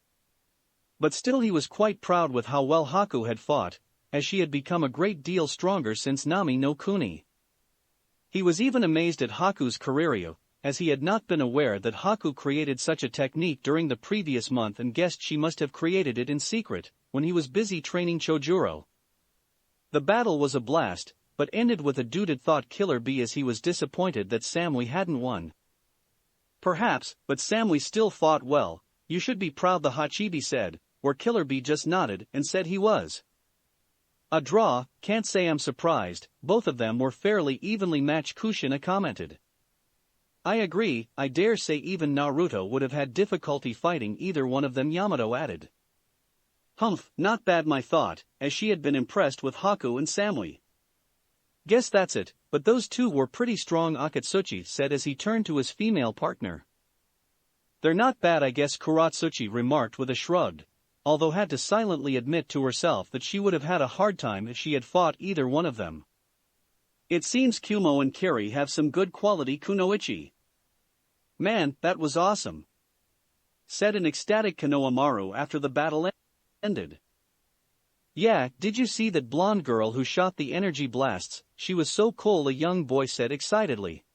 But still he was quite proud with how well Haku had fought, as she had become a great deal stronger since Nami no Kuni. He was even amazed at Haku's Kiriryu, as he had not been aware that Haku created such a technique during the previous month and guessed she must have created it in secret, when he was busy training Chojuro. The battle was a blast, but ended with a dude thought Killer Bee as he was disappointed that Samui hadn't won. "Perhaps, but Samui still fought well. You should be proud," the Hachibi said, where Killer Bee just nodded and said he was. "A draw, can't say I'm surprised, both of them were fairly evenly matched," Kushina commented. "I agree, I dare say even Naruto would have had difficulty fighting either one of them," Yamato added. "Humph, not bad," my thought, as she had been impressed with Haku and Samui. "Guess that's it, but those two were pretty strong," Akatsuchi said as he turned to his female partner. "They're not bad, I guess," Kuratsuchi remarked with a shrug, although had to silently admit to herself that she would have had a hard time if she had fought either one of them. "It seems Kumo and Kiri have some good quality kunoichi." "Man, that was awesome," said an ecstatic Konohamaru after the battle ended. "Yeah, did you see that blonde girl who shot the energy blasts? She was so cool," a young boy said excitedly.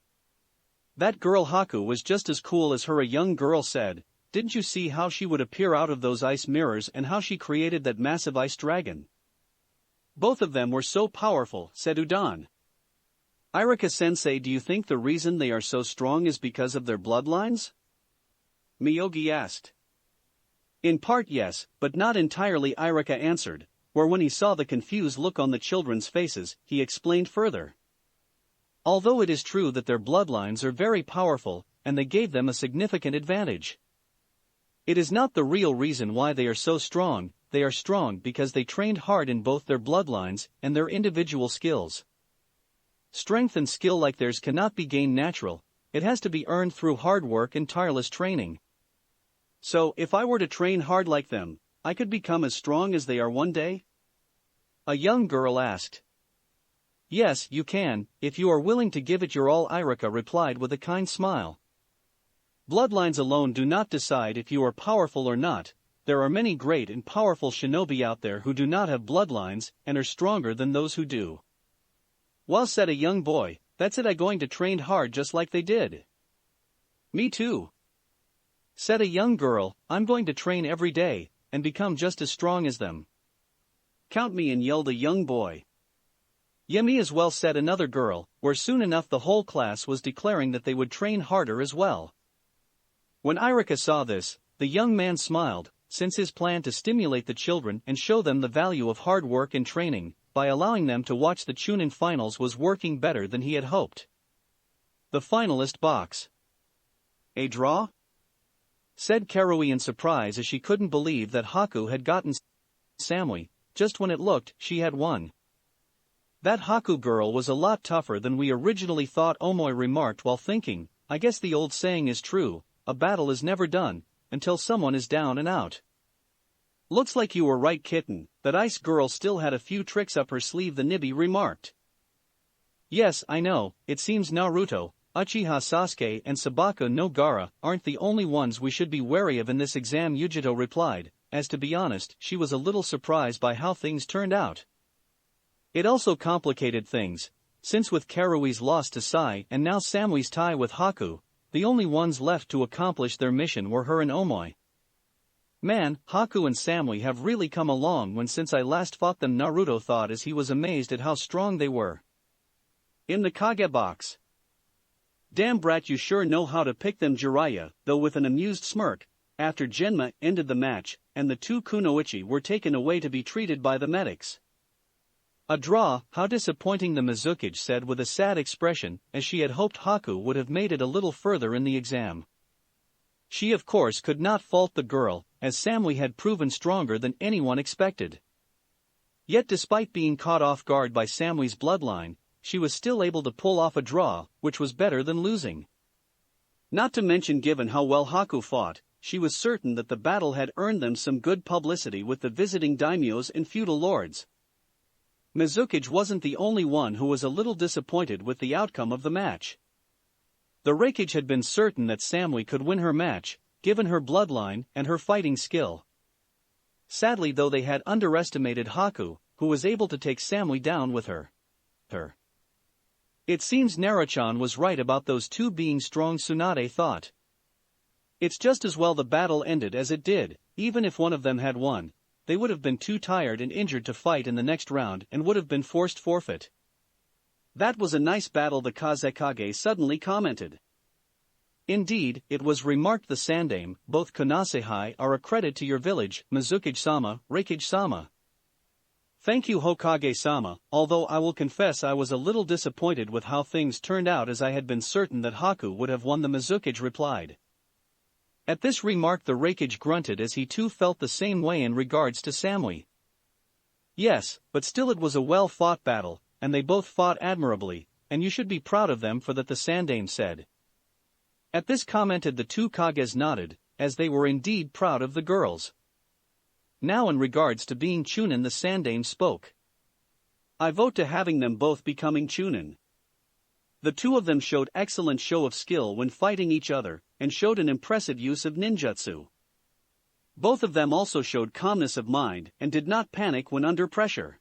"That girl Haku was just as cool as her," a young girl said. "Didn't you see how she would appear out of those ice mirrors and how she created that massive ice dragon?" "Both of them were so powerful," said Udon. "Irika-sensei, do you think the reason they are so strong is because of their bloodlines?" Miyogi asked. "In part yes, but not entirely," Irika answered, where when he saw the confused look on the children's faces, he explained further. "Although it is true that their bloodlines are very powerful, and they gave them a significant advantage, it is not the real reason why they are so strong. They are strong because they trained hard in both their bloodlines and their individual skills. Strength and skill like theirs cannot be gained natural, it has to be earned through hard work and tireless training. So, if I were to train hard like them, I could become as strong as they are one day?" a young girl asked. "Yes, you can, if you are willing to give it your all," Irika replied with a kind smile. "Bloodlines alone do not decide if you are powerful or not, there are many great and powerful shinobi out there who do not have bloodlines and are stronger than those who do. Well said, a young boy, that's it, I'm going to train hard just like they did. Me too. Said a young girl, I'm going to train every day, and become just as strong as them. Count me in, yelled a young boy. Yeah, me as well, said another girl, where soon enough the whole class was declaring that they would train harder as well. When Irika saw this, the young man smiled, since his plan to stimulate the children and show them the value of hard work and training, by allowing them to watch the Chunin finals, was working better than he had hoped. The finalist box. A draw? Said Karui in surprise as she couldn't believe that Haku had gotten Samui, just when it looked she had won. That Haku girl was a lot tougher than we originally thought, Omoi remarked while thinking, I guess the old saying is true, a battle is never done, until someone is down and out. Looks like you were right, kitten, that ice girl still had a few tricks up her sleeve, the Nibi remarked. Yes, I know, it seems Naruto, Uchiha Sasuke and Sabaka no Gaara aren't the only ones we should be wary of in this exam, Yujito replied, as to be honest she was a little surprised by how things turned out. It also complicated things, since with Karui's loss to Sai and now Samui's tie with Haku, the only ones left to accomplish their mission were her and Omoi. Man, Haku and Samui have really come a long way since I last fought them, Naruto thought as he was amazed at how strong they were. In the Kage box. Damn brat, you sure know how to pick them, Jiraiya, though with an amused smirk, after Genma ended the match, and the two Kunoichi were taken away to be treated by the medics. A draw, how disappointing, the Mizukage said with a sad expression, as she had hoped Haku would have made it a little further in the exam. She of course could not fault the girl, as Samui had proven stronger than anyone expected. Yet despite being caught off guard by Samui's bloodline, she was still able to pull off a draw, which was better than losing. Not to mention, given how well Haku fought, she was certain that the battle had earned them some good publicity with the visiting daimyos and feudal lords. Mizukage wasn't the only one who was a little disappointed with the outcome of the match. The Raikage had been certain that Samui could win her match, given her bloodline and her fighting skill. Sadly though, they had underestimated Haku, who was able to take Samui down with her. It seems Naruto was right about those two being strong, Tsunade thought. It's just as well the battle ended as it did. Even if one of them had won, they would have been too tired and injured to fight in the next round and would have been forced forfeit. That was a nice battle, the Kazekage suddenly commented. Indeed, it was, remarked the Sandaime, both Kanasehai are a credit to your village, Mizukage-sama, Raikage-sama. Thank you, Hokage-sama, although I will confess I was a little disappointed with how things turned out, as I had been certain that Haku would have won, the Mizukage replied. At this remark the Raikage grunted, as he too felt the same way in regards to Samui. Yes, but still it was a well-fought battle, and they both fought admirably, and you should be proud of them for that, the Sandaime said. At this commented the two Kages nodded, as they were indeed proud of the girls. Now in regards to being Chunin, the Sandaime spoke. I vote to having them both becoming Chunin. The two of them showed excellent show of skill when fighting each other, and showed an impressive use of ninjutsu. Both of them also showed calmness of mind and did not panic when under pressure.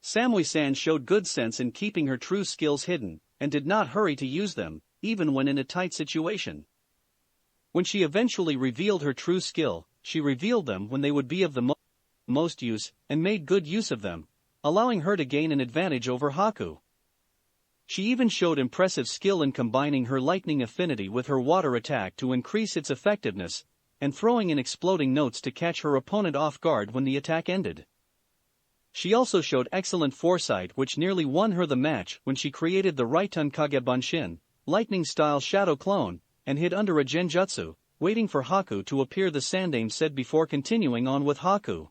Samui-san showed good sense in keeping her true skills hidden, and did not hurry to use them, even when in a tight situation. When she eventually revealed her true skill, she revealed them when they would be of the most use, and made good use of them, allowing her to gain an advantage over Haku. She even showed impressive skill in combining her lightning affinity with her water attack to increase its effectiveness, and throwing in exploding notes to catch her opponent off guard when the attack ended. She also showed excellent foresight, which nearly won her the match when she created the Raitun Kage Bunshin, lightning-style shadow clone, and hid under a genjutsu, waiting for Haku to appear, the Sandaime said before continuing on with Haku.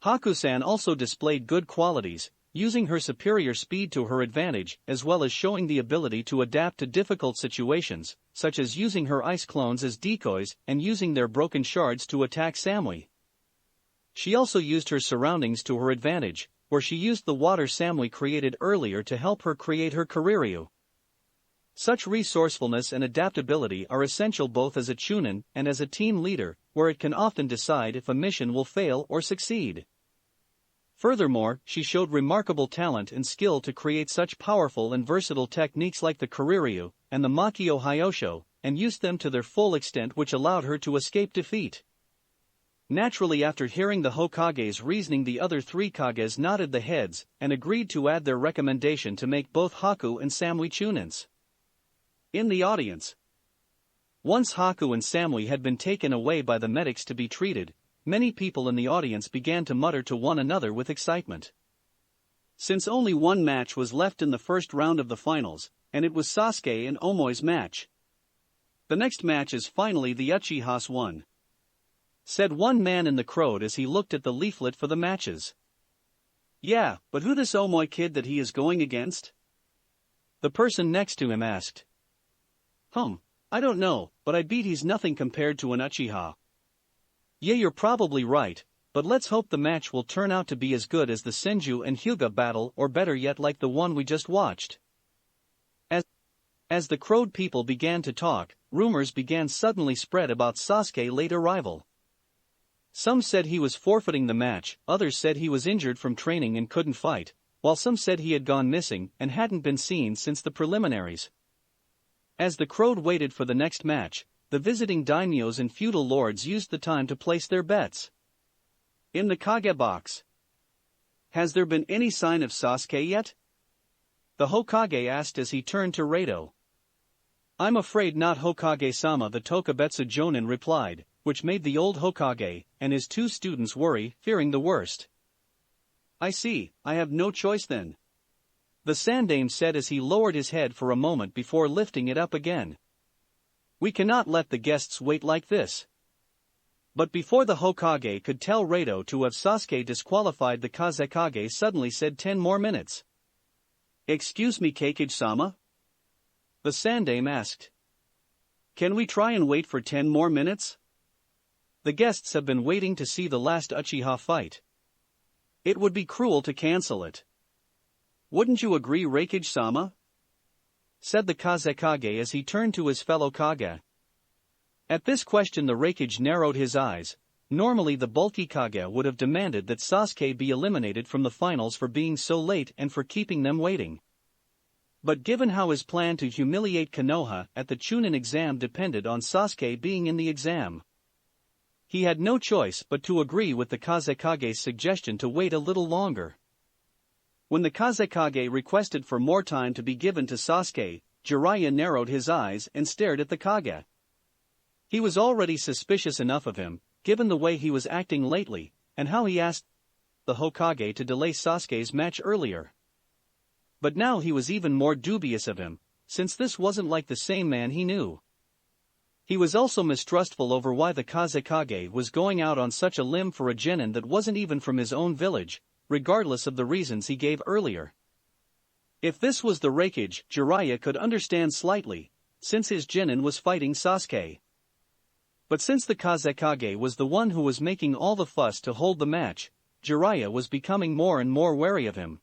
Haku-san also displayed good qualities, using her superior speed to her advantage, as well as showing the ability to adapt to difficult situations, such as using her ice clones as decoys and using their broken shards to attack Samui. She also used her surroundings to her advantage, where she used the water Samui created earlier to help her create her Kariryu. Such resourcefulness and adaptability are essential both as a Chunin and as a team leader, where it can often decide if a mission will fail or succeed. Furthermore, she showed remarkable talent and skill to create such powerful and versatile techniques like the Kiriryu and the Makio Hyosho, and used them to their full extent, which allowed her to escape defeat. Naturally, after hearing the Hokage's reasoning, the other three Kages nodded the heads and agreed to add their recommendation to make both Haku and Samui Chunins. In the audience, once Haku and Samui had been taken away by the medics to be treated, many people in the audience began to mutter to one another with excitement. Since only one match was left in the first round of the finals, and it was Sasuke and Omoi's match. "The next match is finally the Uchihas one," said one man in the crowd as he looked at the leaflet for the matches. "Yeah, but who this Omoi kid that he is going against?" the person next to him asked. I don't know, but I bet he's nothing compared to an Uchiha." "Yeah, you're probably right, but let's hope the match will turn out to be as good as the Senju and Hyuga battle, or better yet like the one we just watched." As the crowd people began to talk, rumors began suddenly spread about Sasuke's late arrival. Some said he was forfeiting the match, others said he was injured from training and couldn't fight, while some said he had gone missing and hadn't been seen since the preliminaries. As the crowd waited for the next match, the visiting daimyos and feudal lords used the time to place their bets. In the Kage box, "Has there been any sign of Sasuke yet?" the Hokage asked as he turned to Reito. "I'm afraid not, Hokage-sama," the Tokubetsu Jonin replied, which made the old Hokage and his two students worry, fearing the worst. "I see, I have no choice then," the Sandaime said as he lowered his head for a moment before lifting it up again. "We cannot let the guests wait like this." But before the Hokage could tell Reito to have Sasuke disqualified, the Kazekage suddenly said 10 more minutes. "Excuse me, Kakage-sama?" the Sandaime asked. "Can we try and wait for 10 more minutes? The guests have been waiting to see the last Uchiha fight. It would be cruel to cancel it. Wouldn't you agree, Reikage-sama?" said the Kazekage as he turned to his fellow Kage. At this question the Reikage narrowed his eyes. Normally the bulky Kage would have demanded that Sasuke be eliminated from the finals for being so late and for keeping them waiting. But given how his plan to humiliate Konoha at the Chunin exam depended on Sasuke being in the exam, he had no choice but to agree with the Kazekage's suggestion to wait a little longer. When the Kazekage requested for more time to be given to Sasuke, Jiraiya narrowed his eyes and stared at the Kage. He was already suspicious enough of him, given the way he was acting lately, and how he asked the Hokage to delay Sasuke's match earlier. But now he was even more dubious of him, since this wasn't like the same man he knew. He was also mistrustful over why the Kazekage was going out on such a limb for a genin that wasn't even from his own village, regardless of the reasons he gave earlier. If this was the Reikage, Jiraiya could understand slightly, since his genin was fighting Sasuke. But since the Kazekage was the one who was making all the fuss to hold the match, Jiraiya was becoming more and more wary of him.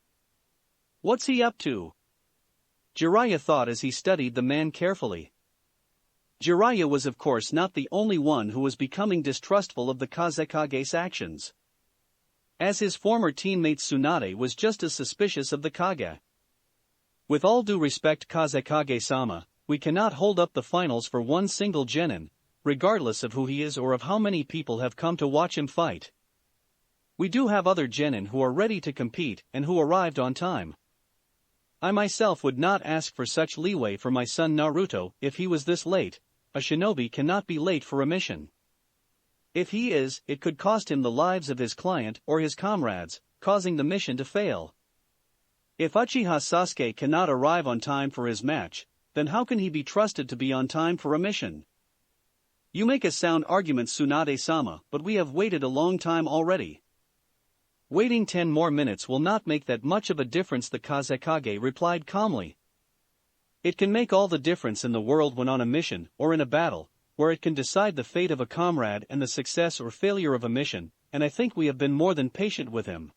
What's he up to? Jiraiya thought as he studied the man carefully. Jiraiya was of course not the only one who was becoming distrustful of the Kazekage's actions, as his former teammate Tsunade was just as suspicious of the Kage. With all due respect, Kazekage-sama, we cannot hold up the finals for one single genin, regardless of who he is or of how many people have come to watch him fight. We do have other genin who are ready to compete and who arrived on time. I myself would not ask for such leeway for my son Naruto if he was this late. A shinobi cannot be late for a mission. If he is, it could cost him the lives of his client or his comrades, causing the mission to fail. If Uchiha Sasuke cannot arrive on time for his match, then how can he be trusted to be on time for a mission? You make a sound argument, Tsunade-sama, but we have waited a long time already. Waiting 10 more minutes will not make that much of a difference, the Kazekage replied calmly. It can make all the difference in the world when on a mission or in a battle, where it can decide the fate of a comrade and the success or failure of a mission, and I think we have been more than patient with him.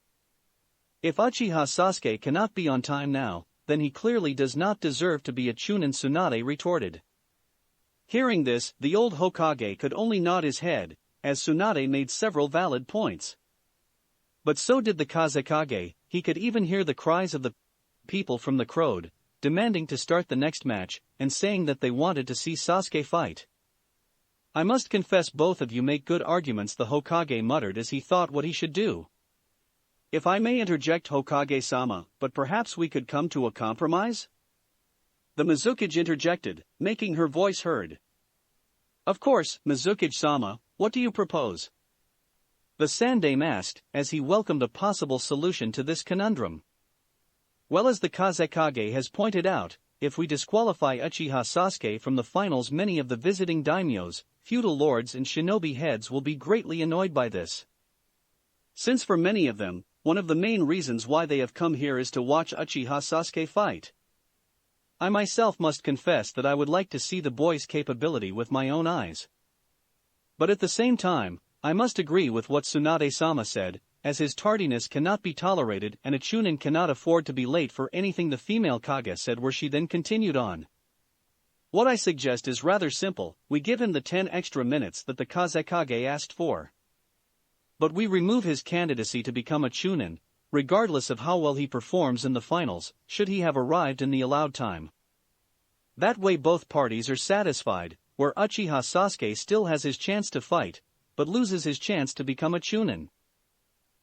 If Uchiha Sasuke cannot be on time now, then he clearly does not deserve to be a Chunin, Tsunade retorted. Hearing this, the old Hokage could only nod his head, as Tsunade made several valid points. But so did the Kazekage. He could even hear the cries of the people from the crowd, demanding to start the next match, and saying that they wanted to see Sasuke fight. I must confess both of you make good arguments, the Hokage muttered as he thought what he should do. If I may interject, Hokage-sama, but perhaps we could come to a compromise? The Mizukage interjected, making her voice heard. Of course, Mizukage-sama, what do you propose? The Sandaime asked, as he welcomed a possible solution to this conundrum. Well, as the Kazekage has pointed out, if we disqualify Uchiha Sasuke from the finals, many of the visiting daimyos, feudal lords and shinobi heads will be greatly annoyed by this. Since for many of them, one of the main reasons why they have come here is to watch Uchiha Sasuke fight. I myself must confess that I would like to see the boy's capability with my own eyes. But at the same time, I must agree with what Tsunade-sama said, as his tardiness cannot be tolerated and a Chunin cannot afford to be late for anything, the female Kage said, where she then continued on. What I suggest is rather simple, we give him the 10 extra minutes that the Kazekage asked for. But we remove his candidacy to become a Chunin, regardless of how well he performs in the finals, should he have arrived in the allowed time. That way both parties are satisfied, where Uchiha Sasuke still has his chance to fight, but loses his chance to become a Chunin.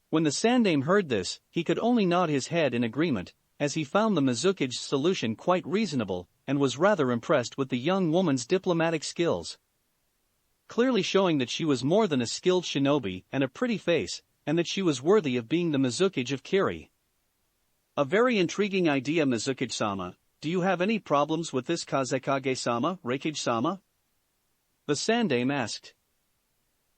When the Sandaime heard this, he could only nod his head in agreement, as he found the Mizukage's solution quite reasonable, and was rather impressed with the young woman's diplomatic skills. Clearly showing that she was more than a skilled shinobi and a pretty face, and that she was worthy of being the Mizukage of Kiri. A very intriguing idea, Mizukage-sama. Do you have any problems with this, Kazekage-sama, Reikage-sama? The Sandaime asked.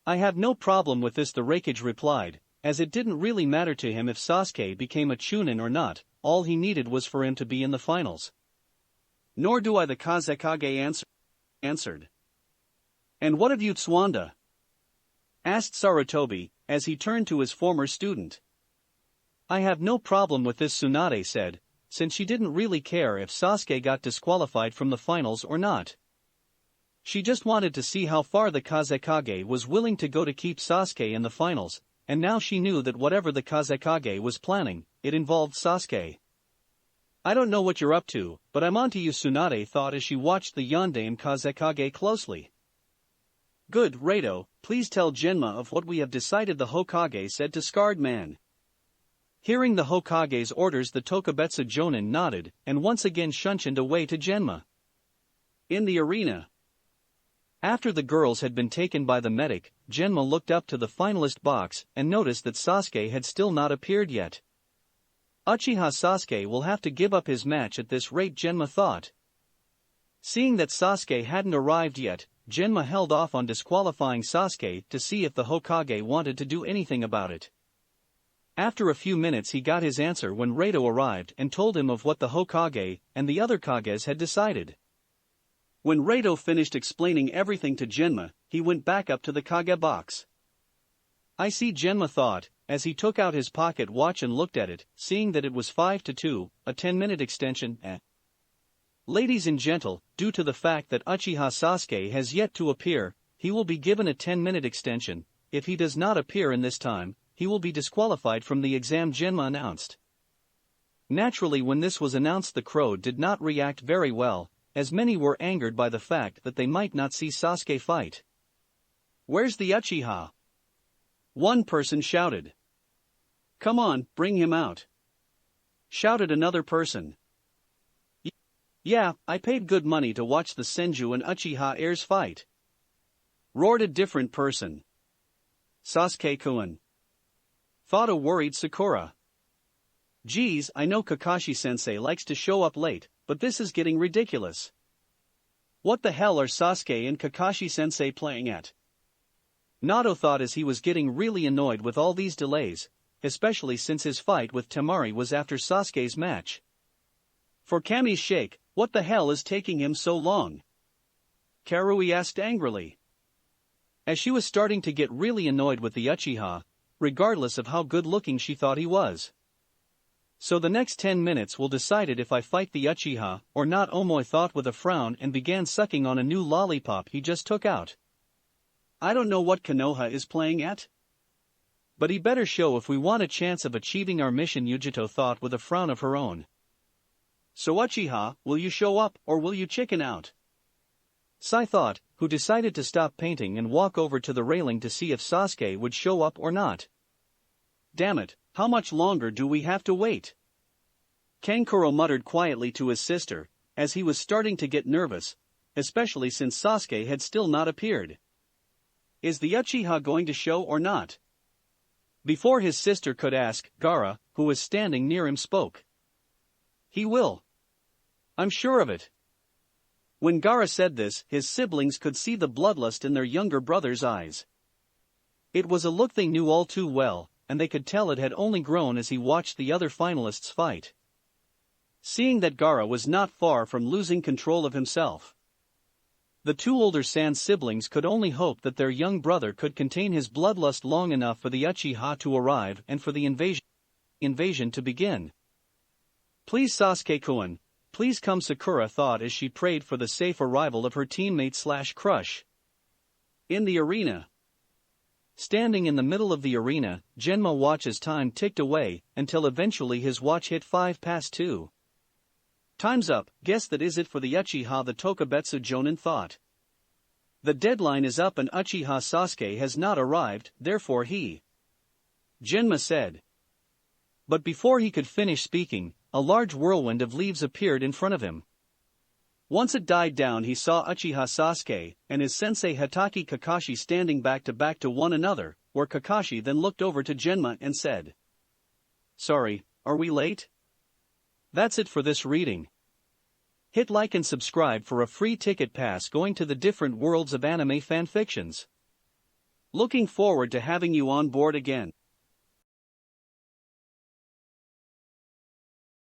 I have no problem with this, the Reikage replied, as it didn't really matter to him if Sasuke became a Chunin or not, all he needed was for him to be in the finals. Nor do I, the Kazekage answered. And what of you, Tsuanda? Asked Sarutobi, as he turned to his former student. I have no problem with this, Tsunade said, since she didn't really care if Sasuke got disqualified from the finals or not. She just wanted to see how far the Kazekage was willing to go to keep Sasuke in the finals, and now she knew that whatever the Kazekage was planning, it involved Sasuke. I don't know what you're up to, but I'm onto you, Tsunade thought as she watched the Yondaime Kazekage closely. Good, Rato, please tell Genma of what we have decided, the Hokage said to Scarred Man. Hearing the Hokage's orders, the Tokubetsu Jonin nodded, and once again shunshined away to Genma. In the arena. After the girls had been taken by the medic, Genma looked up to the finalist box and noticed that Sasuke had still not appeared yet. Uchiha Sasuke will have to give up his match at this rate, Genma thought. Seeing that Sasuke hadn't arrived yet, Genma held off on disqualifying Sasuke to see if the Hokage wanted to do anything about it. After a few minutes he got his answer when Rato arrived and told him of what the Hokage and the other Kages had decided. When Rato finished explaining everything to Genma, he went back up to the Kage box. I see, Genma thought, as he took out his pocket watch and looked at it, seeing that it was 5-2, a 10-minute extension. Ladies and gentle, due to the fact that Uchiha Sasuke has yet to appear, he will be given a 10-minute extension. If he does not appear in this time, he will be disqualified from the exam, Genma announced. Naturally, when this was announced, the crowd did not react very well, as many were angered by the fact that they might not see Sasuke fight. Where's the Uchiha? One person shouted. Come on, bring him out. Shouted another person. Yeah, I paid good money to watch the Senju and Uchiha heirs fight. Roared a different person. Sasuke-kun. Thought a worried Sakura. Geez, I know Kakashi-sensei likes to show up late, but this is getting ridiculous. What the hell are Sasuke and Kakashi-sensei playing at? Nato thought as he was getting really annoyed with all these delays, especially since his fight with Temari was after Sasuke's match. For Kami's shake, what the hell is taking him so long? Karui asked angrily. As she was starting to get really annoyed with the Uchiha, regardless of how good-looking she thought he was. So the next 10 minutes will decide it if I fight the Uchiha or not, Omoi thought with a frown and began sucking on a new lollipop he just took out. I don't know what Konoha is playing at. But he better show if we want a chance of achieving our mission, Yujito thought with a frown of her own. So Uchiha, will you show up or will you chicken out? Sai thought, who decided to stop painting and walk over to the railing to see if Sasuke would show up or not. Damn it, how much longer do we have to wait? Kankuro muttered quietly to his sister, as he was starting to get nervous, especially since Sasuke had still not appeared. Is the Uchiha going to show or not? Before his sister could ask, Gaara, who was standing near him, spoke. He will. I'm sure of it. When Gaara said this, his siblings could see the bloodlust in their younger brother's eyes. It was a look they knew all too well, and they could tell it had only grown as he watched the other finalists fight. Seeing that Gaara was not far from losing control of himself, the two older Sand siblings could only hope that their young brother could contain his bloodlust long enough for the Uchiha to arrive and for the invasion to begin. Please Sasuke-kun, please come, Sakura thought as she prayed for the safe arrival of her teammate/crush. In the arena. Standing in the middle of the arena, Genma watched as time ticked away until eventually his watch hit 2:05. Time's up, guess that is it for the Uchiha, the Tokubetsu Jonin thought. The deadline is up and Uchiha Sasuke has not arrived, therefore he. Genma said. But before he could finish speaking, a large whirlwind of leaves appeared in front of him. Once it died down, he saw Uchiha Sasuke and his sensei Hatake Kakashi standing back to one another, where Kakashi then looked over to Genma and said. Sorry, are we late? That's it for this reading. Hit like and subscribe for a free ticket pass going to the different worlds of anime fanfictions. Looking forward to having you on board again.